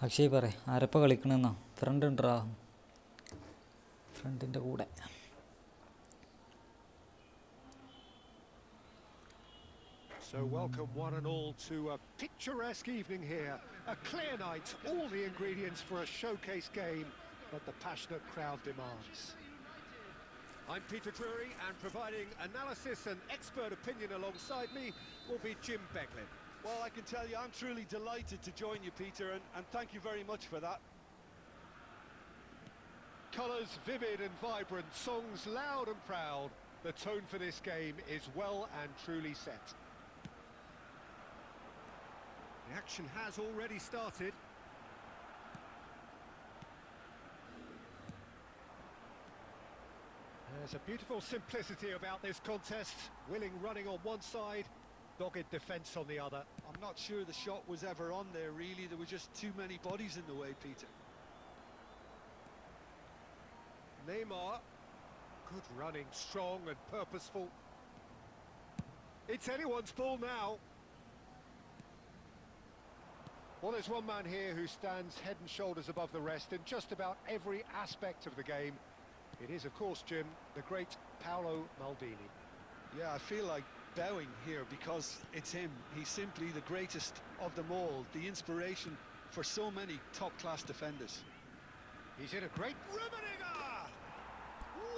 അക്ഷയ് പറ ആരപ്പം കളിക്കണമെന്നോ? ഫ്രണ്ട് ഉണ്ടോ? ഫ്രണ്ടിൻ്റെ കൂടെ. So welcome one and all to a picturesque evening here. A clear night, all the ingredients for a showcase game that the passionate crowd demands. I'm Peter Drury, and providing analysis and expert opinion alongside me will be Jim Beglin. Well, I can tell you I'm truly delighted to join you, Peter, and thank you very much for that. Colours vivid and vibrant, songs loud and proud. The tone for this game is well and truly set. The action has already started. There's a beautiful simplicity about this contest. Willing running on one side, dogged defence on the other. I'm not sure the shot was ever on there, really. There were just too many bodies in the way, Peter. Neymar, good running, strong and purposeful. It's anyone's ball now. Well, there's one man here who stands head and shoulders above the rest in just about every aspect of the game. It is, of course, Jim, the great Paolo Maldini. Yeah, I feel like bowing here because it's him. He's simply the greatest of them all, the inspiration for so many top-class defenders. He's in a great Rummenigge!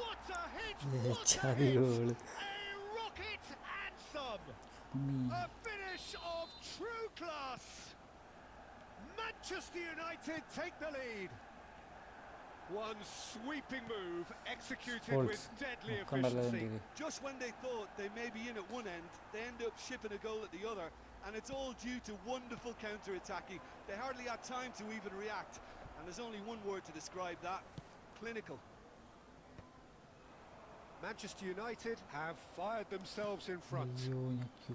What a hit! Yeah, What a Charlie hit! goal. A rocket and some! A finish of true class! Manchester United take the lead. One sweeping move executed with deadly efficiency. Just when they thought they may be in at one end, they end up shipping a goal at the other, and it's all due to wonderful counter-attacking. They hardly had time to even react, and there's only one word to describe that: clinical. Manchester United have fired themselves in front.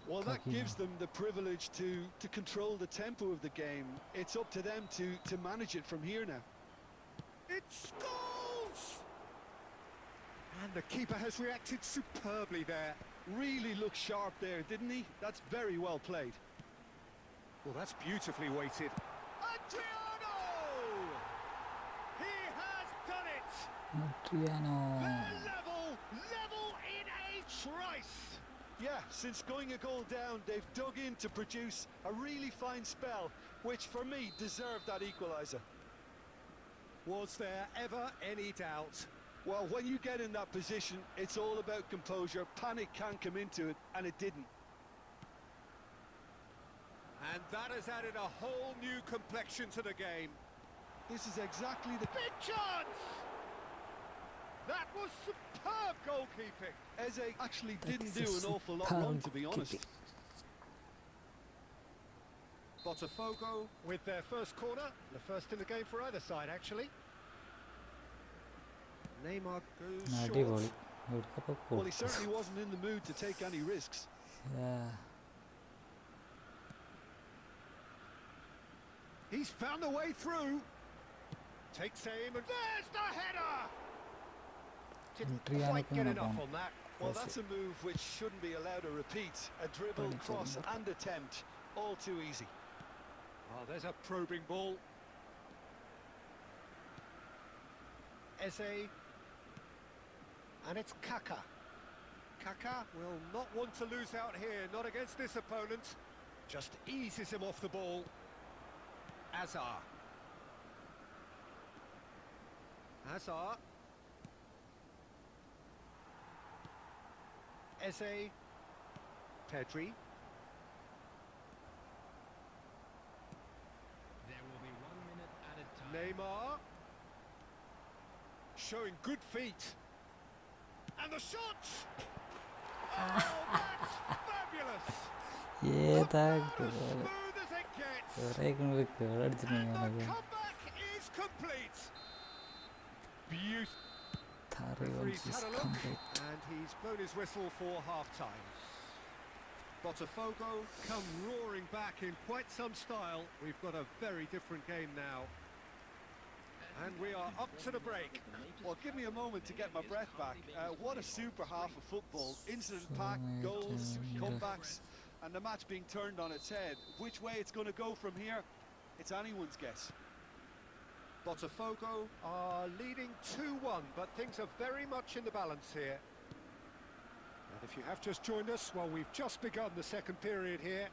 Well, that gives them the privilege to control the tempo of the game. It's up to them to manage it from here now. It's goals! And the keeper has reacted superbly there. Really looked sharp there, didn't he? That's very well played. Well, that's beautifully weighted. Adriano! He has done it! Adriano. Level in a trice! Yeah, since going a goal down, they've dug in to produce a really fine spell, which for me deserved that equaliser. Was there ever any doubt? Well, when you get in that position, it's all about composure. Panic can come into it, and it didn't. And that has added a whole new complexion to the game. This is exactly the big chance! That was superb goalkeeping. Eze actually didn't do an awful lot wrong, to be honest. Botafogo with their first corner, the first in the game for either side, actually. Neymar goes short. Well, he certainly wasn't in the mood to take any risks. Yeah. He's found a way through. Takes aim and there's the header! Didn't quite get enough on that. Well, that's a move which shouldn't be allowed to repeat. A dribble, cross and attempt, all too easy. Oh, there's a probing ball. Eze. And it's Kaka. Kaka will not want to lose out here, not against this opponent. Just eases him off the ball. Azar. Azar. Eze. Pedri. Neymar, showing good feet, and the shot! Oh, that's fabulous! About as smooth as it gets! And the comeback is complete! Beautiful. Referee's had a look, and he's blown his whistle for half-time. Botafogo come roaring back in quite some style. We've got a very different game now. And we are up to the break. Well, give me a moment to get my breath back. What a super half of football. Incident-packed, goals, comebacks, and the match being turned on its head. Which way it's going to go from here, it's anyone's guess. Botafogo are leading 2-1, but things are very much in the balance here. And if you have just joined us, well, we've just begun the second period here.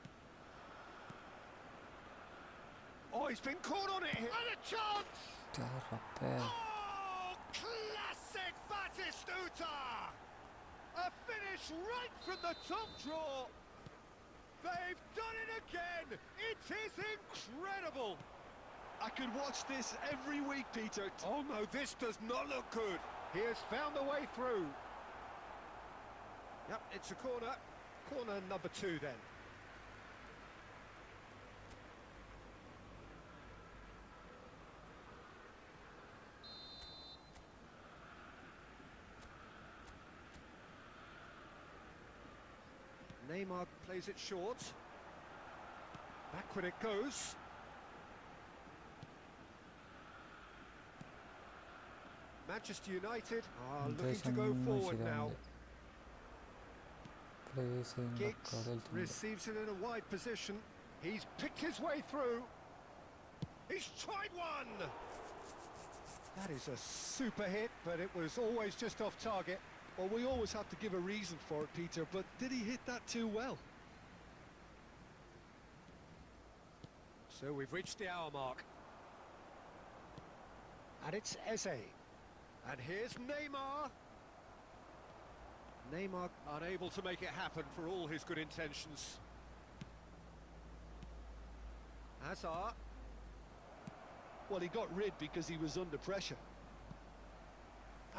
Oh, he's been caught on it here. And a chance! Oh, classic Batistuta! A finish right from the top draw. They've done it again. It is incredible. I could watch this every week, Peter. Oh no, this does not look good. He has found a way through. Yep, it's a corner. Corner number 2 then. Neymar plays it short. Backward it goes. Manchester United are looking to go forward now. Giggs receives it in a wide position. He's picked his way through. He's tried one. That is a super hit, but it was always just off target. Well, we always have to give a reason for it, Peter, but did he hit that too well? So we've reached the hour mark. And it's Eze. And here's Neymar. Neymar unable to make it happen for all his good intentions. Hazard. Well, he got rid because he was under pressure.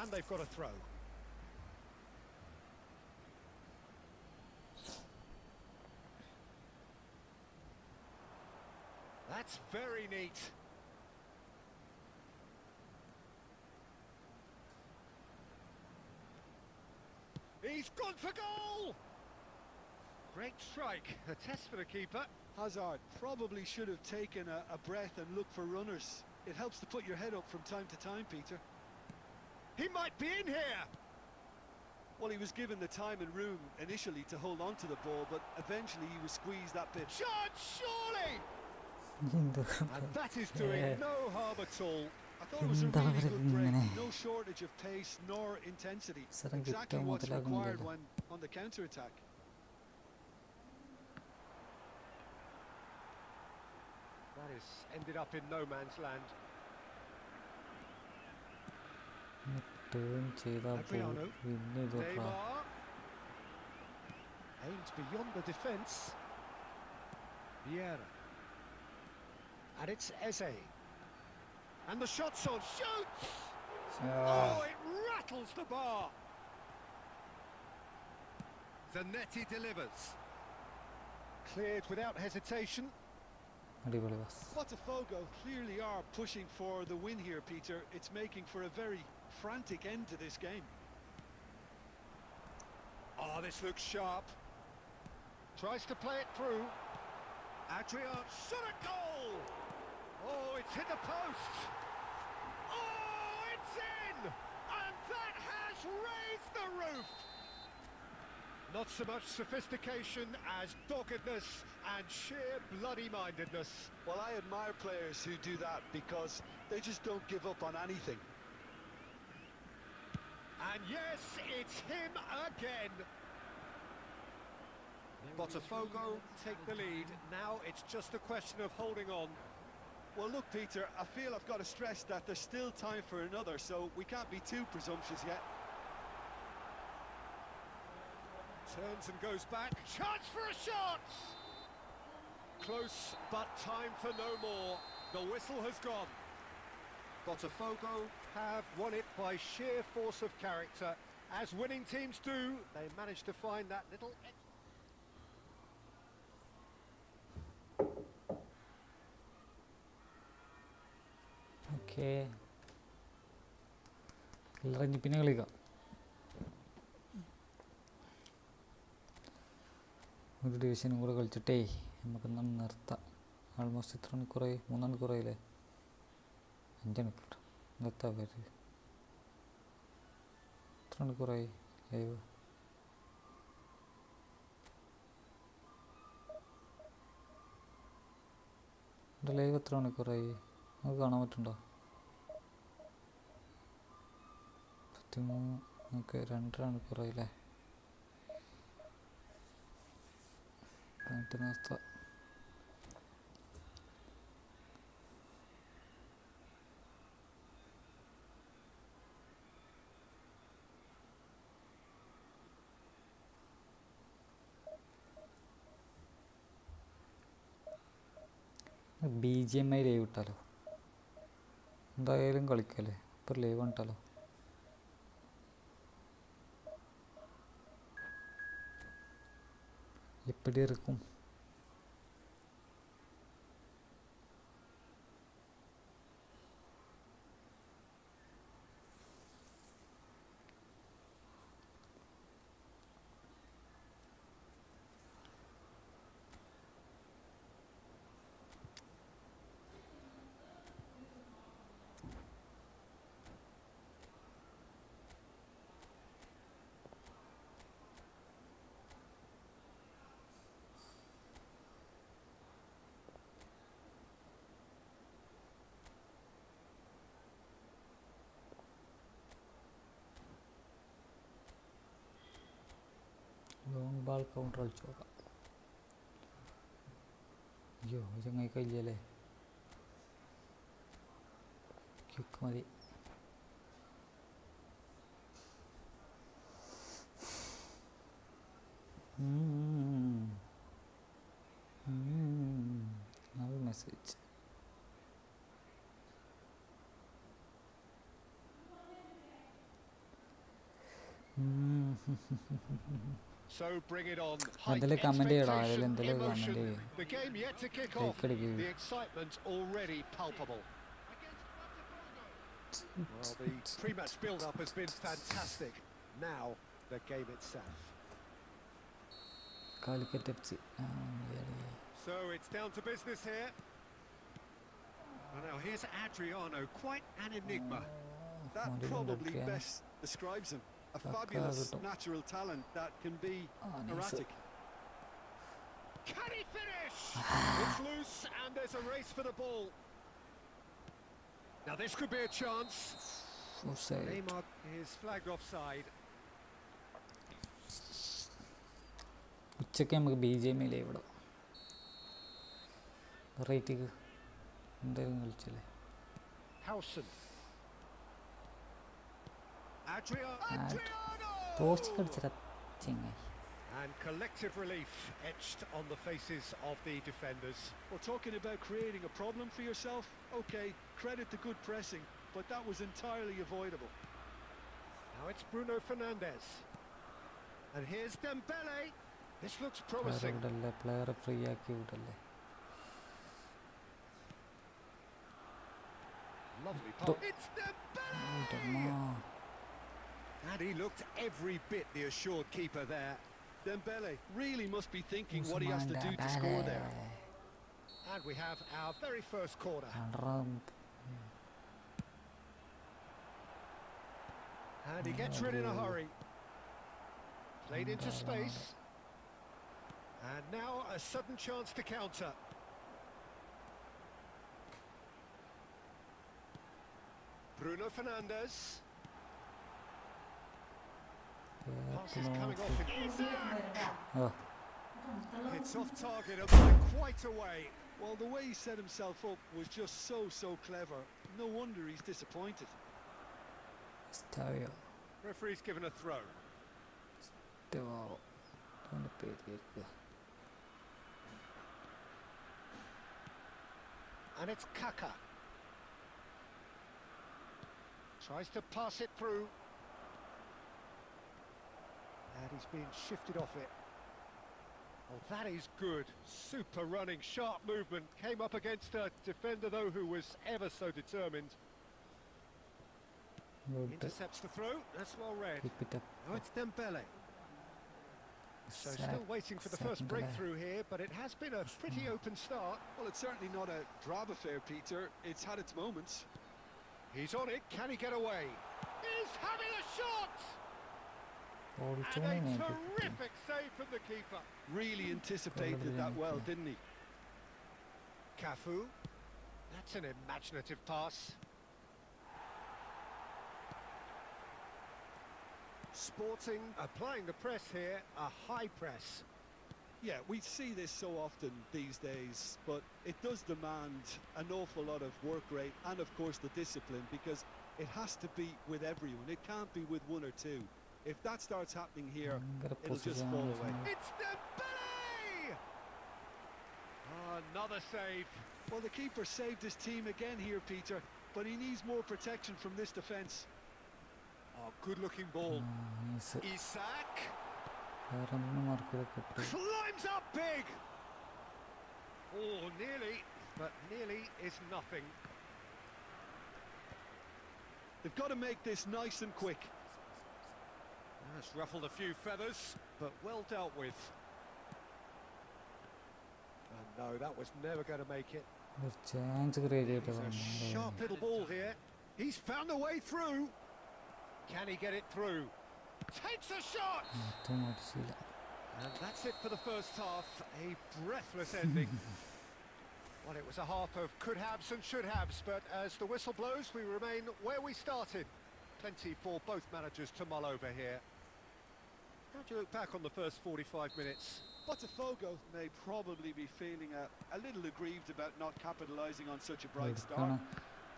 And they've got a throw. That's very neat. He's gone for goal! Great strike, a test for the keeper. Hazard probably should have taken a breath and looked for runners. It helps to put your head up from time to time, Peter. He might be in here! Well, he was given the time and room initially to hold on to the ball, but eventually he was squeezed that bit. Chance, surely! And that is doing no harm at all. I thought it was a really good break. No shortage of pace nor intensity. Exactly what's required when on the counter-attack. That has ended up in no man's land. Adriano. Neymar. Aims beyond the defence. Vieira. And it's Eze. And the shot's on. Shoots! Oh, it rattles the bar. Zanetti delivers. Cleared without hesitation. Botafogo clearly are pushing for the win here, Peter. It's making for a very frantic end to this game. Oh, this looks sharp. Tries to play it through. Adrian shot a goal! Oh, it's hit the post! Oh, it's in! And that has raised the roof! Not so much sophistication as doggedness and sheer bloody-mindedness. Well, I admire players who do that because they just don't give up on anything. And yes, it's him again. Botafogo take the lead. Now it's just a question of holding on. Well, look, Peter, I feel I've got to stress that there's still time for another, so we can't be too presumptuous yet. Turns and goes back. Chance for a shot! Close, but time for no more. The whistle has gone. Botafogo have won it by sheer force of character. As winning teams do, they managed to find that little... Okay. എല്ലാവരും പിന്നെ കളിക്കാം. ഒരു ഡിവിഷനും കൂടെ കളിച്ചിട്ടേ നമുക്കൊന്ന് നിർത്താം. Almost എത്ര മണിക്കൂറായി? 3 മണിക്കൂറായില്ലേ? 5 മണിക്കൂർ നിർത്താൻ പറ്റില്ല. എത്ര മണിക്കൂറായി ലൈവ്? എൻ്റെ ലൈവ് എത്ര മണിക്കൂറായി? നമുക്ക് കാണാൻ പറ്റുന്നുണ്ടോ? ഓക്കെ 2 റൺ കുറയില്ലേ. അവസ്ഥ BGMI ലൈവ് ഇട്ടാലോ? എന്തായാലും കളിക്കല്ലേ, ഇപ്പോൾ ലൈവ് കണ്ടിട്ടാലോ. எப்படி இருக்கும்? ലോങ് ബാൾ കൗണ്ടർ കളിച്ചു നോക്കാം. അയ്യോ ചങ്ങായി കഴിയല്ലേ, ക്വിക്ക് മതി. Message So bring it on. അതിൽ കമൻറ്റ് ചെയ്യടാ, അതിലെന്തെങ്കിലും കമൻറ്റ് ചെയ്യും. The game yet to kick off. The excitement already palpable. Well, the pre-match build-up has been fantastic. Now the game itself. So it's down to business here. Well, now here's Adriano, quite an enigma. That probably best describes him. A fabulous natural talent that can be erratic. Can he finish? It's loose and there's a race for the ball. Now this could be a chance. Neymar is flagged offside. ഉച്ചയ്ക്ക് നമുക്ക് BGMI live ഇടാം. വെറൈറ്റിക്ക് എന്തായാലും കളിച്ചല്ലേ. Post കളിച്ചിട്ട് ചെങ്ങായി. And collective relief etched on the faces of the defenders. Well, talking about creating a problem for yourself, okay, credit the good pressing, but that was entirely avoidable. Now it's Bruno Fernandes. And here's Dembele. This looks promising. Player free ആക്കി വിടല്ലേ. Lovely pass. It's Dembele! And he looked every bit the assured keeper there. Dembele really must be thinking what he has to do to score there. And we have our very first corner. And he gets rid in a hurry. Played into space. And now a sudden chance to counter. Bruno Fernandes. Pass is coming off in. It's off target and by quite a way. Well, the way he set himself up was just so clever. No wonder he's disappointed. Referee's given a throw. And it's Kaka. Tries to pass it through. And he's being shifted off it. Oh, that is good. Super running, sharp movement. Came up against a defender, though, who was ever so determined. Intercepts the throw. That's well read. Now it's Dembele. So still waiting for the first breakthrough here, but it has been a pretty open start. Well, it's certainly not a drab affair, Peter. It's had its moments. He's on it. Can he get away? He's having a shot! And a terrific save from the keeper. Really anticipated that well, didn't he? Cafu. That's an imaginative pass. Sporting applying the press here, a high press. Yeah, we see this so often these days, but it does demand an awful lot of work rate and, of course, the discipline, because it has to be with everyone. It can't be with one or two. If that starts happening here, it'll just fall away. It's Dembele! Another save. Well, the keeper saved his team again here, Peter, but he needs more protection from this defence. Oh, good-looking ball. Isak climbs up big. Oh, nearly, but nearly is nothing. They've got to make this nice and quick. That's ruffled a few feathers, but well dealt with. And no, that was never going to make it. chance create It's a sharp little ball here. He's found a way through. Can he get it through? Takes a shot! And that's it for the first half. A breathless ending. Well, it was a half of could-haves and should-haves, but as the whistle blows, we remain where we started. Plenty for both managers to mull over here. How do you look back on the first 45 minutes? Botafogo may probably be feeling a little aggrieved about not capitalising on such a bright start.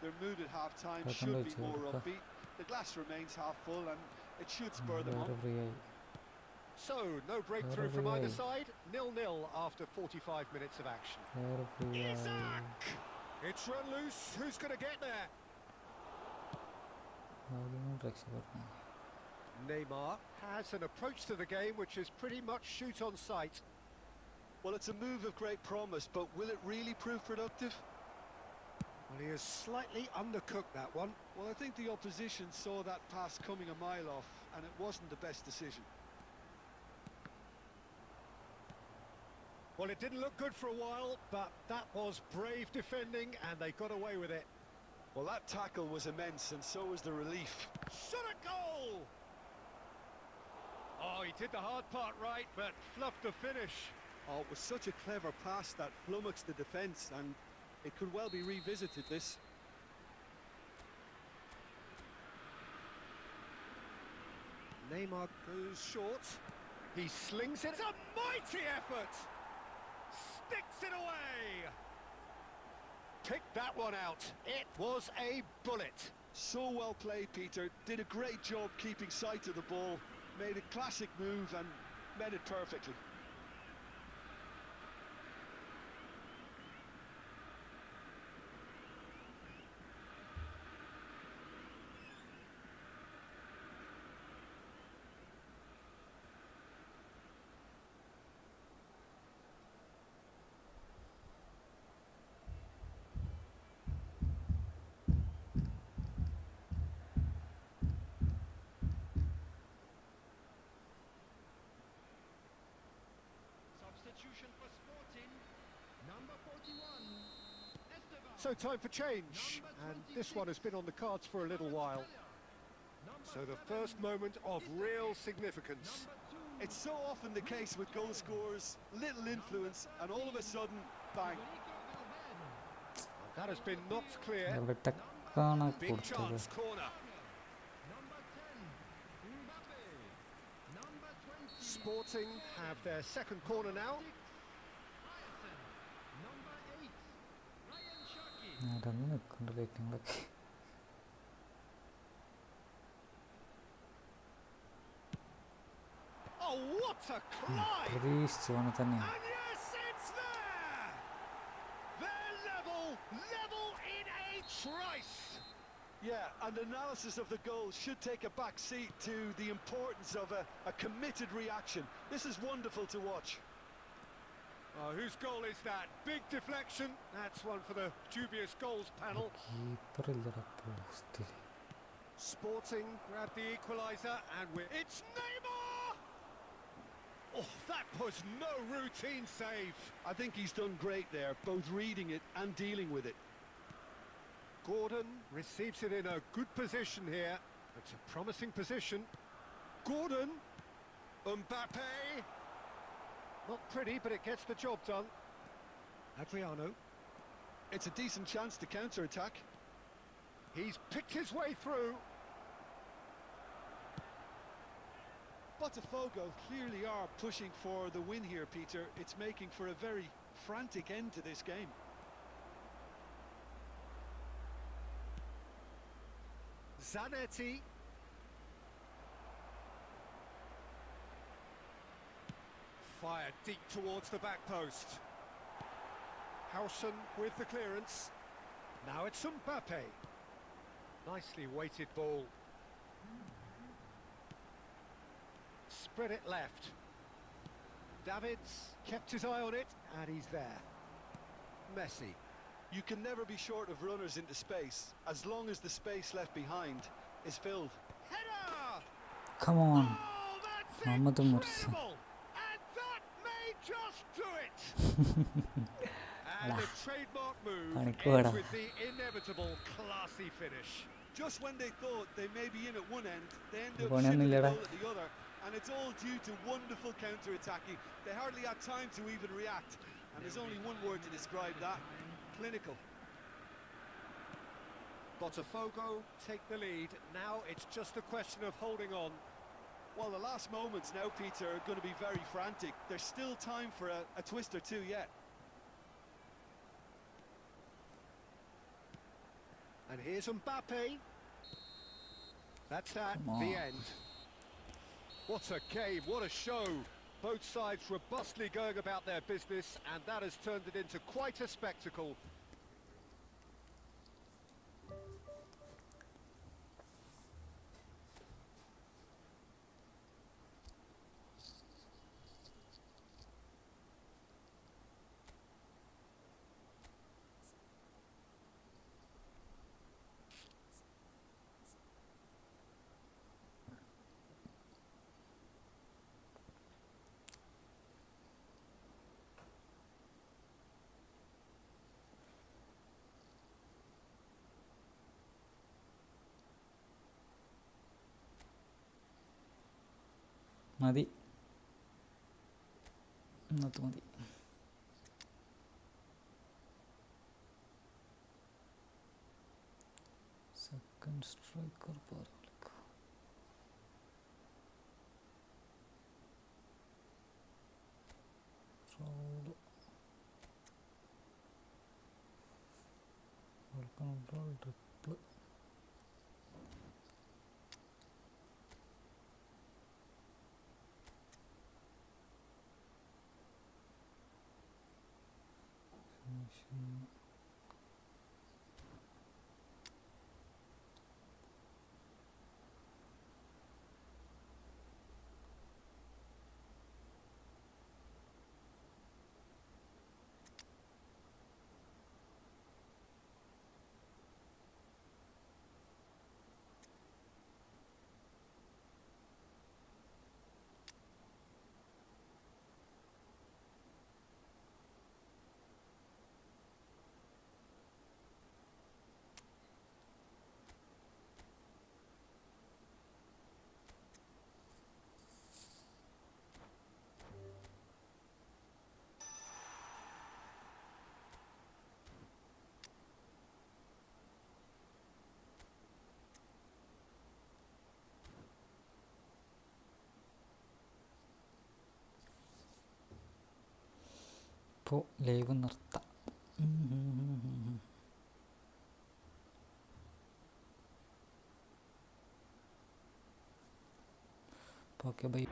Their mood at half-time should be more upbeat. The glass remains half full and it should spur them on. So, no breakthrough from either side. 0-0 after 45 minutes of action. Isak! It's run loose. Who's going to get there? Neymar has an approach to the game which is pretty much shoot on sight. Well, it's a move of great promise, but will it really prove productive? Well, he has slightly undercooked that one. Well, I think the opposition saw that pass coming a mile off, and it wasn't the best decision. Well, it didn't look good for a while, but that was brave defending, and they got away with it. Well, that tackle was immense, and so was the relief. Shot a goal! Oh, he did the hard part right, but fluffed the finish. Oh, it was such a clever pass that flummoxed the defence, and it could well be revisited, this. Neymar goes short. He slings it. It's a mighty effort! Sticks it away! Picked that one out. It was a bullet. So well played, Peter. Did a great job keeping sight of the ball. Made a classic move and met it perfectly. So time for change, and this one has been on the cards for a little while. So the first moment of real significance. It's so often the case with goal scorers, little influence, and all of a sudden, bang. That has been knocked clear. Big chance, corner. Sporting have their second corner now. Oh, what a climb! And yes, it's there! They're level in a trice! Yeah, and analysis of the goal should take a back seat to the importance of a committed reaction. This is wonderful to watch. Oh, whose goal is that? Big deflection. That's one for the dubious goals panel. Sporting grab the equaliser and it's Neymar! Oh, that was no routine save. I think he's done great there, both reading it and dealing with it. Gordon receives it in a good position here. It's a promising position. Gordon. Mbappe. Not pretty, but it gets the job done. Adriano. It's a decent chance to counter-attack. He's picked his way through. Botafogo clearly are pushing for the win here, Peter. It's making for a very frantic end to this game. Zanetti. Fired deep towards the back post. Howson with the clearance. Now it's Mbappe. Nicely weighted ball. Spread it left. Davids kept his eye on it, and he's there. Messi. You can never be short of runners into space, as long as the space left behind is filled. Header! Come on. Oh, that's Mohammed Morsi. incredible! And that may just do it! And the trademark move ends with the inevitable classy finish. Just when they thought they may be in at one end, they end up shipping the ball at the other. And it's all due to wonderful counter-attacking. They hardly had time to even react. And there's only one word to describe that: clinical. Botafogo take the lead. Now it's just a question of holding on. Well, the last moments now, Peter, are going to be very frantic. There's still time for a twist or two yet. And here's Mbappe. That's that, the end. What a game, what a show. Both sides robustly going about their business, and that has turned it into quite a spectacle. മതി, ഇന്നത്തെ മതി. Second striker പറഞ്ഞ road control triple. ഇപ്പോൾ live നിർത്താം. Okay, bye.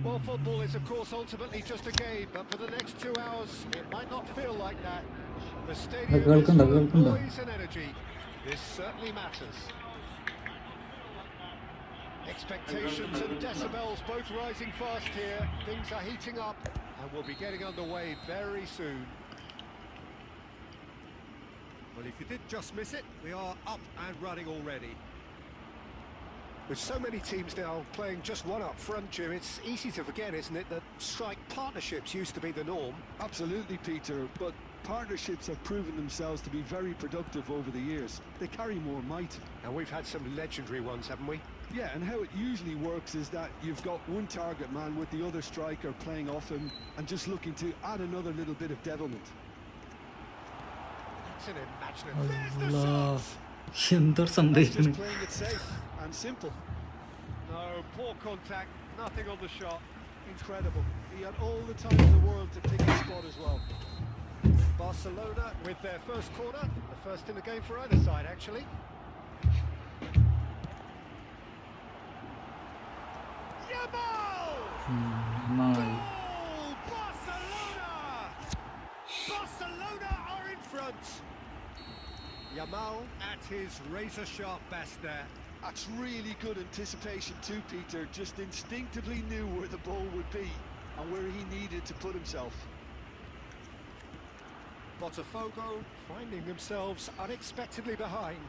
Well, football is, of course, ultimately just a game, but for the next 2 hours, it might not feel like that. The stadium is full of noise and energy. This certainly matters. Expectations and decibels both rising fast here. Things are heating up, and we'll be getting underway very soon. Well, if you did just miss it, we are up and running already. With so many teams now playing just one up front, Jim, it's easy to forget, isn't it, that strike partnerships used to be the norm. Absolutely, Peter, but partnerships have proven themselves to be very productive over the years. They carry more might. And we've had some legendary ones, haven't we? Yeah, and how it usually works is that you've got one target man with the other striker playing off him and just looking to add another little bit of devilment. That's an imaginative. There's the shot! എന്തൊരു സംഭവിക്കുന്നു. Just playing it safe and simple. No, poor contact, nothing on the shot. Incredible. He had all the time in the world to pick his spot as well. Barcelona with their first corner, the first in the game for either side, actually. Yamal! Goal! Barcelona! Barcelona are in front. Yamal at his razor-sharp best there. That's really good anticipation too, Peter. Just instinctively knew where the ball would be and where he needed to put himself. Botafogo finding themselves unexpectedly behind.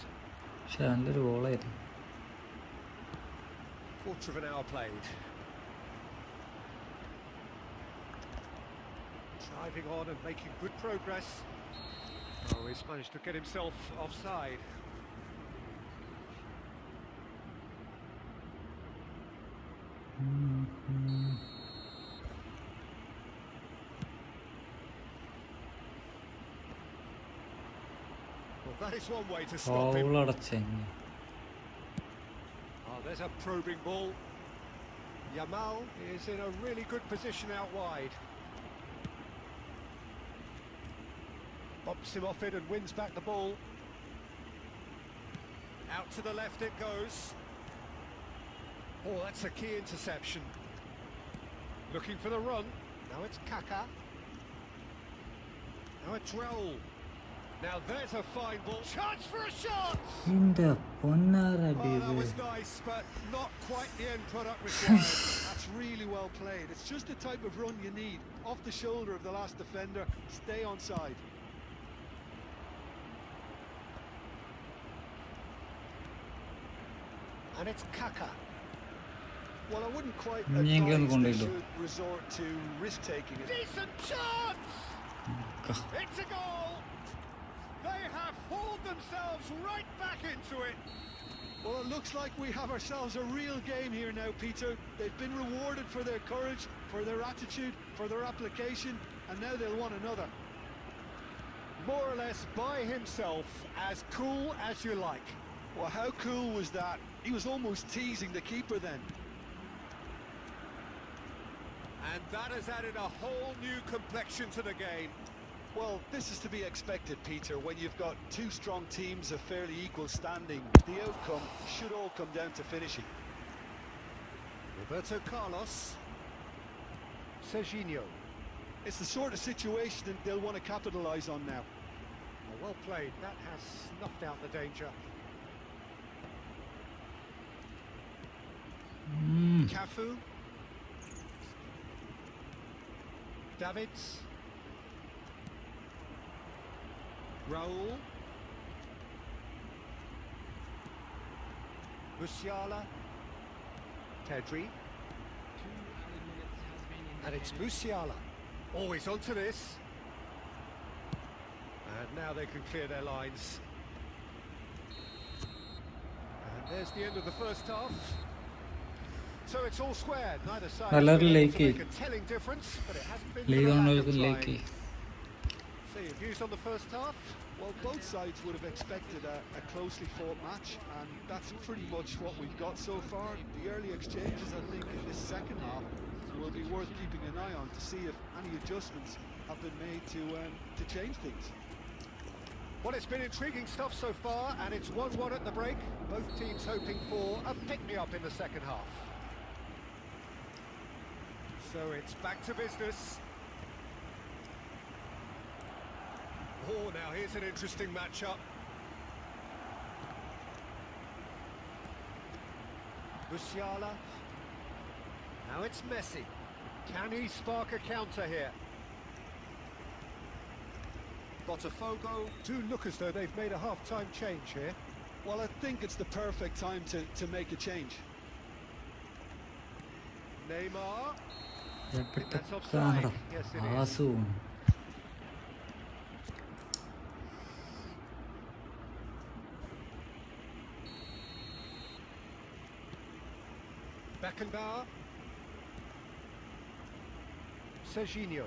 നല്ലൊരു ഗോളായിരുന്നു. Quarter of an hour played. Driving on and making good progress. Oh, he's managed to get himself offside. Well, that is one way to stop him. Oh, there's a probing ball. Yamal is in a really good position out wide. Bumps him off it and wins back the ball. Out to the left it goes. Oh, that's a key interception. Looking for the run. Now it's Kaka. Now it's Raul. Now there's a fine ball. Chance for a shot! Oh, that was nice, but not quite the end product required. That's really well played. It's just the type of run you need. Off the shoulder of the last defender. Stay onside. And it's Kaka. Well, I wouldn't quite advise they should resort to risk-taking. Decent chance! It's a goal! They have hauled themselves right back into it. Well, it looks like we have ourselves a real game here now, Peter. They've been rewarded for their courage, for their attitude, for their application, and now they'll want another. More or less by himself, as cool as you like. Well, how cool was that? He was almost teasing the keeper then. And that has added a whole new complexion to the game. Well, this is to be expected, Peter. When you've got two strong teams of fairly equal standing, the outcome should all come down to finishing. Roberto Carlos. Serginho. It's the sort of situation that they'll want to capitalise on now. Well played. That has snuffed out the danger. Cafu. Davids. Raul. Musiala. Pedri. And it's Musiala. Always onto this. And now they can clear their lines. And there's the end of the first half. So it's all squared. Neither side has been able to make a telling difference, but it hasn't been for a lack of trying. So your views on the first half? Well, both sides would have expected a closely fought match, and that's pretty much what we've got so far. The early exchanges, I think, in this second half will be worth keeping an eye on to see if any adjustments have been made to change things. Well, it's been intriguing stuff so far, and it's 1-1 at the break. Both teams hoping for a pick-me-up in the second half. So it's back to business. Oh, now here's an interesting matchup. Musiala. Now it's Messi. Can he spark a counter here? Botafogo do look as though they've made a half-time change here. Well, I think it's the perfect time to make a change. Neymar. I think that's offside. Yes, it is. Beckenbauer. Serginho.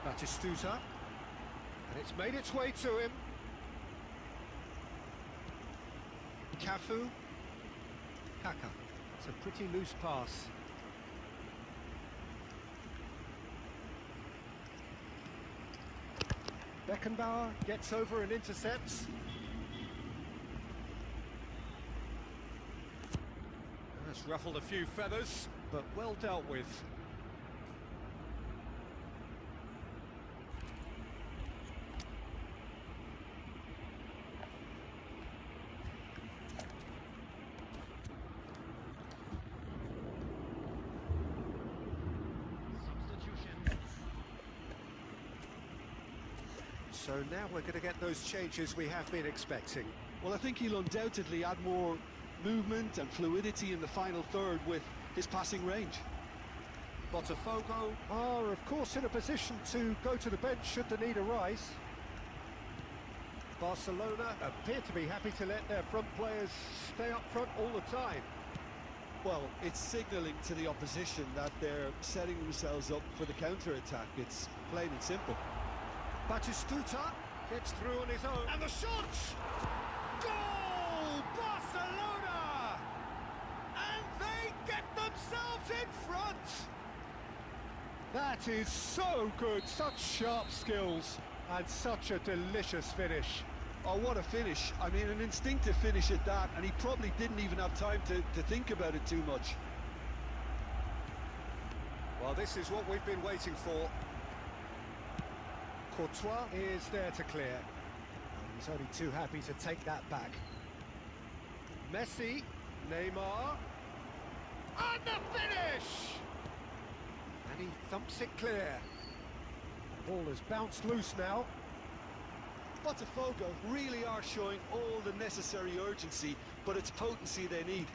Batistuta. And it's made its way to him. Cafu. Kaka. It's a pretty loose pass. Beckenbauer gets over and intercepts. That's ruffled a few feathers, but well dealt with. So now we're going to get those changes we have been expecting. Well, I think he'll undoubtedly add more movement and fluidity in the final third with his passing range. Botafogo are, of course, in a position to go to the bench should the need arise. Barcelona appear to be happy to let their front players stay up front all the time. Well, it's signalling to the opposition that they're setting themselves up for the counter-attack. It's plain and simple. Batistuta gets through on his own. And the shot! Goal! Barcelona! And they get themselves in front! That is so good. Such sharp skills and such a delicious finish. Oh, what a finish. I mean, an instinctive finish at that, and he probably didn't even have time to think about it too much. Well, this is what we've been waiting for. Courtois is there to clear. He's only too happy to take that back. Messi, Neymar, and the finish! And he thumps it clear. Ball has bounced loose now. Botafogo really are showing all the necessary urgency, but it's potency they need.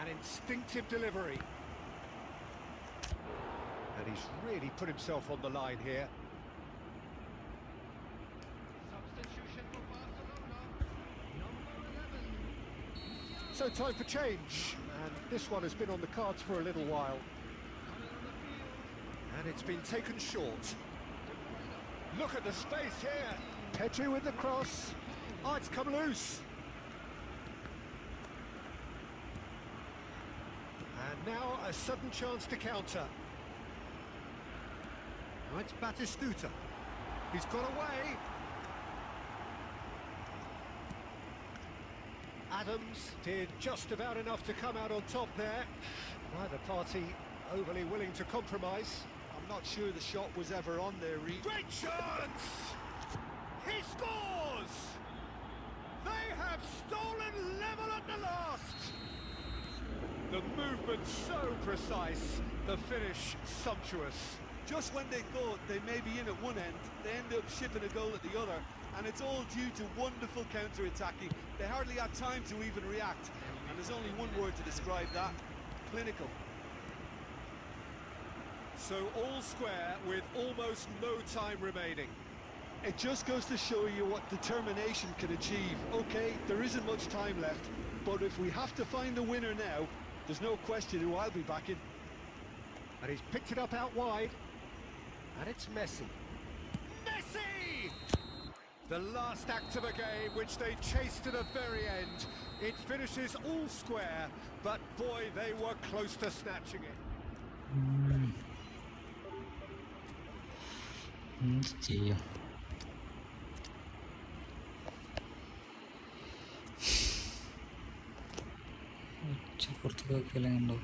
An instinctive delivery. And he's really put himself on the line here. Substitution for Barcelona. Number 11. So time for change. And this one has been on the cards for a little while. And it's been taken short. Look at the space here. Pedri with the cross. Oh, it's come loose. And now a sudden chance to counter. Oh, it's Batistuta. He's got away. Adams did just about enough to come out on top there. Neither party overly willing to compromise. I'm not sure the shot was ever on there, Reed. Great chance! He scores! They have stolen level at the last! The movement so precise, the finish sumptuous. Just when they thought they may be in at one end, they end up shipping a goal at the other, and it's all due to wonderful counter-attacking. They hardly had time to even react, and there's only one word to describe that: clinical. So all square with almost no time remaining. It just goes to show you what determination can achieve. Okay, there isn't much time left, but if we have to find a winner now, there's no question who I'll be backing. And he's picked it up out wide. And it's Messi. Messi! The last act of a game which they chased to the very end. It finishes all square, but boy, they were close to snatching it. ചെയ്യും പുറത്തേക്ക് വെക്കലെങ്കിൽ ഉണ്ടോ